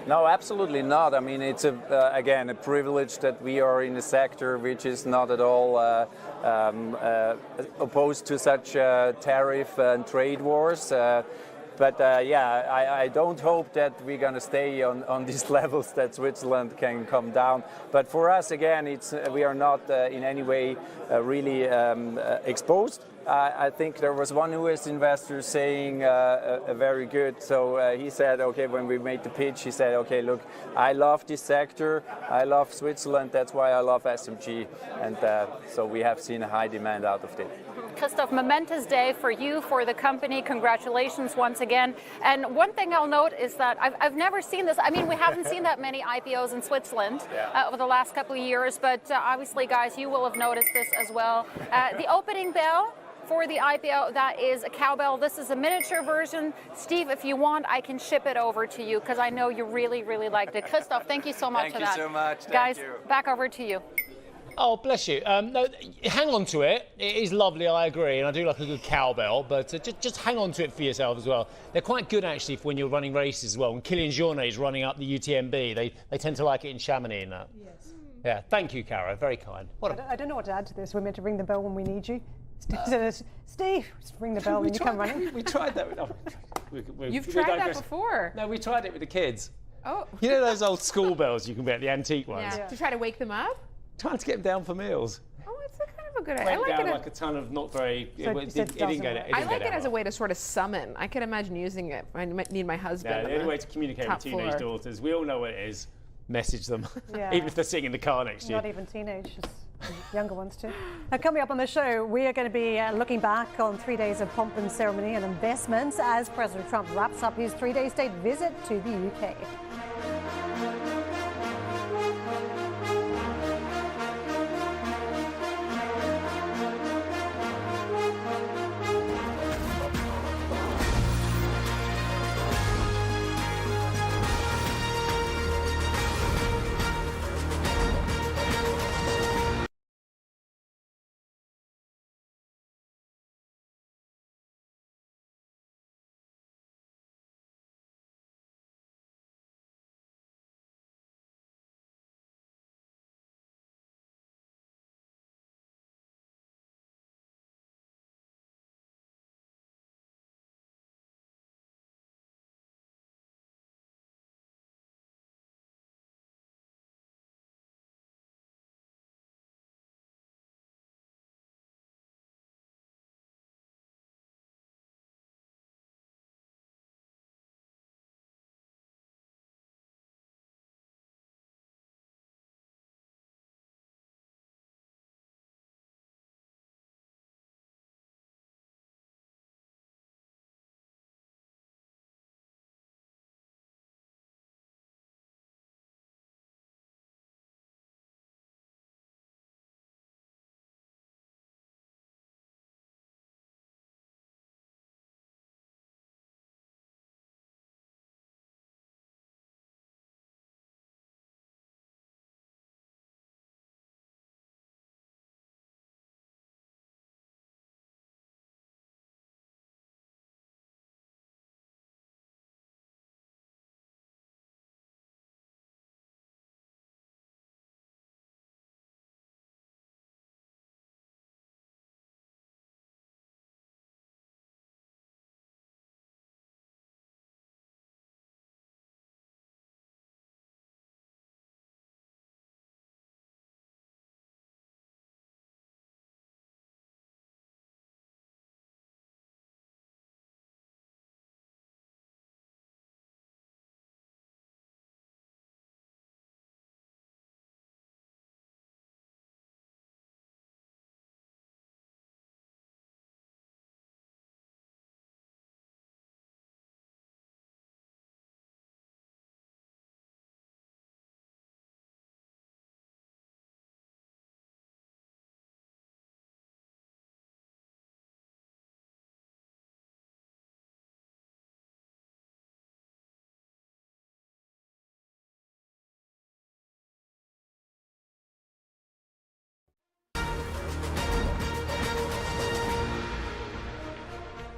No, absolutely not. I mean, it's again a privilege that we are in a sector which is not at all opposed to such tariff and trade wars. But I don't hope that we're going to stay on these levels that Switzerland can come down. But for us, again, we are not in any way really exposed. I think there was one US investor saying very good. So he said, okay, when we made the pitch, he said, okay, look, I love this sector. I love Switzerland. That's why I love SMG. And so we have seen a high demand out of it. Christoph, momentous day for you, for the company. Congratulations once again. And one thing I'll note is that I've never seen this. I mean, we haven't seen that many IPOs in Switzerland over the last couple of years. But obviously, guys, you will have noticed this as well. The opening bell for the IPO, that is a cowbell. This is a miniature version. Steve, if you want, I can ship it over to you because I know you really, really liked it. Christoph, thank you so much for that. Thank you so much. Guys, back over to you. Oh, bless you. No, hang on to it. It is lovely, I agree, and I do like a good cowbell, but just hang on to it for yourself as well. They're quite good, actually, for when you're running races as well. When Kylian Jornet is running up the UTMB, they tend to like it in Chamonix and that. Yes. Yeah, thank you, Cara. Very kind. I don't know what to add to this. We're meant to ring the bell when we need you. Steve, just ring the bell when you come running. We tried that. You've tried that before. No, we tried it with the kids. Oh. You know those old school bells you can get, the antique ones? Yeah. To try to wake them up? Trying to get them down for meals. Oh, it's a kind of a good idea. Went I like down it like a ton of not very. So it didn't go down. I like it as a way to sort of summon. I could imagine using it. I might need my husband. No, the only way to communicate with teenage daughters, we all know what it is. Message them, even if they're sitting in the car next to you. Not even teenagers, younger ones too. Now, coming up on the show, we are going to be looking back on 3 days of pomp and ceremony and investments as President Trump wraps up his 3-day state visit to the UK.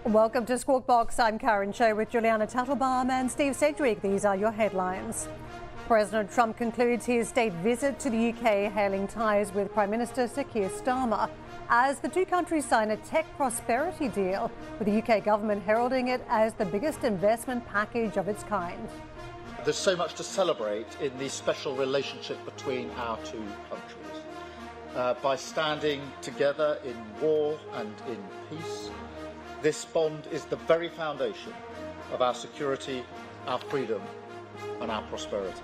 Welcome to Squawk Box. I'm Karen Cho with Julianna Tatelbaum and Steve Sedgwick. These are your headlines. President Trump concludes his state visit to the UK, hailing ties with Prime Minister Sir Keir Starmer, as the two countries sign a tech prosperity deal, with the UK government heralding it as the biggest investment package of its kind. There's so much to celebrate in the special relationship between our two countries. By standing together in war and in peace, this bond is the very foundation of our security, our freedom, and our prosperity.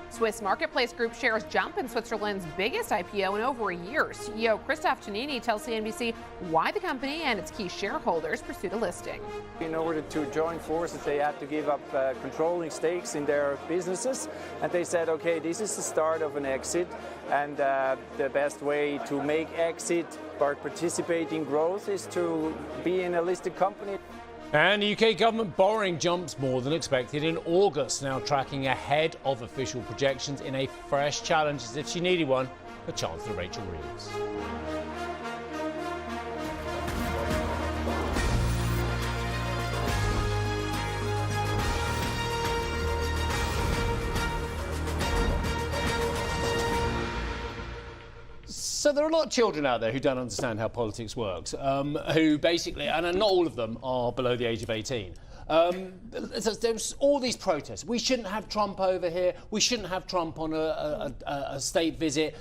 Swiss marketplace group shares jump in Switzerland's biggest IPO in over a year. CEO Christoph Giannini tells CNBC why the company and its key shareholders pursued a listing. In order to join forces, they had to give up controlling stakes in their businesses. And they said, okay, this is the start of an exit. And the best way to make exit but participate in growth is to be in a listed company. And the UK government borrowing jumps more than expected in August, now tracking ahead of official projections in a fresh challenge, as if she needed one, for Chancellor Rachel Reeves. So there are a lot of children out there who don't understand how politics works, who basically, and not all of them are below the age of 18. There's all these protests. We shouldn't have Trump over here. We shouldn't have Trump on a state visit.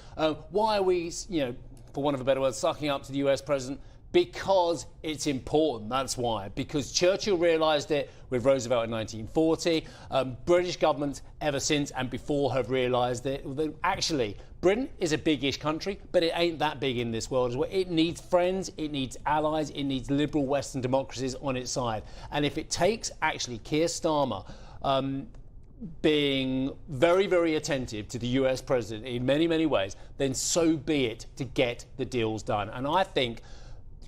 Why are we, for want of a better word, sucking up to the US president? Because it's important, that's why. Because Churchill realised it with Roosevelt in 1940. British governments ever since and before have realised it. Actually, Britain is a big-ish country, but it ain't that big in this world as well. It needs friends, it needs allies, it needs liberal Western democracies on its side. And if it takes, actually, Keir Starmer being very, very attentive to the US president in many, many ways, then so be it to get the deals done. And I think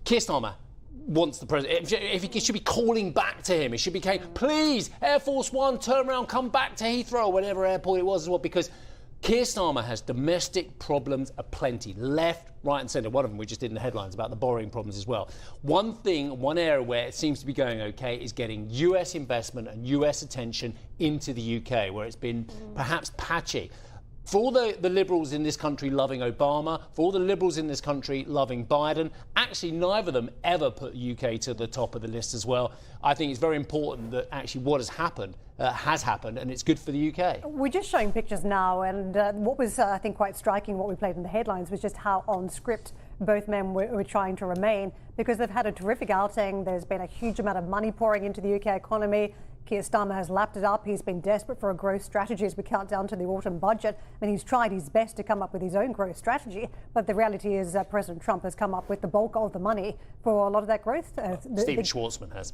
Keir Starmer wants the president. If he should be calling back to him, it should be, please, Air Force One, turn around, come back to Heathrow, whatever airport it was as well, because Keir Starmer has domestic problems aplenty, left, right and centre. One of them we just did in the headlines about the borrowing problems as well. One area where it seems to be going okay is getting US investment and US attention into the UK, where it's been perhaps patchy. For all the Liberals in this country loving Obama, for all the Liberals in this country loving Biden, actually neither of them ever put the UK to the top of the list as well. I think it's very important that actually what has happened, and it's good for the UK. We're just showing pictures now, and what was, I think, quite striking, what we played in the headlines, was just how on script both men were trying to remain, because they've had a terrific outing. There's been a huge amount of money pouring into the UK economy. Keir Starmer has lapped it up. He's been desperate for a growth strategy as we count down to the autumn budget. I mean, he's tried his best to come up with his own growth strategy, but the reality is President Trump has come up with the bulk of the money for a lot of that growth. Stephen Schwarzman has.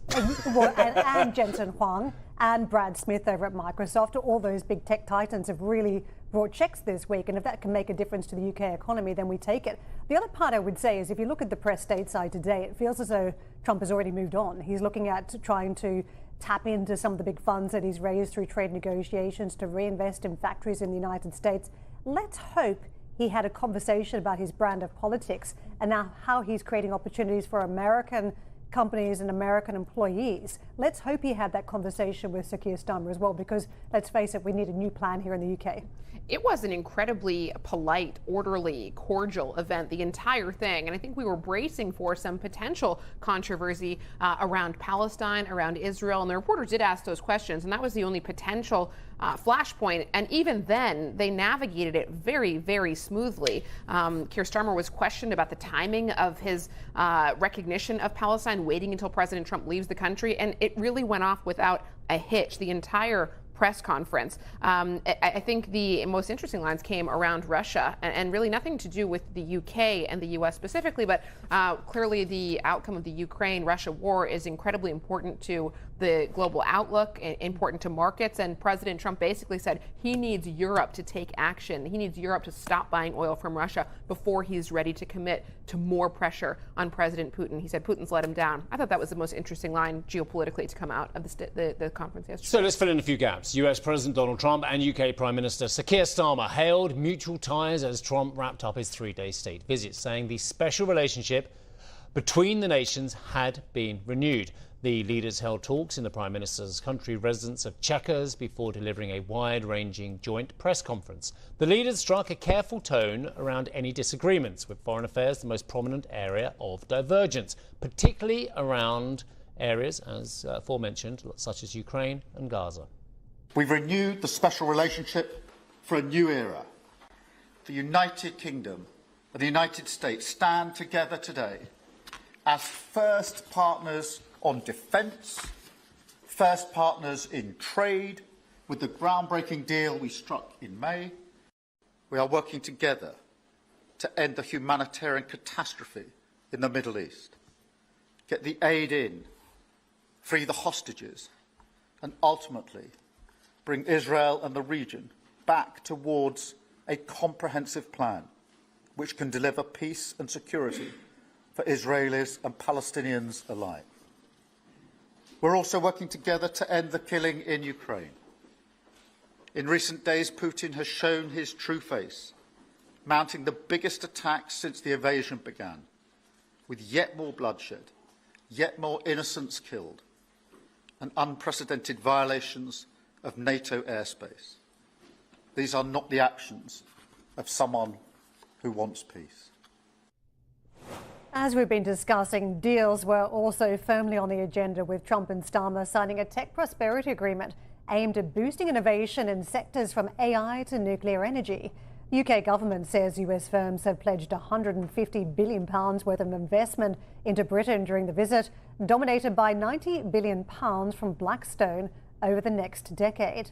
and Jensen Huang and Brad Smith over at Microsoft. All those big tech titans have really brought checks this week, and if that can make a difference to the UK economy, then we take it. The other part I would say is, if you look at the press stateside today, it feels as though Trump has already moved on. He's looking at trying to tap into some of the big funds that he's raised through trade negotiations to reinvest in factories in the United States. Let's hope he had a conversation about his brand of politics and now how he's creating opportunities for American companies and American employees. Let's hope he had that conversation with Sir Keir Starmer as well, because let's face it, we need a new plan here in the UK. It was an incredibly polite, orderly, cordial event, the entire thing. And I think we were bracing for some potential controversy around Palestine, around Israel. And the reporters did ask those questions, and that was the only potential flashpoint. And even then, they navigated it very, very smoothly. Keir Starmer was questioned about the timing of his recognition of Palestine, waiting until President Trump leaves the country. And it really went off without a hitch, the entire press conference. I think the most interesting lines came around Russia, and really nothing to do with the UK and the US specifically, but clearly the outcome of the Ukraine-Russia war is incredibly important to the global outlook, important to markets, and President Trump basically said he needs Europe to take action. He needs Europe to stop buying oil from Russia before he's ready to commit to more pressure on President Putin. He said Putin's let him down. I thought that was the most interesting line geopolitically to come out of the conference yesterday. So let's fill in a few gaps. US President Donald Trump and UK Prime Minister Sir Keir Starmer hailed mutual ties as Trump wrapped up his 3-day state visit, saying the special relationship between the nations had been renewed. The leaders held talks in the Prime Minister's country residence of Chequers before delivering a wide-ranging joint press conference. The leaders struck a careful tone around any disagreements, with foreign affairs the most prominent area of divergence, particularly around areas, as aforementioned, such as Ukraine and Gaza. We've renewed the special relationship for a new era. The United Kingdom and the United States stand together today as first partners on defence, first partners in trade, with the groundbreaking deal we struck in May. We are working together to end the humanitarian catastrophe in the Middle East, get the aid in, free the hostages, and ultimately bring Israel and the region back towards a comprehensive plan which can deliver peace and security for Israelis and Palestinians alike. We're also working together to end the killing in Ukraine. In recent days, Putin has shown his true face, mounting the biggest attacks since the invasion began, with yet more bloodshed, yet more innocents killed, and unprecedented violations of NATO airspace. These are not the actions of someone who wants peace. As we've been discussing, deals were also firmly on the agenda, with Trump and Starmer signing a tech prosperity agreement aimed at boosting innovation in sectors from AI to nuclear energy. The UK government says US firms have pledged £150 billion worth of investment into Britain during the visit, dominated by £90 billion from Blackstone over the next decade.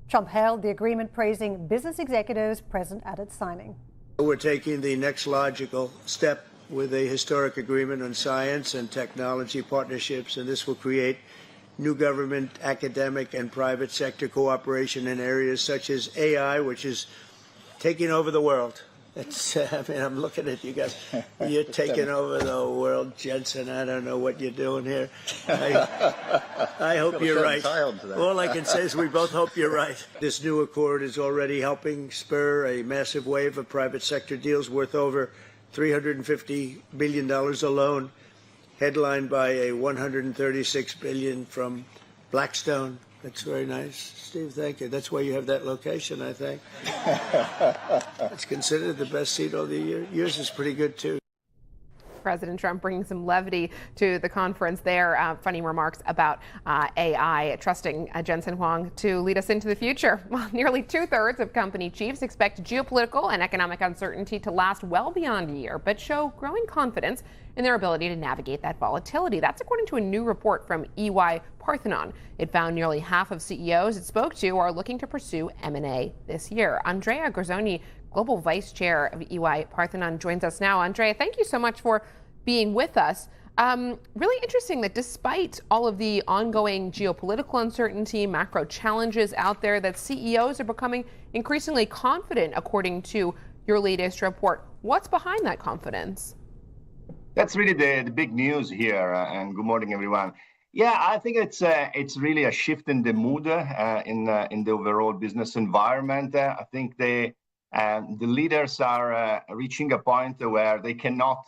Trump hailed the agreement, praising business executives present at its signing. We're taking the next logical step with a historic agreement on science and technology partnerships, and this will create new government, academic, and private sector cooperation in areas such as AI, which is taking over the world. I'm looking at you guys. You're taking over the world, Jensen. I don't know what you're doing here. I hope you're right. All I can say is we both hope you're right. This new accord is already helping spur a massive wave of private sector deals worth over $350 billion alone, headlined by a $136 billion from Blackstone. That's very nice, Steve. Thank you. That's why you have that location, I think. It's considered the best seat of the year. Yours is pretty good, too. President Trump bringing some levity to the conference there. Funny remarks about AI, trusting Jensen Huang to lead us into the future. Well, nearly 2/3 of company chiefs expect geopolitical and economic uncertainty to last well beyond a year, but show growing confidence in their ability to navigate that volatility. That's according to a new report from EY Parthenon. It found nearly half of CEOs it spoke to are looking to pursue M&A this year. Andrea Garzoni, Global Vice Chair of EY Parthenon, joins us now. Andrea, thank you so much for being with us. Really interesting that despite all of the ongoing geopolitical uncertainty, macro challenges out there, that CEOs are becoming increasingly confident, according to your latest report. What's behind that confidence? That's really the big news here, and good morning, everyone. Yeah, I think it's really a shift in the mood in the overall business environment. I think the leaders are reaching a point where they cannot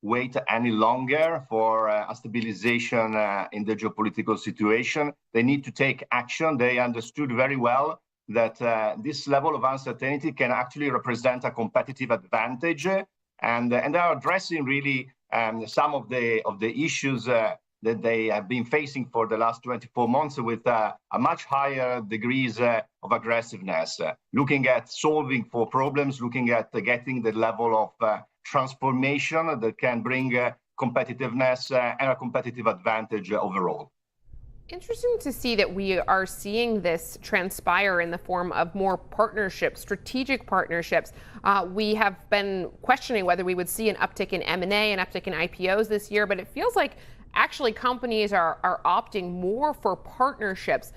wait any longer for a stabilization in the geopolitical situation. They need to take action. They understood very well that this level of uncertainty can actually represent a competitive advantage, and they are addressing really some of the issues that they have been facing for the last 24 months with a much higher degrees of aggressiveness, looking at solving for problems, looking at getting the level of transformation that can bring competitiveness and a competitive advantage overall. Interesting to see that we are seeing this transpire in the form of more partnerships, strategic partnerships. We have been questioning whether we would see an uptick in M&A, an uptick in IPOs this year, but it feels like actually companies are opting more for partnerships.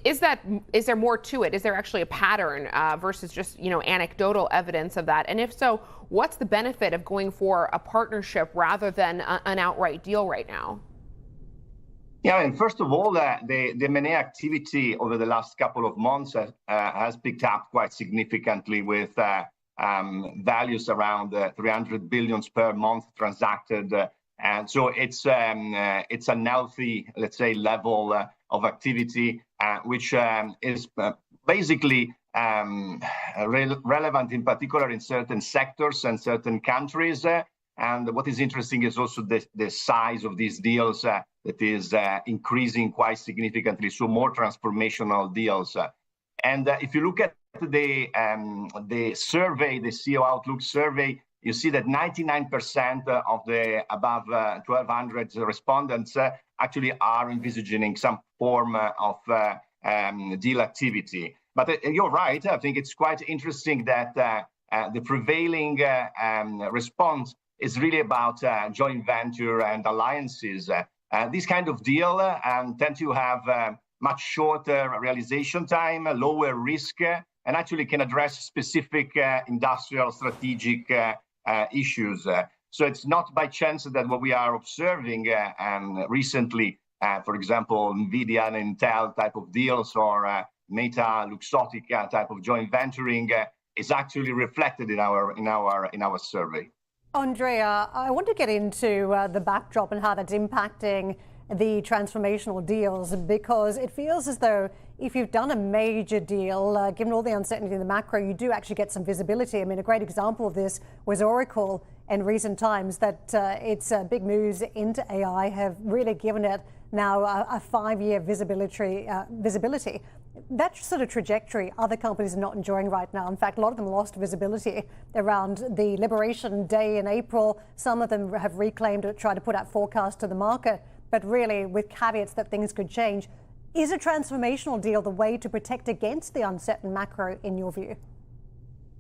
Is there more to it? Is there actually a pattern versus just anecdotal evidence of that? And if so, what's the benefit of going for a partnership rather than an outright deal right now? Yeah, and first of all, the M&A activity over the last couple of months has picked up quite significantly with values around 300 billions per month transacted. And so it's a healthy, let's say, level of activity, which is basically relevant in particular in certain sectors and certain countries. And what is interesting is also the size of these deals that is increasing quite significantly, so more transformational deals. And if you look at the survey, the CEO Outlook survey, you see that 99% of the above 1,200 respondents actually are envisaging some form of deal activity. But you're right. I think it's quite interesting that the prevailing response is really about joint venture and alliances. This kind of deal tend to have much shorter realization time, lower risk, and actually can address specific industrial strategic issues. So it's not by chance that what we are observing recently, for example, Nvidia and Intel type of deals or Meta, Luxottica type of joint venturing is actually reflected in our survey. Andrea, I want to get into the backdrop and how that's impacting the transformational deals, because it feels as though if you've done a major deal, given all the uncertainty in the macro, you do actually get some visibility. I mean, a great example of this was Oracle in recent times, that its big moves into AI have really given it now a 5-year visibility. That sort of trajectory other companies are not enjoying right now. In fact, a lot of them lost visibility around the Liberation Day in April. Some of them have reclaimed or tried to put out forecasts to the market, but really with caveats that things could change. Is a transformational deal the way to protect against the uncertain macro, in your view?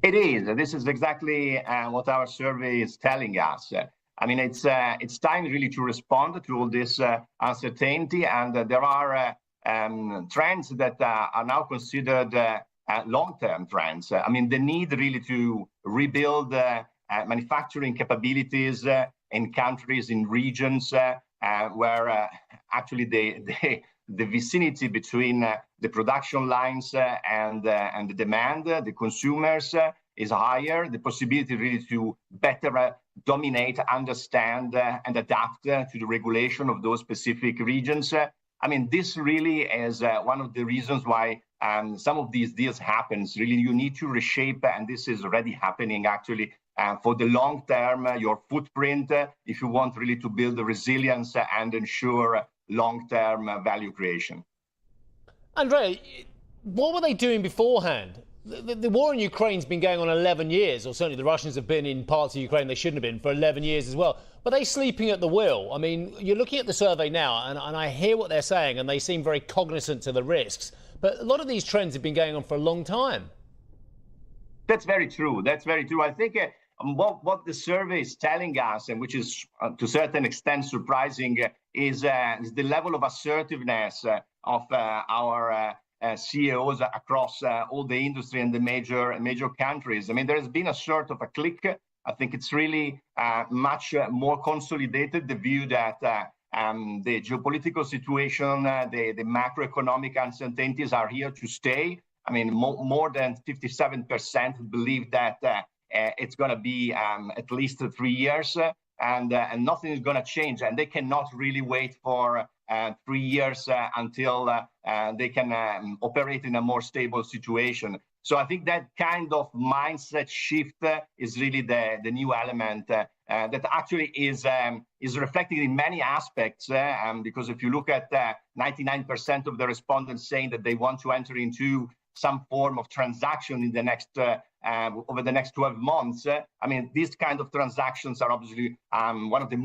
It is. This is exactly what our survey is telling us. I mean, it's time really to respond to all this uncertainty, and there are trends that are now considered long-term trends. I mean, the need really to rebuild manufacturing capabilities in countries, in regions where actually the vicinity between the production lines and the demand, the consumers, is higher. The possibility really to better dominate, understand, and adapt to the regulation of those specific regions. I mean, this really is one of the reasons why some of these deals happens. Really, you need to reshape, and this is already happening actually, for the long term, your footprint, if you want really to build the resilience and ensure long-term value creation. Andrea, what were they doing beforehand? The war in Ukraine's been going on 11 years, or certainly the Russians have been in parts of Ukraine they shouldn't have been for 11 years as well. Were they sleeping at the wheel? I mean, you're looking at the survey now, and I hear what they're saying, and they seem very cognizant to the risks. But a lot of these trends have been going on for a long time. That's very true. That's very true. I think what the survey is telling us, and which is to a certain extent surprising, is the level of assertiveness of our CEOs across all the industry and the major countries. I mean, there has been a sort of a click. I think it's really much more consolidated, the view that the geopolitical situation, the macroeconomic uncertainties are here to stay. I mean, more than 57% believe that it's going to be at least 3 years, and nothing is going to change. And they cannot really wait for 3 years until they can operate in a more stable situation. So I think that kind of mindset shift is really the new element that actually is reflected in many aspects. Because if you look at 99% of the respondents saying that they want to enter into some form of transaction in the next over the next 12 months. I mean, these kind of transactions are obviously one of the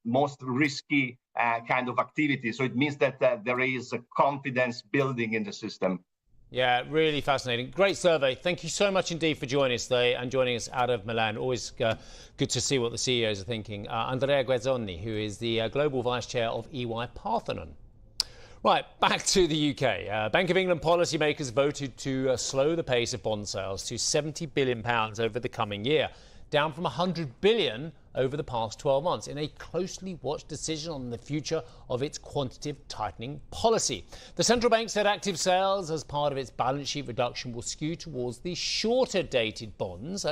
most risky kind of activities. So it means that there is a confidence building in the system. Yeah, really fascinating. Great survey. Thank you so much indeed for joining us today and joining us out of Milan. Always good to see what the CEOs are thinking. Andrea Guezzoni, who is the Global Vice Chair of EY Parthenon. Right, back to the UK. Bank of England policymakers voted to slow the pace of bond sales to £70 billion over the coming year, down from £100 billion over the past 12 months in a closely watched decision on the future of its quantitative tightening policy. The central bank said active sales as part of its balance sheet reduction will skew towards the shorter dated bonds,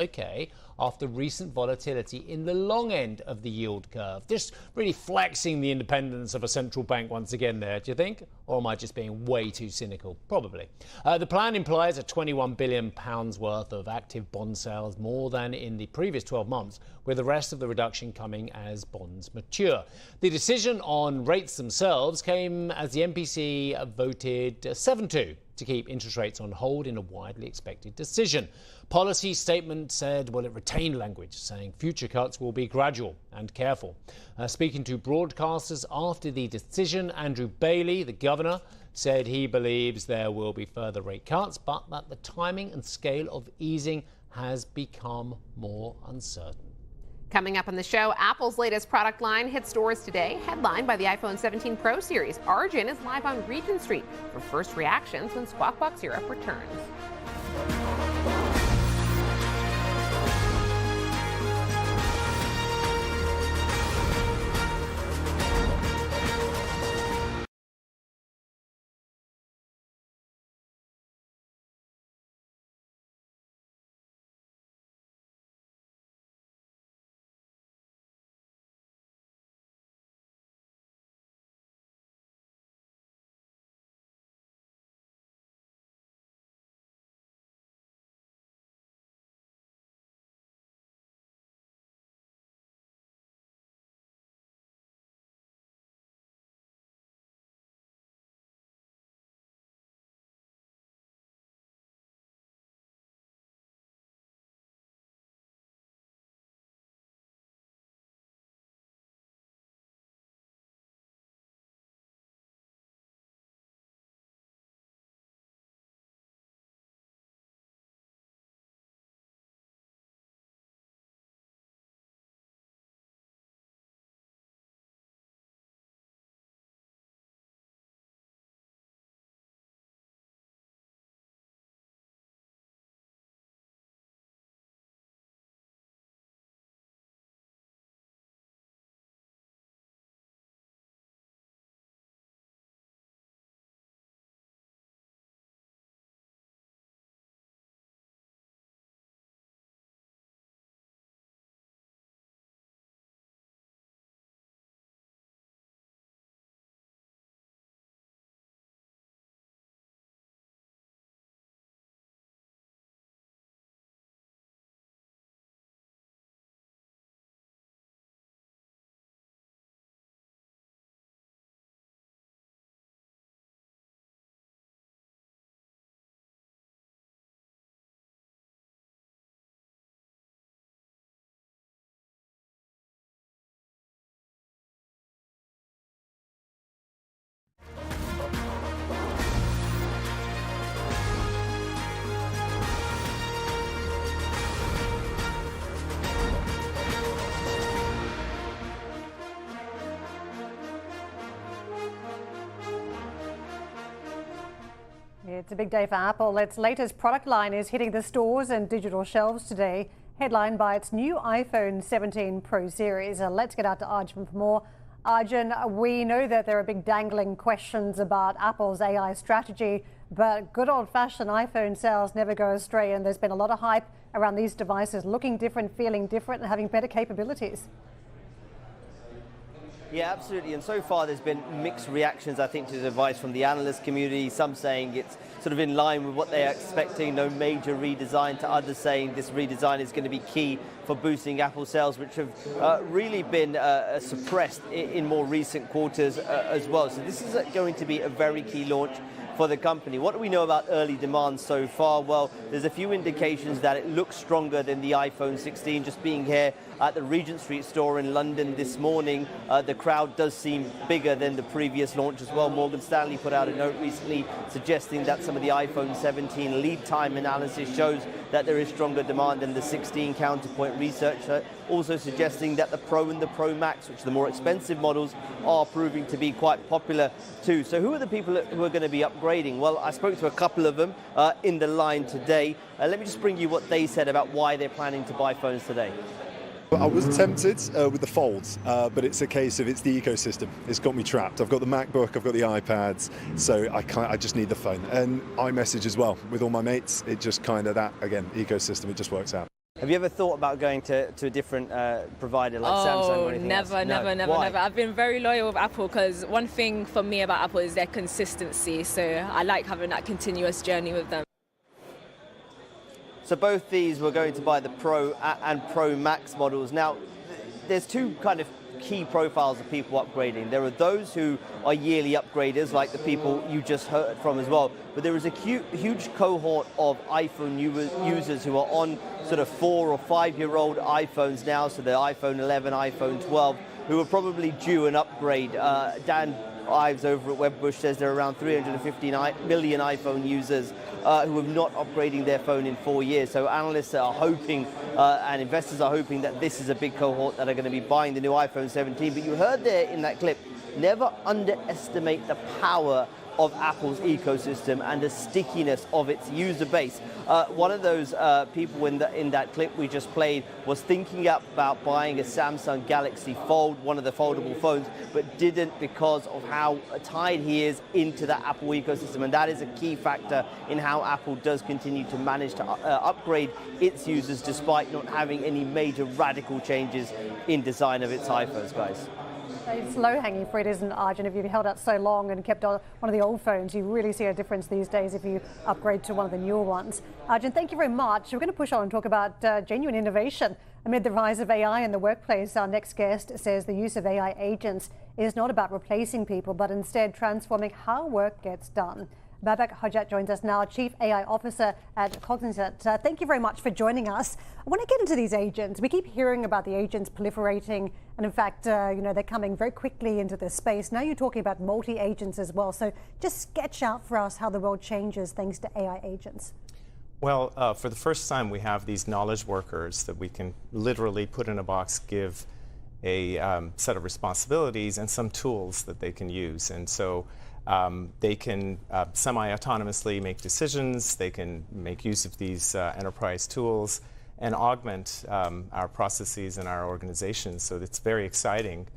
after recent volatility in the long end of the yield curve. Just really flexing the independence of a central bank once again there, do you think? Or am I just being way too cynical? Probably. The plan implies a £21 billion worth of active bond sales, more than in the previous 12 months, with the rest of the reduction coming as bonds mature. The decision on rates themselves came as the MPC voted 7-2 to keep interest rates on hold in a widely expected decision. Policy statement said, it retained language saying future cuts will be gradual and careful. Speaking to broadcasters after the decision, Andrew Bailey, the governor, said he believes there will be further rate cuts, but that the timing and scale of easing has become more uncertain. Coming up on the show, Apple's latest product line hits stores today, headlined by the iPhone 17 Pro series. Arjun is live on Regent Street for first reactions when Squawk Box Europe returns. It's a big day for Apple. Its latest product line is hitting the stores and digital shelves today, headlined by its new iPhone 17 Pro series. Let's get out to Arjun for more. Arjun, we know that there are big dangling questions about Apple's AI strategy, but good old-fashioned iPhone sales never go astray, and there's been a lot of hype around these devices looking different, feeling different, and having better capabilities. Yeah, absolutely. And so far, there's been mixed reactions, I think, to the device from the analyst community. Some saying it's sort of in line with what they are expecting, no major redesign, to others saying this redesign is going to be key for boosting Apple sales, which have really been suppressed in more recent quarters as well. So this is going to be a very key launch for the company. What do we know about early demand so far? Well, there's a few indications that it looks stronger than the iPhone 16. Just being here at the Regent Street store in London this morning, the crowd does seem bigger than the previous launch as well. Morgan Stanley put out a note recently suggesting that some of the iPhone 17 lead time analysis shows that there is stronger demand than the 16. Counterpoint research also suggesting that the Pro and the Pro Max, which are the more expensive models, are proving to be quite popular too. So who are the people who are going to be upgrading? Well, I spoke to a couple of them in the line today. Let me just bring you what they said about why they're planning to buy phones today. I was tempted with the Folds, but it's a case of it's the ecosystem. It's got me trapped. I've got the MacBook, I've got the iPads, so I just need the phone. And iMessage as well. With all my mates, it just kind of that, again, ecosystem, it just works out. Have you ever thought about going to a different provider like Samsung or anything else? Never. I've been very loyal with Apple because one thing for me about Apple is their consistency. So I like having that continuous journey with them. So both these were going to buy the Pro and Pro Max models. Now, there's two kind of key profiles of people upgrading. There are those who are yearly upgraders, like the people you just heard from as well. But there is a huge cohort of iPhone users who are on sort of 4 or 5 year old iPhones now, so the iPhone 11, iPhone 12, who are probably due an upgrade. Dan Ives over at Wedbush says there are around 350 million iPhone users who are not upgrading their phone in 4 years. So analysts are hoping and investors are hoping that this is a big cohort that are going to be buying the new iPhone 17. But you heard there in that clip, never underestimate the power of Apple's ecosystem and the stickiness of its user base. One of those people in that clip we just played was thinking about buying a Samsung Galaxy Fold, one of the foldable phones, but didn't because of how tied he is into the Apple ecosystem. And that is a key factor in how Apple does continue to manage to upgrade its users despite not having any major radical changes in design of its iPhones, guys. It's low-hanging fruit, isn't it, Arjun? If you've held out so long and kept on one of the old phones, you really see a difference these days if you upgrade to one of the newer ones. Arjun, thank you very much. We're going to push on and talk about genuine innovation. Amid the rise of AI in the workplace, our next guest says the use of AI agents is not about replacing people, but instead transforming how work gets done. Babak Hojat joins us now, Chief AI Officer at Cognizant. Thank you very much for joining us. I want to get into these agents. We keep hearing about the agents proliferating, and in fact, they're coming very quickly into this space. Now you're talking about multi-agents as well. So just sketch out for us how the world changes thanks to AI agents. Well, for the first time, we have these knowledge workers that we can literally put in a box, give a set of responsibilities and some tools that they can use. And so they can semi-autonomously make decisions, they can make use of these enterprise tools and augment our processes and our organizations. So it's very exciting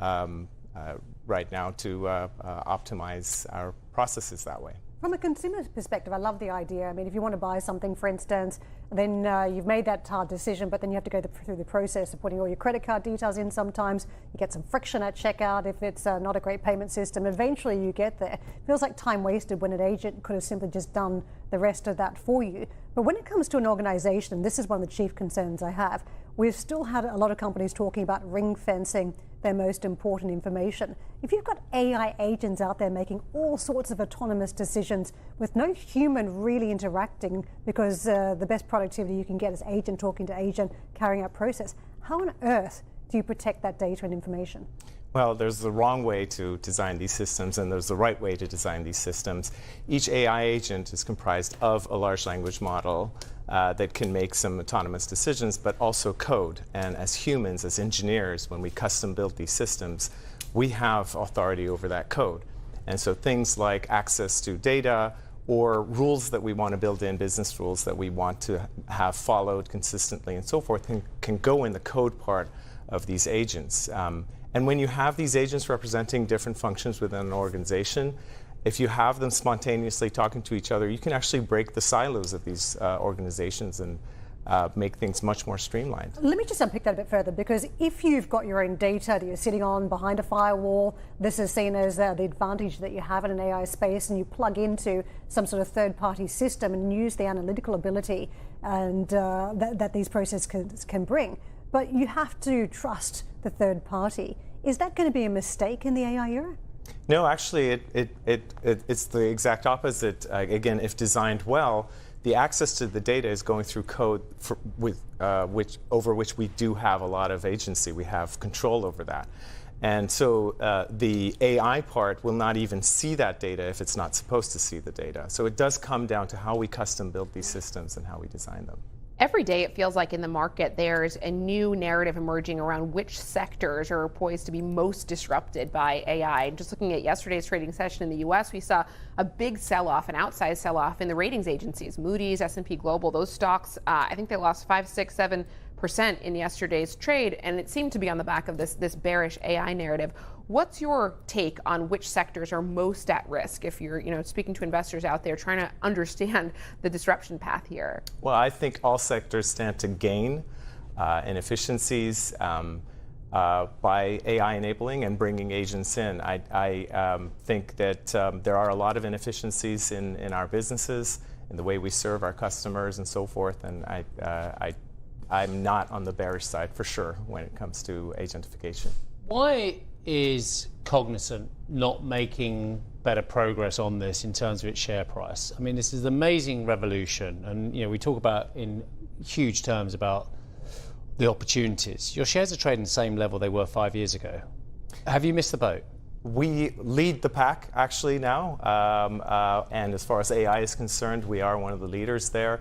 right now to optimize our processes that way. From a consumer perspective, I love the idea. I mean, if you want to buy something, for instance, then you've made that hard decision, but then you have to go through the process of putting all your credit card details in sometimes. You get some friction at checkout if it's not a great payment system. Eventually you get there. It feels like time wasted when an agent could have simply just done the rest of that for you. But when it comes to an organization, and this is one of the chief concerns I have, we've still had a lot of companies talking about ring fencing their most important information. If you've got AI agents out there making all sorts of autonomous decisions with no human really interacting, because the best productivity you can get is agent talking to agent, carrying out process, how on earth do you protect that data and information? Well, there's the wrong way to design these systems, and there's the right way to design these systems. Each AI agent is comprised of a large language model that can make some autonomous decisions, but also code. And as humans, as engineers, when we custom build these systems, we have authority over that code. And so things like access to data or rules that we want to build in, business rules that we want to have followed consistently and so forth, can go in the code part of these agents. And when you have these agents representing different functions within an organization, if you have them spontaneously talking to each other, you can actually break the silos of these organizations and make things much more streamlined. Let me just unpick that a bit further, because if you've got your own data that you're sitting on behind a firewall, this is seen as the advantage that you have in an AI space, and you plug into some sort of third-party system and use the analytical ability and that these processes can bring. But you have to trust the third party. Is that going to be a mistake in the AI era? No, actually, it's the exact opposite. Again, if designed well, the access to the data is going through code over which we do have a lot of agency. We have control over that. And so the AI part will not even see that data if it's not supposed to see the data. So it does come down to how we custom build these systems and how we design them. Every day it feels like in the market there's a new narrative emerging around which sectors are poised to be most disrupted by AI. Just looking at yesterday's trading session in the US, we saw a big sell-off, an outsized sell-off in the ratings agencies. Moody's, S&P Global, those stocks, I think they lost 5, 6, 7% in yesterday's trade, and it seemed to be on the back of this bearish AI narrative. What's your take on which sectors are most at risk if you're speaking to investors out there trying to understand the disruption path here? Well, I think all sectors stand to gain in efficiencies by AI enabling and bringing agents in. I think that there are a lot of inefficiencies in our businesses, in the way we serve our customers and so forth, and I'm not on the bearish side for sure when it comes to agentification. Why is Cognizant not making better progress on this in terms of its share price? I mean, this is an amazing revolution, and we talk about in huge terms about the opportunities. Your shares are trading the same level they were 5 years ago. Have you missed the boat? We lead the pack actually now, and as far as AI is concerned, we are one of the leaders there.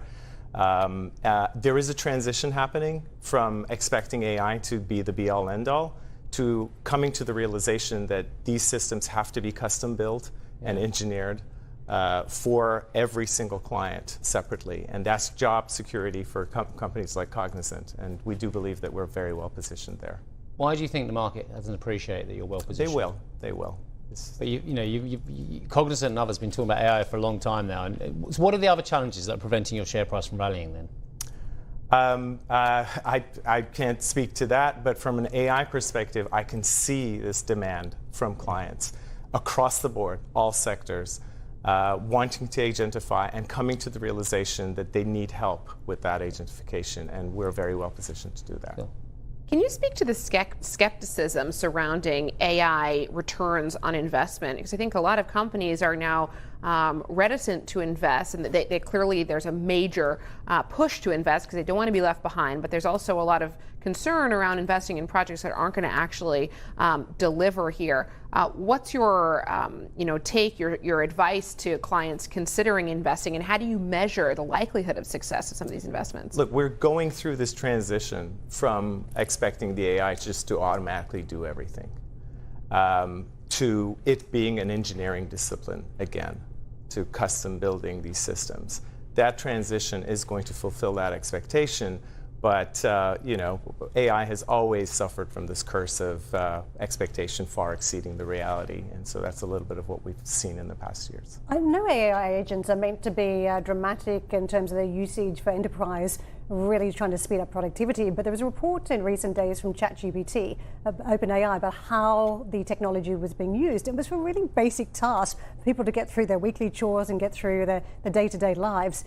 There is a transition happening from expecting AI to be the be-all, end-all to coming to the realization that these systems have to be custom built and engineered for every single client separately. And that's job security for companies like Cognizant. And we do believe that we're very well positioned there. Why do you think the market doesn't appreciate that you're well positioned? They will. But Cognizant and others have been talking about AI for a long time now. And so what are the other challenges that are preventing your share price from rallying then? I can't speak to that, but from an AI perspective, I can see this demand from clients across the board, all sectors, wanting to agentify and coming to the realization that they need help with that agentification, and we're very well positioned to do that. Cool. Can you speak to the skepticism surrounding AI returns on investment? Because I think a lot of companies are now reticent to invest, and they clearly there's a major push to invest because they don't want to be left behind. But there's also a lot of concern around investing in projects that aren't going to actually deliver here. What's your take, your advice to clients considering investing, and how do you measure the likelihood of success of some of these investments? Look, we're going through this transition from expecting the AI just to automatically do everything to it being an engineering discipline again, to custom building these systems. That transition is going to fulfill that expectation. But AI has always suffered from this curse of expectation far exceeding the reality, and so that's a little bit of what we've seen in the past years. I know AI agents are meant to be dramatic in terms of their usage for enterprise, really trying to speed up productivity. But there was a report in recent days from ChatGPT, OpenAI, about how the technology was being used. It was for really basic tasks, for people to get through their weekly chores and get through their day-to-day lives.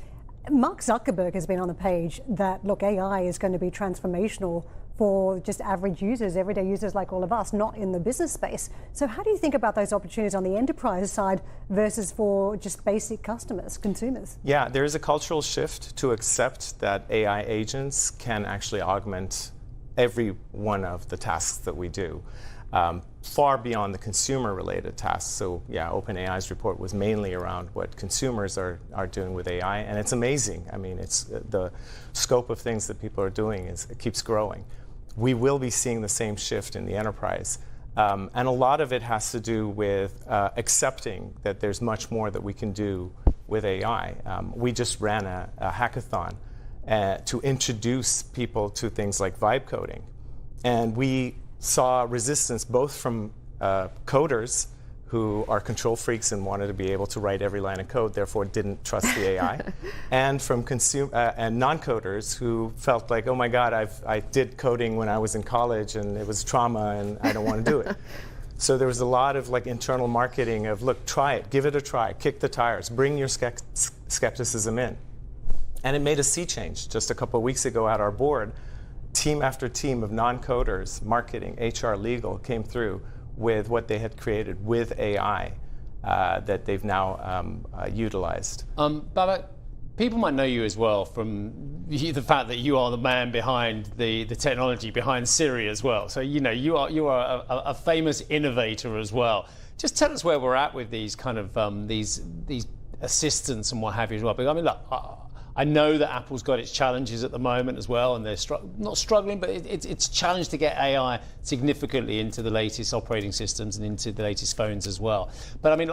Mark Zuckerberg has been on the page that, look, AI is going to be transformational for just average users, everyday users like all of us, not in the business space. So how do you think about those opportunities on the enterprise side versus for just basic customers, consumers? Yeah, there is a cultural shift to accept that AI agents can actually augment every one of the tasks that we do. Far beyond the consumer-related tasks. So yeah, OpenAI's report was mainly around what consumers are doing with AI, and it's amazing. I mean, it's the scope of things that people are doing it keeps growing. We will be seeing the same shift in the enterprise, and a lot of it has to do with accepting that there's much more that we can do with AI. We just ran a hackathon to introduce people to things like vibe coding, and we saw resistance both from coders who are control freaks and wanted to be able to write every line of code, therefore didn't trust the AI, and from and non-coders who felt like, oh my God, I did coding when I was in college and it was trauma and I don't want to do it. So there was a lot of internal marketing of, look, try it, give it a try, kick the tires, bring your skepticism in. And it made a sea change. Just a couple of weeks ago at our board, team after team of non-coders, marketing, HR, legal, came through with what they had created with AI that they've now utilized. Babak, people might know you as well from the fact that you are the man behind the technology behind Siri as well. So you are a famous innovator as well. Just tell us where we're at with these kind of these assistants and what have you as well. Because I mean, look, I know that Apple's got its challenges at the moment as well, and they're not struggling, but it's challenged to get AI significantly into the latest operating systems and into the latest phones as well. But I mean,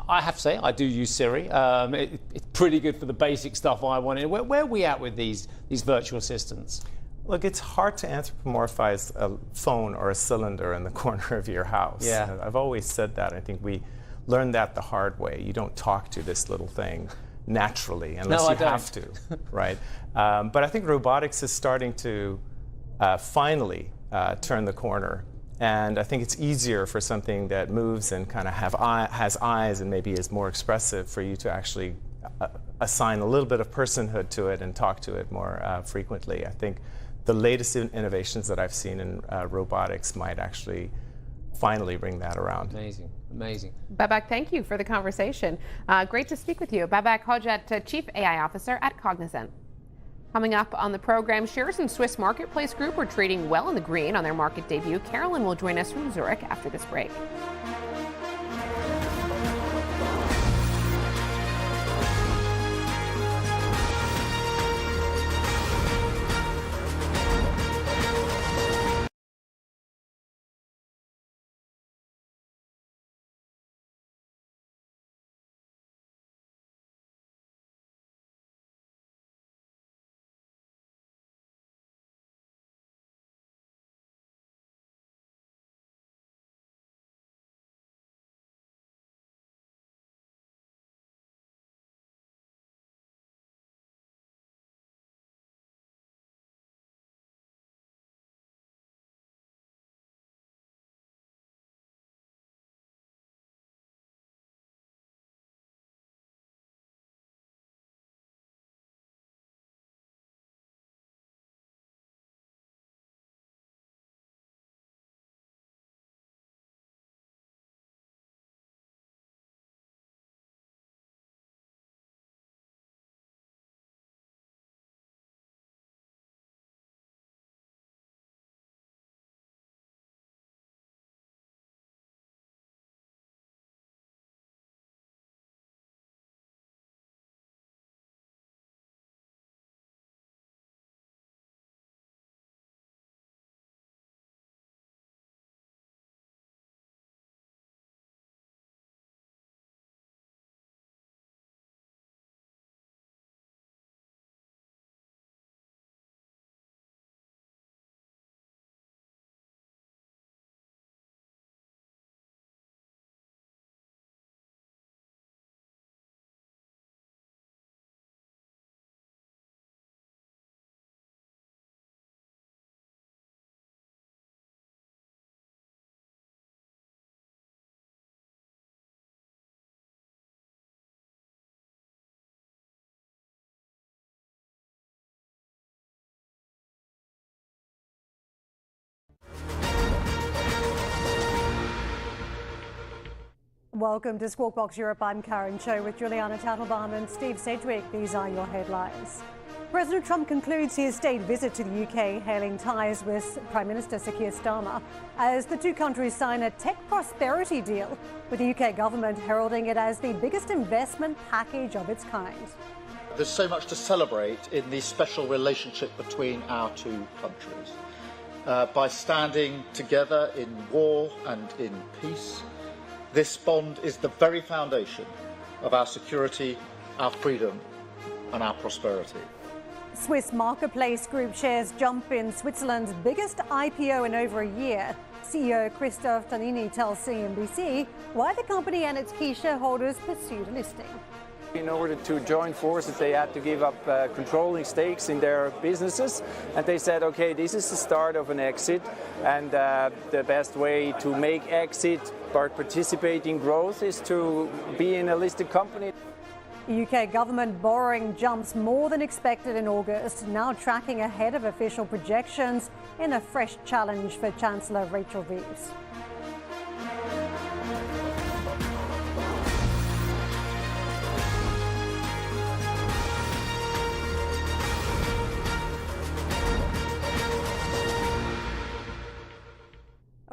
I have to say, I do use Siri. It's pretty good for the basic stuff I want. Where are we at with these virtual assistants? Look, it's hard to anthropomorphize a phone or a cylinder in the corner of your house. Yeah. I've always said that. I think we learned that the hard way. You don't talk to this little thing naturally unless you have to, right? But I think robotics is starting to finally turn the corner. And I think it's easier for something that moves and kind of has eyes and maybe is more expressive for you to actually assign a little bit of personhood to it and talk to it more frequently. I think the latest innovations that I've seen in robotics might actually finally bring that around. Amazing, amazing. Babak, thank you for the conversation. Great to speak with you. Babak Hojat, Chief AI Officer at Cognizant. Coming up on the program, shares in Swiss Marketplace Group are trading well in the green on their market debut. Carolyn will join us from Zurich after this break. Welcome to Squawk Box Europe. I'm Karen Cho with Julianna Tatelbaum and Steve Sedgwick. These are your headlines. President Trump concludes his state visit to the UK, hailing ties with Prime Minister Sir Keir Starmer as the two countries sign a tech prosperity deal, with the UK government heralding it as the biggest investment package of its kind. There's so much to celebrate in the special relationship between our two countries. By standing together in war and in peace, this bond is the very foundation of our security, our freedom, and our prosperity. Swiss Marketplace Group shares jump in Switzerland's biggest IPO in over a year. CEO Christoph Tonini tells CNBC why the company and its key shareholders pursued a listing. In order to join forces, they had to give up controlling stakes in their businesses. And they said, okay, this is the start of an exit. And the best way to make exit but participate in growth is to be in a listed company. The UK government borrowing jumps more than expected in August, now tracking ahead of official projections in a fresh challenge for Chancellor Rachel Reeves.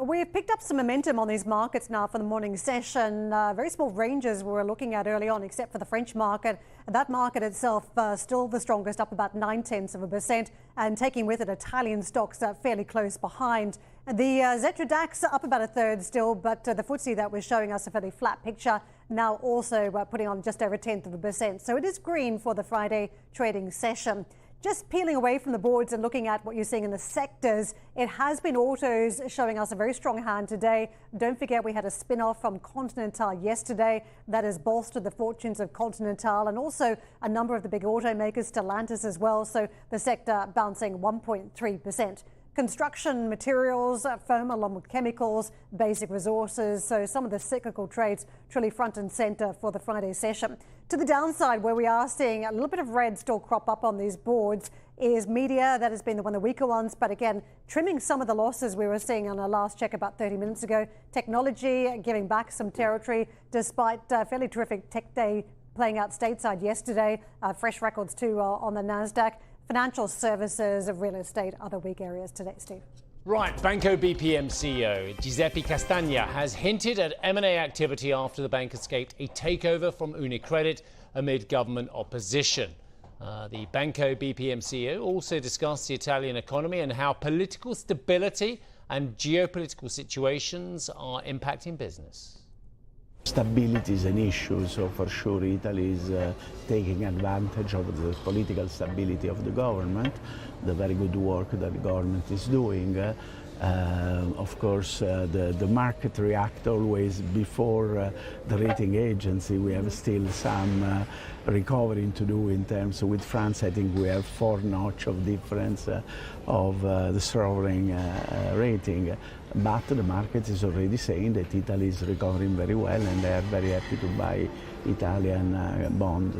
We've picked up some momentum on these markets now for the morning session. Very small ranges we were looking at early on, except for the French market. That market itself still the strongest, up about 0.9%, and taking with it Italian stocks fairly close behind. The Xetra DAX up about a third still, but the FTSE that was showing us a fairly flat picture now also putting on just over 0.1%. So it is green for the Friday trading session. Just peeling away from the boards and looking at what you're seeing in the sectors, it has been autos showing us a very strong hand today. Don't forget we had a spin-off from Continental yesterday that has bolstered the fortunes of Continental and also a number of the big automakers, Stellantis as well. So the sector bouncing 1.3%. Construction materials firm along with chemicals, basic resources. So some of the cyclical trades truly front and center for the Friday session. To the downside, where we are seeing a little bit of red still crop up on these boards, is media. That has been one of the weaker ones, but again, trimming some of the losses we were seeing on our last check about 30 minutes ago. Technology giving back some territory despite fairly terrific tech day playing out stateside yesterday. Fresh records too on the NASDAQ. Financial services, real estate, other weak areas today, Steve. Right, Banco BPM CEO Giuseppe Castagna has hinted at M&A activity after the bank escaped a takeover from UniCredit amid government opposition. The Banco BPM CEO also discussed the Italian economy and how political stability and geopolitical situations are impacting business. Stability is an issue, so for sure Italy is taking advantage of the political stability of the government, the very good work that the government is doing. Of course, the market reacts always before the rating agency. We have still some recovering to do in terms with France. I think we have 4 notch of difference of the sovereign rating. But the market is already saying that Italy is recovering very well and they are very happy to buy Italian bonds.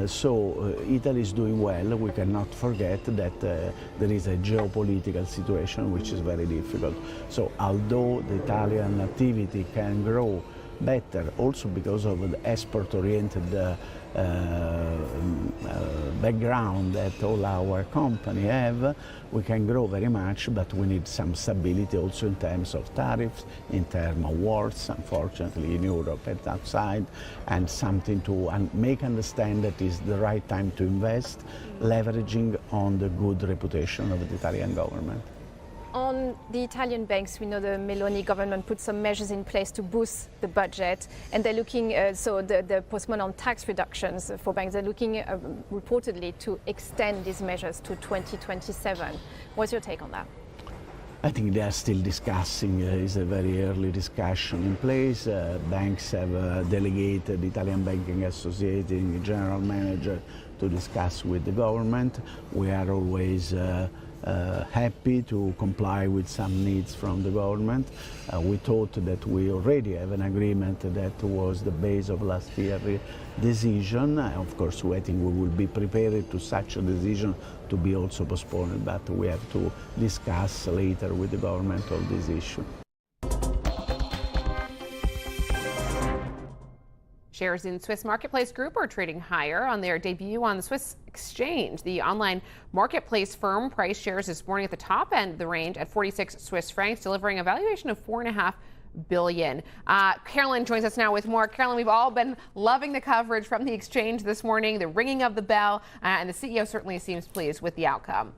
So Italy is doing well. We cannot forget that there is a geopolitical situation which is very difficult. So although the Italian activity can grow better, also because of the export-oriented background that all our company have, we can grow very much, but we need some stability also in terms of tariffs, in terms of wars, unfortunately, in Europe and outside, and something to make understand that it's the right time to invest, leveraging on the good reputation of the Italian government. On the Italian banks, we know the Meloni government put some measures in place to boost the budget, and they're looking, so the postponement on tax reductions for banks, they're looking reportedly to extend these measures to 2027. What's your take on that? I think they are still discussing. It's a very early discussion in place. Banks have delegated the Italian Banking Association general manager to discuss with the government. We are always happy to comply with some needs from the government. We thought that we already have an agreement that was the base of last year's decision. Of course, I think we will be prepared to such a decision to be also postponed, but we have to discuss later with the government on this issue. Shares in Swiss Marketplace Group are trading higher on their debut on the Swiss exchange. The online marketplace firm priced shares this morning at the top end of the range at 46 Swiss francs, delivering a valuation of $4.5 billion. Carolyn joins us now with more. Carolyn, we've all been loving the coverage from the exchange this morning, the ringing of the bell, and the CEO certainly seems pleased with the outcome.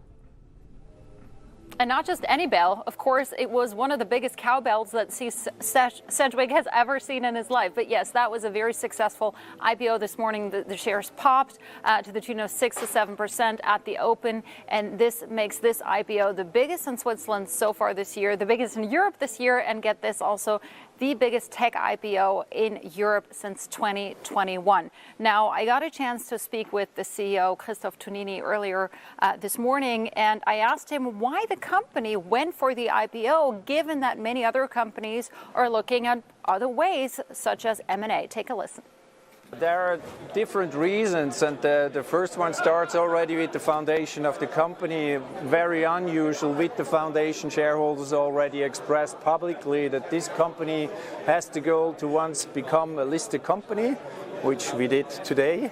And not just any bell. Of course, it was one of the biggest cowbells that Sedgwick has ever seen in his life. But yes, that was a very successful IPO this morning. The shares popped to the tune of 6 to 7% at the open. And this makes this IPO the biggest in Switzerland so far this year, the biggest in Europe this year, and get this, also the biggest tech IPO in Europe since 2021. Now, I got a chance to speak with the CEO, Christoph Tonini, earlier this morning, and I asked him why the company went for the IPO, given that many other companies are looking at other ways, such as M&A. Take a listen. There are different reasons, and the first one starts already with the foundation of the company. Very unusual, with the foundation shareholders already expressed publicly that this company has the goal to once become a listed company, which we did today,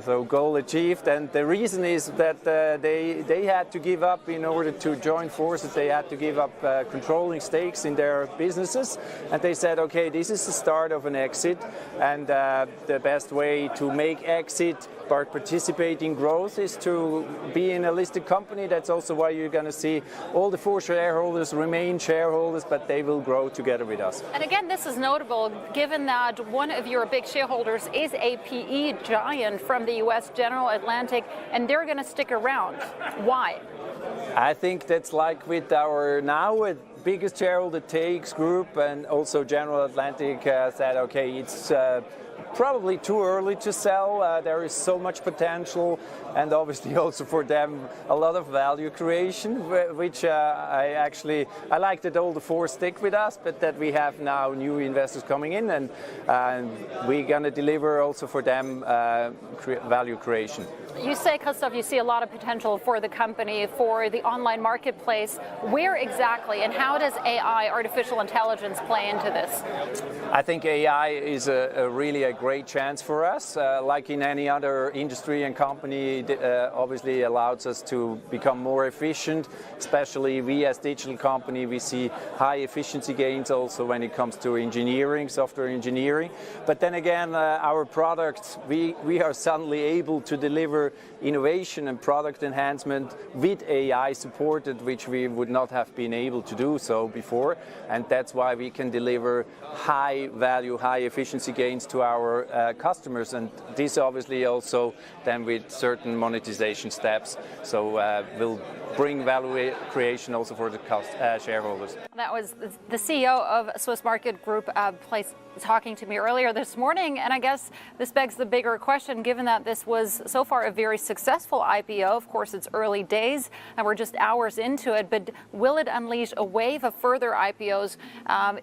so goal achieved. And the reason is that they had to give up, in order to join forces, they had to give up controlling stakes in their businesses, and they said, okay, this is the start of an exit, and the best way to make exit but participate in growth is to be in a listed company. That's also why you're going to see all the 4 shareholders remain shareholders, but they will grow together with us. And again, this is notable given that one of your big shareholders is a PE giant from the U.S., General Atlantic, and they're going to stick around. Why? I think that's like with our now biggest shareholder Takes Group, and also General Atlantic said, okay, it's probably too early to sell. There is so much potential, and obviously also for them a lot of value creation, which I like that all the four stick with us, but that we have now new investors coming in, and we're going to deliver also for them value creation. You say, Christoph, you see a lot of potential for the company, for the online marketplace. Where exactly, and how does AI, artificial intelligence, play into this? I think AI is really a great chance for us. Like in any other industry and company, it obviously allows us to become more efficient. Especially we as digital company, we see high efficiency gains also when it comes to engineering, software engineering. But then again, our products, we are suddenly able to deliver innovation and product enhancement with AI supported, which we would not have been able to do so before. And that's why we can deliver high value, high efficiency gains to our customers. And this obviously also then with certain monetization steps. So will bring value creation also for the shareholders. That was the CEO of Swiss Market Group talking to me earlier this morning, and I guess this begs the bigger question, given that this was so far a very successful IPO. Of course, it's early days and we're just hours into it, but will it unleash a wave of further IPOs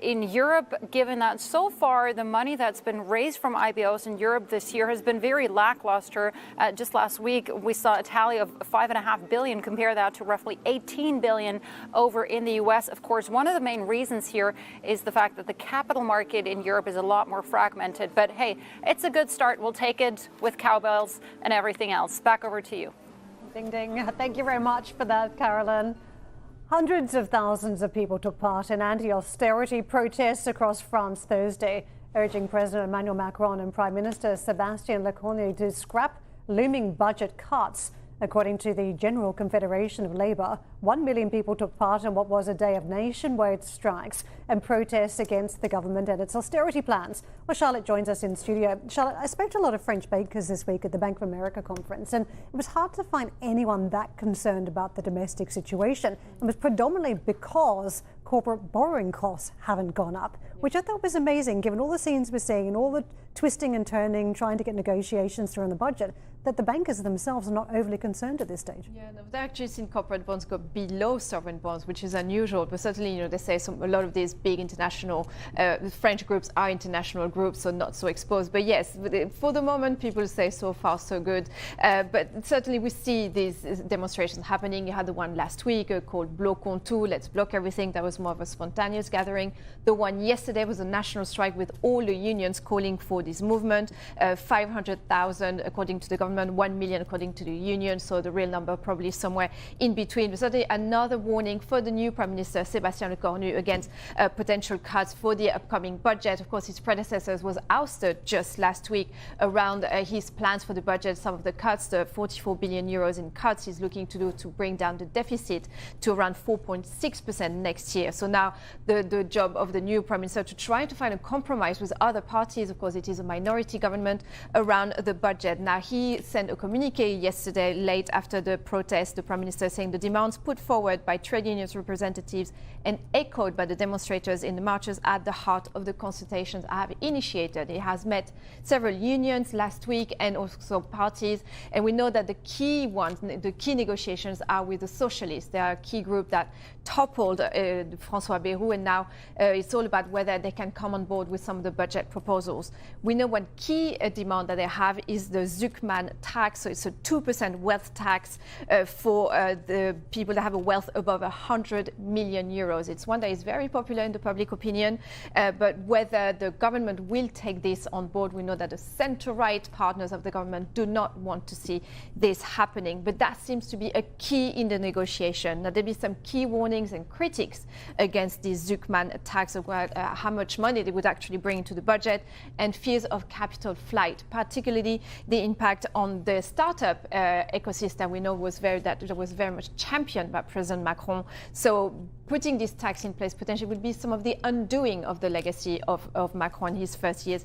in Europe, given that so far the money that's been raised from IPOs in Europe this year has been very lackluster? Just last week, we saw a tally of $5.5 billion. Compare that to roughly $18 billion over in the US. Of course, one of the main reasons here is the fact that the capital market in Europe is a lot more fragmented. But hey, it's a good start. We'll take it with cowbells and everything else. Back over to you. Ding, ding. Thank you very much for that, Carolyn. Hundreds of thousands of people took part in anti-austerity protests across France Thursday, urging President Emmanuel Macron and Prime Minister Sébastien Lecornu to scrap looming budget cuts. According to the General Confederation of Labour, 1 million people took part in what was a day of nationwide strikes and protests against the government and its austerity plans. Well, Charlotte joins us in studio. Charlotte, I spoke to a lot of French bakers this week at the Bank of America conference, and it was hard to find anyone that concerned about the domestic situation. It was predominantly because corporate borrowing costs haven't gone up, which I thought was amazing, given all the scenes we're seeing and all the twisting and turning, trying to get negotiations through on the budget, that the bankers themselves are not overly concerned at this stage. Yeah, no, they've actually seen corporate bonds go below sovereign bonds, which is unusual. But certainly, they say a lot of these big international French groups are international groups, so not so exposed. But yes, for the moment, people say so far so good. But certainly, we see these demonstrations happening. You had the one last week called Bloquons Tout, let's block everything. That was more of a spontaneous gathering. The one yesterday was a national strike with all the unions calling for this movement. 500,000 according to the government, 1 million according to the union, so the real number probably somewhere in between. But certainly another warning for the new Prime Minister Sébastien Lecornu against potential cuts for the upcoming budget. Of course, his predecessor was ousted just last week around his plans for the budget. Some of the cuts, the 44 billion euros in cuts he's looking to do to bring down the deficit to around 4.6% next year. So now the job of the new Prime Minister to try to find a compromise with other parties. Of course, it is a minority government around the budget. Now, he sent a communique yesterday late after the protest, the Prime Minister saying the demands put forward by trade unions representatives and echoed by the demonstrators in the marches at the heart of the consultations I have initiated. He has met several unions last week and also parties, and we know that the key negotiations are with the socialists. They are a key group that toppled François Bayrou, and now it's all about whether they can come on board with some of the budget proposals. We know one key demand that they have is the Zuckman tax, so it's a 2% wealth tax for the people that have a wealth above 100 million euros. It's one that is very popular in the public opinion, but whether the government will take this on board, we know that the center-right partners of the government do not want to see this happening. But that seems to be a key in the negotiation. Now, there'll be some key warnings and critics against this Zuckman tax, about how much money they would actually bring into the budget, and fears of capital flight, particularly the impact on the startup ecosystem. We know was very much championed by President Macron. So putting this tax in place potentially would be some of the undoing of the legacy of Macron his first years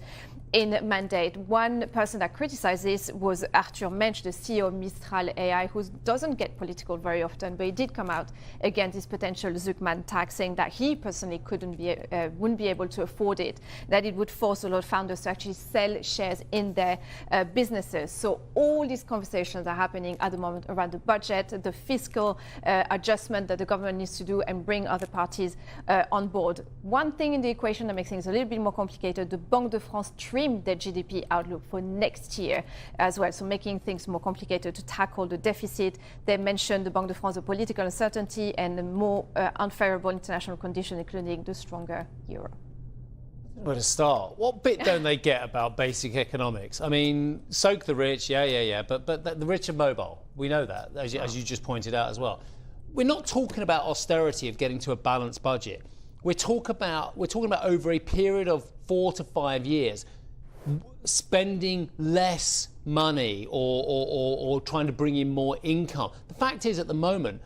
in mandate. One person that criticized this was Arthur Mensch, the CEO of Mistral AI, who doesn't get political very often, but he did come out against this potential Zuckman tax, saying that he personally wouldn't be able to afford it, that it would force a lot of founders to actually sell shares in their businesses. So all these conversations are happening at the moment around the budget, the fiscal adjustment that the government needs to do, and bring other parties on board. One thing in the equation that makes things a little bit more complicated, the Banque de France trimmed their GDP outlook for next year as well, so making things more complicated to tackle the deficit. They mentioned the Banque de France, the political uncertainty and the more unfavorable international conditions, including the stronger euro. Where to start? What bit don't they get about basic economics? I mean, soak the rich, yeah, but the rich are mobile. We know that, as you just pointed out as well. We're not talking about austerity of getting to a balanced budget. We're talking about over a period of 4 to 5 years, spending less money or trying to bring in more income. The fact is, at the moment,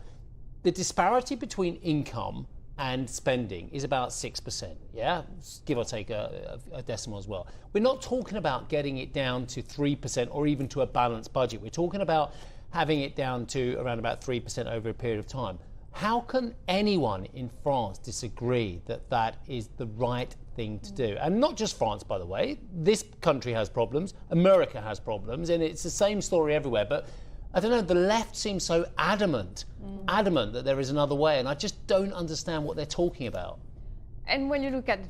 the disparity between income and spending is about 6%, yeah? Give or take a decimal as well. We're not talking about getting it down to 3% or even to a balanced budget. We're talking about having it down to around about 3% over a period of time. How can anyone in France disagree that that is the right thing to do? And not just France, by the way. This country has problems, America has problems, and it's the same story everywhere. But I don't know, the left seems so adamant that there is another way, and I just don't understand what they're talking about. And when you look at,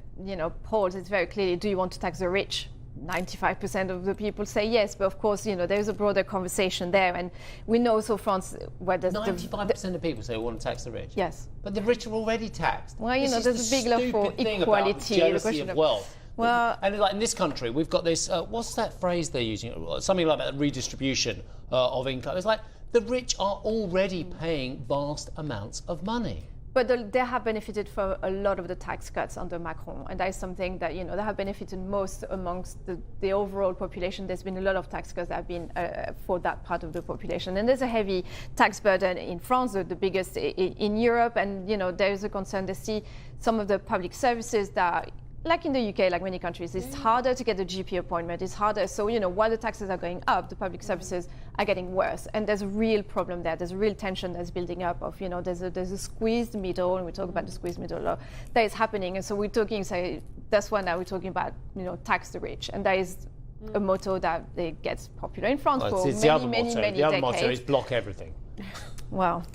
polls, it's very clearly, do you want to tax the rich? 95% of the people say yes, but of course, there's a broader conversation there, and we know so France, where there's 95% of people say we want to tax the rich. Yes, but the rich are already taxed. Well, there's a big love for equality. Jealousy of wealth. Well, and like in this country, we've got this. What's that phrase they're using? Something like that, redistribution of income. It's like the rich are already paying vast amounts of money. But they have benefited from a lot of the tax cuts under Macron, and that is something that they have benefited most amongst the overall population. There's been a lot of tax cuts that have been for that part of the population, and there's a heavy tax burden in France, the biggest in Europe. And there is a concern. They see some of the public services that, like in the UK, like many countries, it's harder to get a GP appointment. It's harder. So, while the taxes are going up, the public services are getting worse. And there's a real problem there. There's a real tension that's building up of, there's a squeezed middle, and we talk about the squeezed middle that is happening. And so we're talking, that's why now we're talking about, tax the rich. And that is a motto that gets popular in France for many decades. The other motto is block everything. Well,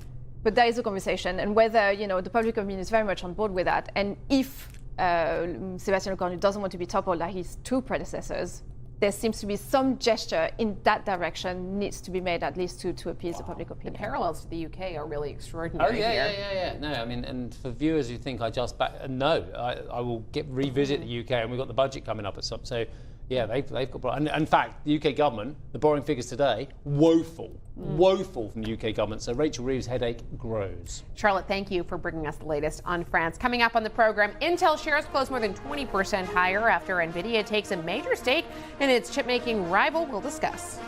but that is a conversation. And whether, the public opinion is very much on board with that. And if Sébastien Lecornu doesn't want to be toppled like his two predecessors, there seems to be some gesture in that direction needs to be made, at least to appease the public opinion. The parallels to the UK are really extraordinary. Oh yeah. No, I mean, and for viewers who think I just no, I will revisit the UK, and we've got the budget coming up at some. So yeah, they've got. And in fact, the UK government, the borrowing figures today, woeful from the UK government. So Rachel Reeves' headache grows. Charlotte, thank you for bringing us the latest on France. Coming up on the program, Intel shares close more than 20% higher after Nvidia takes a major stake in its chip-making rival. We'll discuss.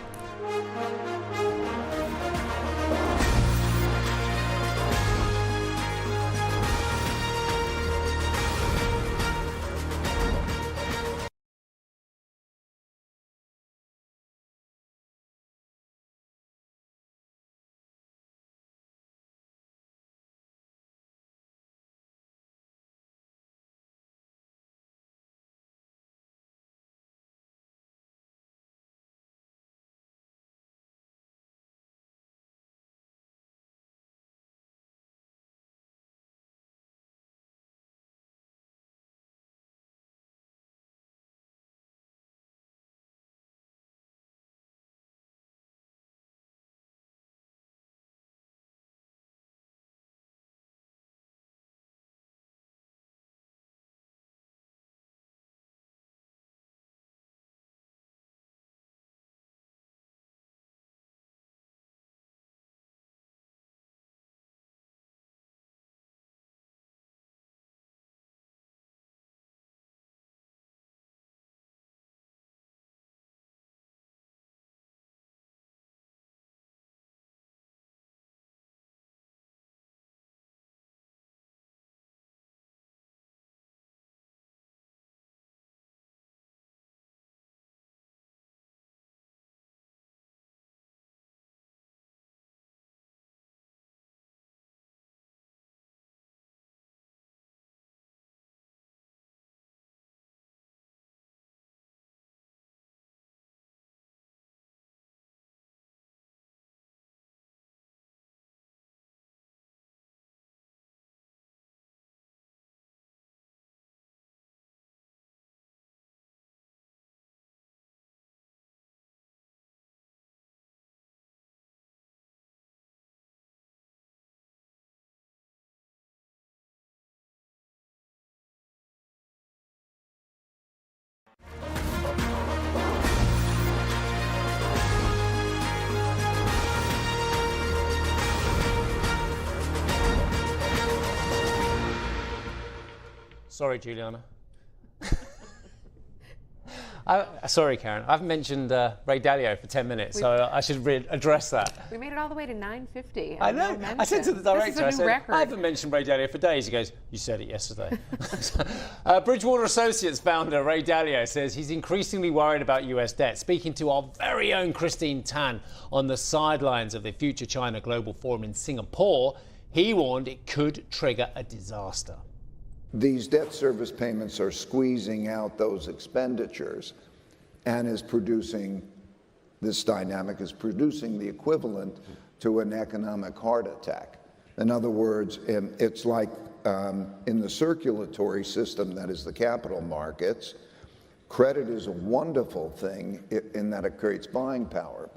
Sorry, Juliana. Sorry, Karen. I've mentioned Ray Dalio for 10 minutes, so I should address that. We made it all the way to 9:50. I know. I said to the director, I haven't mentioned Ray Dalio for days. He goes, you said it yesterday. Bridgewater Associates founder Ray Dalio says he's increasingly worried about US debt. Speaking to our very own Christine Tan on the sidelines of the Future China Global Forum in Singapore, he warned it could trigger a disaster. These debt service payments are squeezing out those expenditures and this dynamic is producing the equivalent to an economic heart attack. In other words, it's like in the circulatory system that is the capital markets, credit is a wonderful thing in that it creates buying power.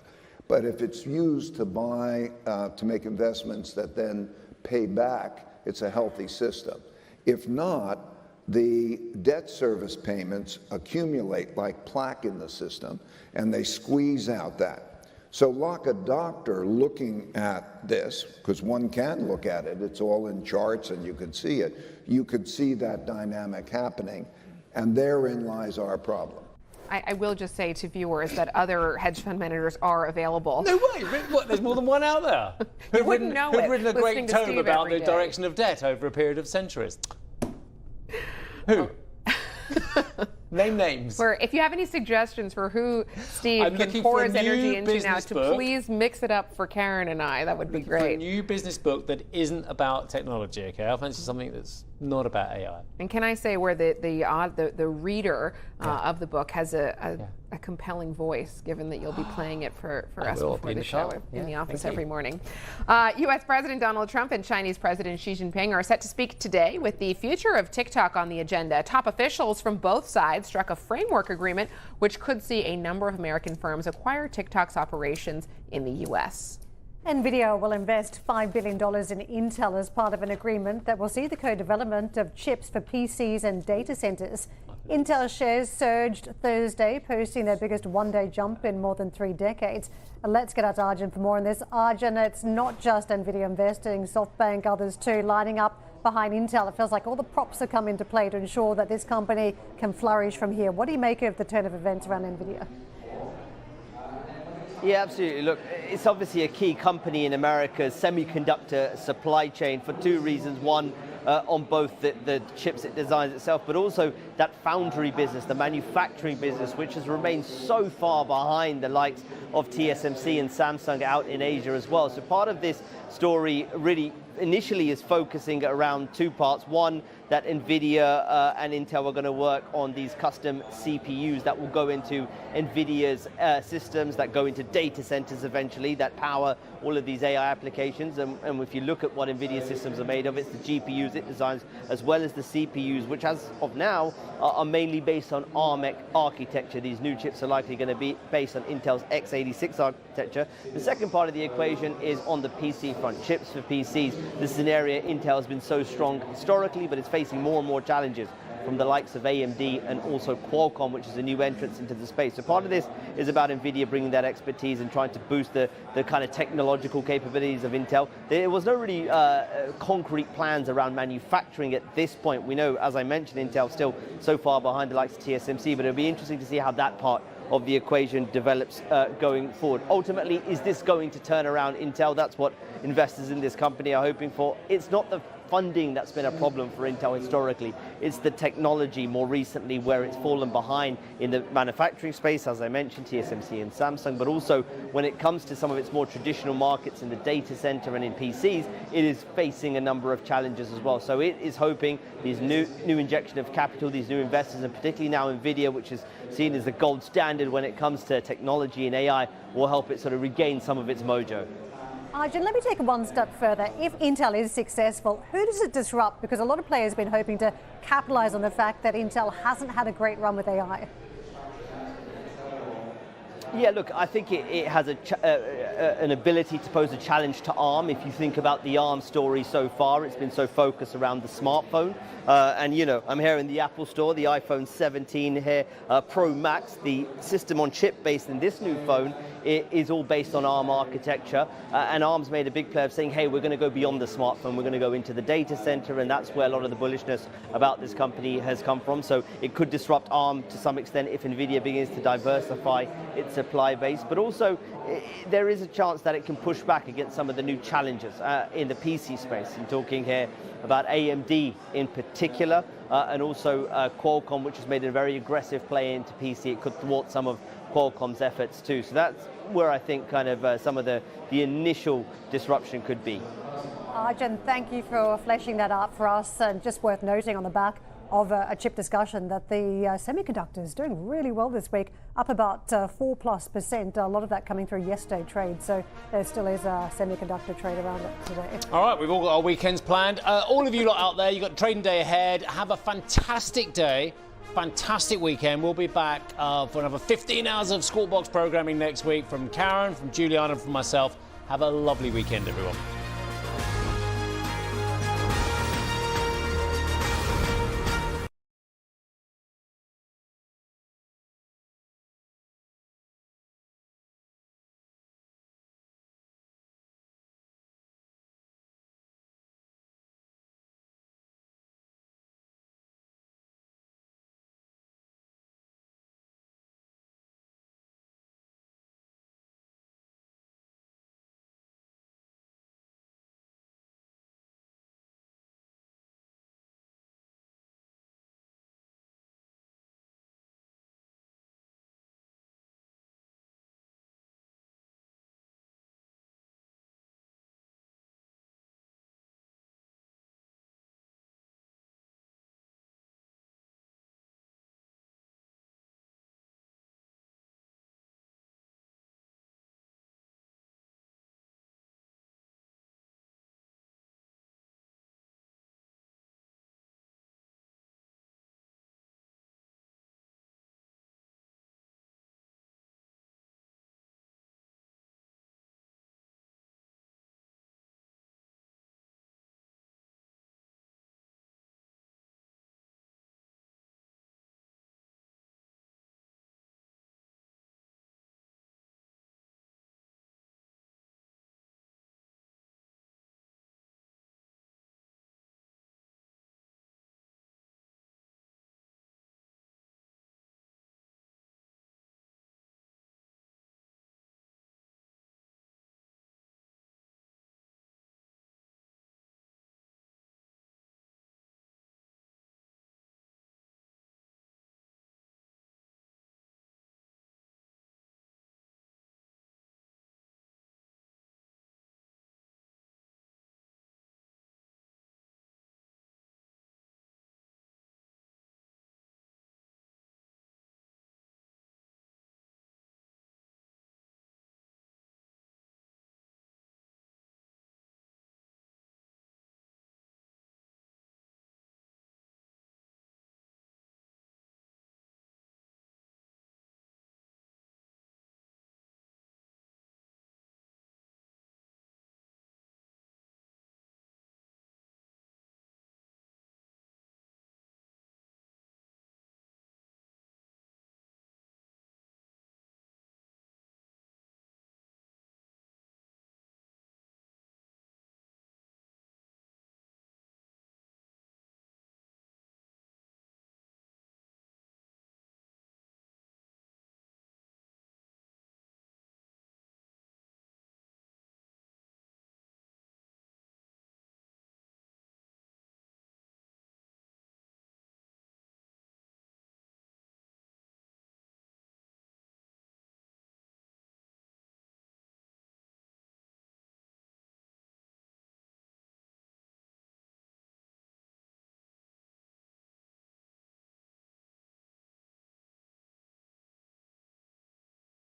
But if it's used to buy, to make investments that then pay back, it's a healthy system. If not, the debt service payments accumulate like plaque in the system, and they squeeze out that. So like a doctor looking at this, because one can look at it, it's all in charts and you can see it, you could see that dynamic happening, and therein lies our problem. I will just say to viewers that other hedge fund managers are available. No way! What, there's more than one out there. Who've written a great tome about the direction of debt over a period of centuries. Who? Name names. If you have any suggestions for who Steve can pour his energy into now, please mix it up for Karen and I. That would be great. For a new business book that isn't about technology, okay? I'll fancy something that's not about AI. And can I say where the reader of the book has a compelling voice, given that you'll be playing it for us before the show in the office every morning. U.S. President Donald Trump and Chinese President Xi Jinping are set to speak today with the future of TikTok on the agenda. Top officials from both sides struck a framework agreement which could see a number of American firms acquire TikTok's operations in the U.S. Nvidia will invest $5 billion in Intel as part of an agreement that will see the co-development of chips for PCs and data centers. Intel shares surged Thursday, posting their biggest one-day jump in more than 3 decades. Let's get out to Arjun for more on this. Arjun, it's not just Nvidia investing, SoftBank, others too, lining up behind Intel. It feels like all the props have come into play to ensure that this company can flourish from here. What do you make of the turn of events around Nvidia? Yeah, absolutely. Look, it's obviously a key company in America's semiconductor supply chain for 2 reasons. One, on both the chips it designs itself, but also that foundry business, the manufacturing business, which has remained so far behind the likes of TSMC and Samsung out in Asia as well. So part of this story really initially is focusing around 2 parts. One, that Nvidia and Intel are going to work on these custom CPUs that will go into Nvidia's systems that go into data centers eventually that power all of these AI applications. And if you look at what Nvidia systems are made of, it's the GPUs it designs as well as the CPUs, which as of now are mainly based on ARM architecture. These new chips are likely going to be based on Intel's x86 architecture. The second part of the equation is on the PC front, chips for PCs. This is an area Intel has been so strong historically, but it's facing more and more challenges from the likes of AMD and also Qualcomm, which is a new entrance into the space. So part of this is about Nvidia bringing that expertise and trying to boost the kind of technological capabilities of Intel. There was no really concrete plans around manufacturing at this point. We know, as I mentioned, Intel's still so far behind the likes of TSMC, but it'll be interesting to see how that part of the equation develops going forward. Ultimately, is this going to turn around Intel? That's what investors in this company are hoping for. It's not the funding that's been a problem for Intel historically. It's the technology more recently where it's fallen behind in the manufacturing space, as I mentioned, TSMC and Samsung, but also when it comes to some of its more traditional markets in the data center and in PCs, it is facing a number of challenges as well. So it is hoping these new injection of capital, these new investors, and particularly now Nvidia, which is seen as the gold standard when it comes to technology and AI, will help it sort of regain some of its mojo. Arjun, let me take it one step further. If Intel is successful, who does it disrupt? Because a lot of players have been hoping to capitalize on the fact that Intel hasn't had a great run with AI. Yeah, look, I think it has an ability to pose a challenge to ARM. If you think about the ARM story so far, it's been so focused around the smartphone. And, you know, I'm here in the Apple store, the iPhone 17 here, Pro Max, the system on chip based in this new phone is all based on ARM architecture. And ARM's made a big play of saying, hey, we're going to go beyond the smartphone, we're going to go into the data center, and that's where a lot of the bullishness about this company has come from. So it could disrupt ARM to some extent if Nvidia begins to diversify its supply base, but also there is a chance that it can push back against some of the new challenges in the PC space. I'm talking here about AMD in particular, and also Qualcomm, which has made a very aggressive play into PC. It could thwart some of Qualcomm's efforts too. So that's where I think kind of some of the initial disruption could be. Arjun, thank you for fleshing that out for us. And just worth noting on the back of a chip discussion that the semiconductors doing really well this week, up about 4+%. A lot of that coming through yesterday trade. So there still is a semiconductor trade around it today. All right, we've all got our weekends planned. All of you lot out there, you've got trading day ahead. Have a fantastic day. Fantastic weekend. We'll be back for another 15 hours of Squawk Box programming next week from Karen, from Julianna, and from myself. Have a lovely weekend, everyone.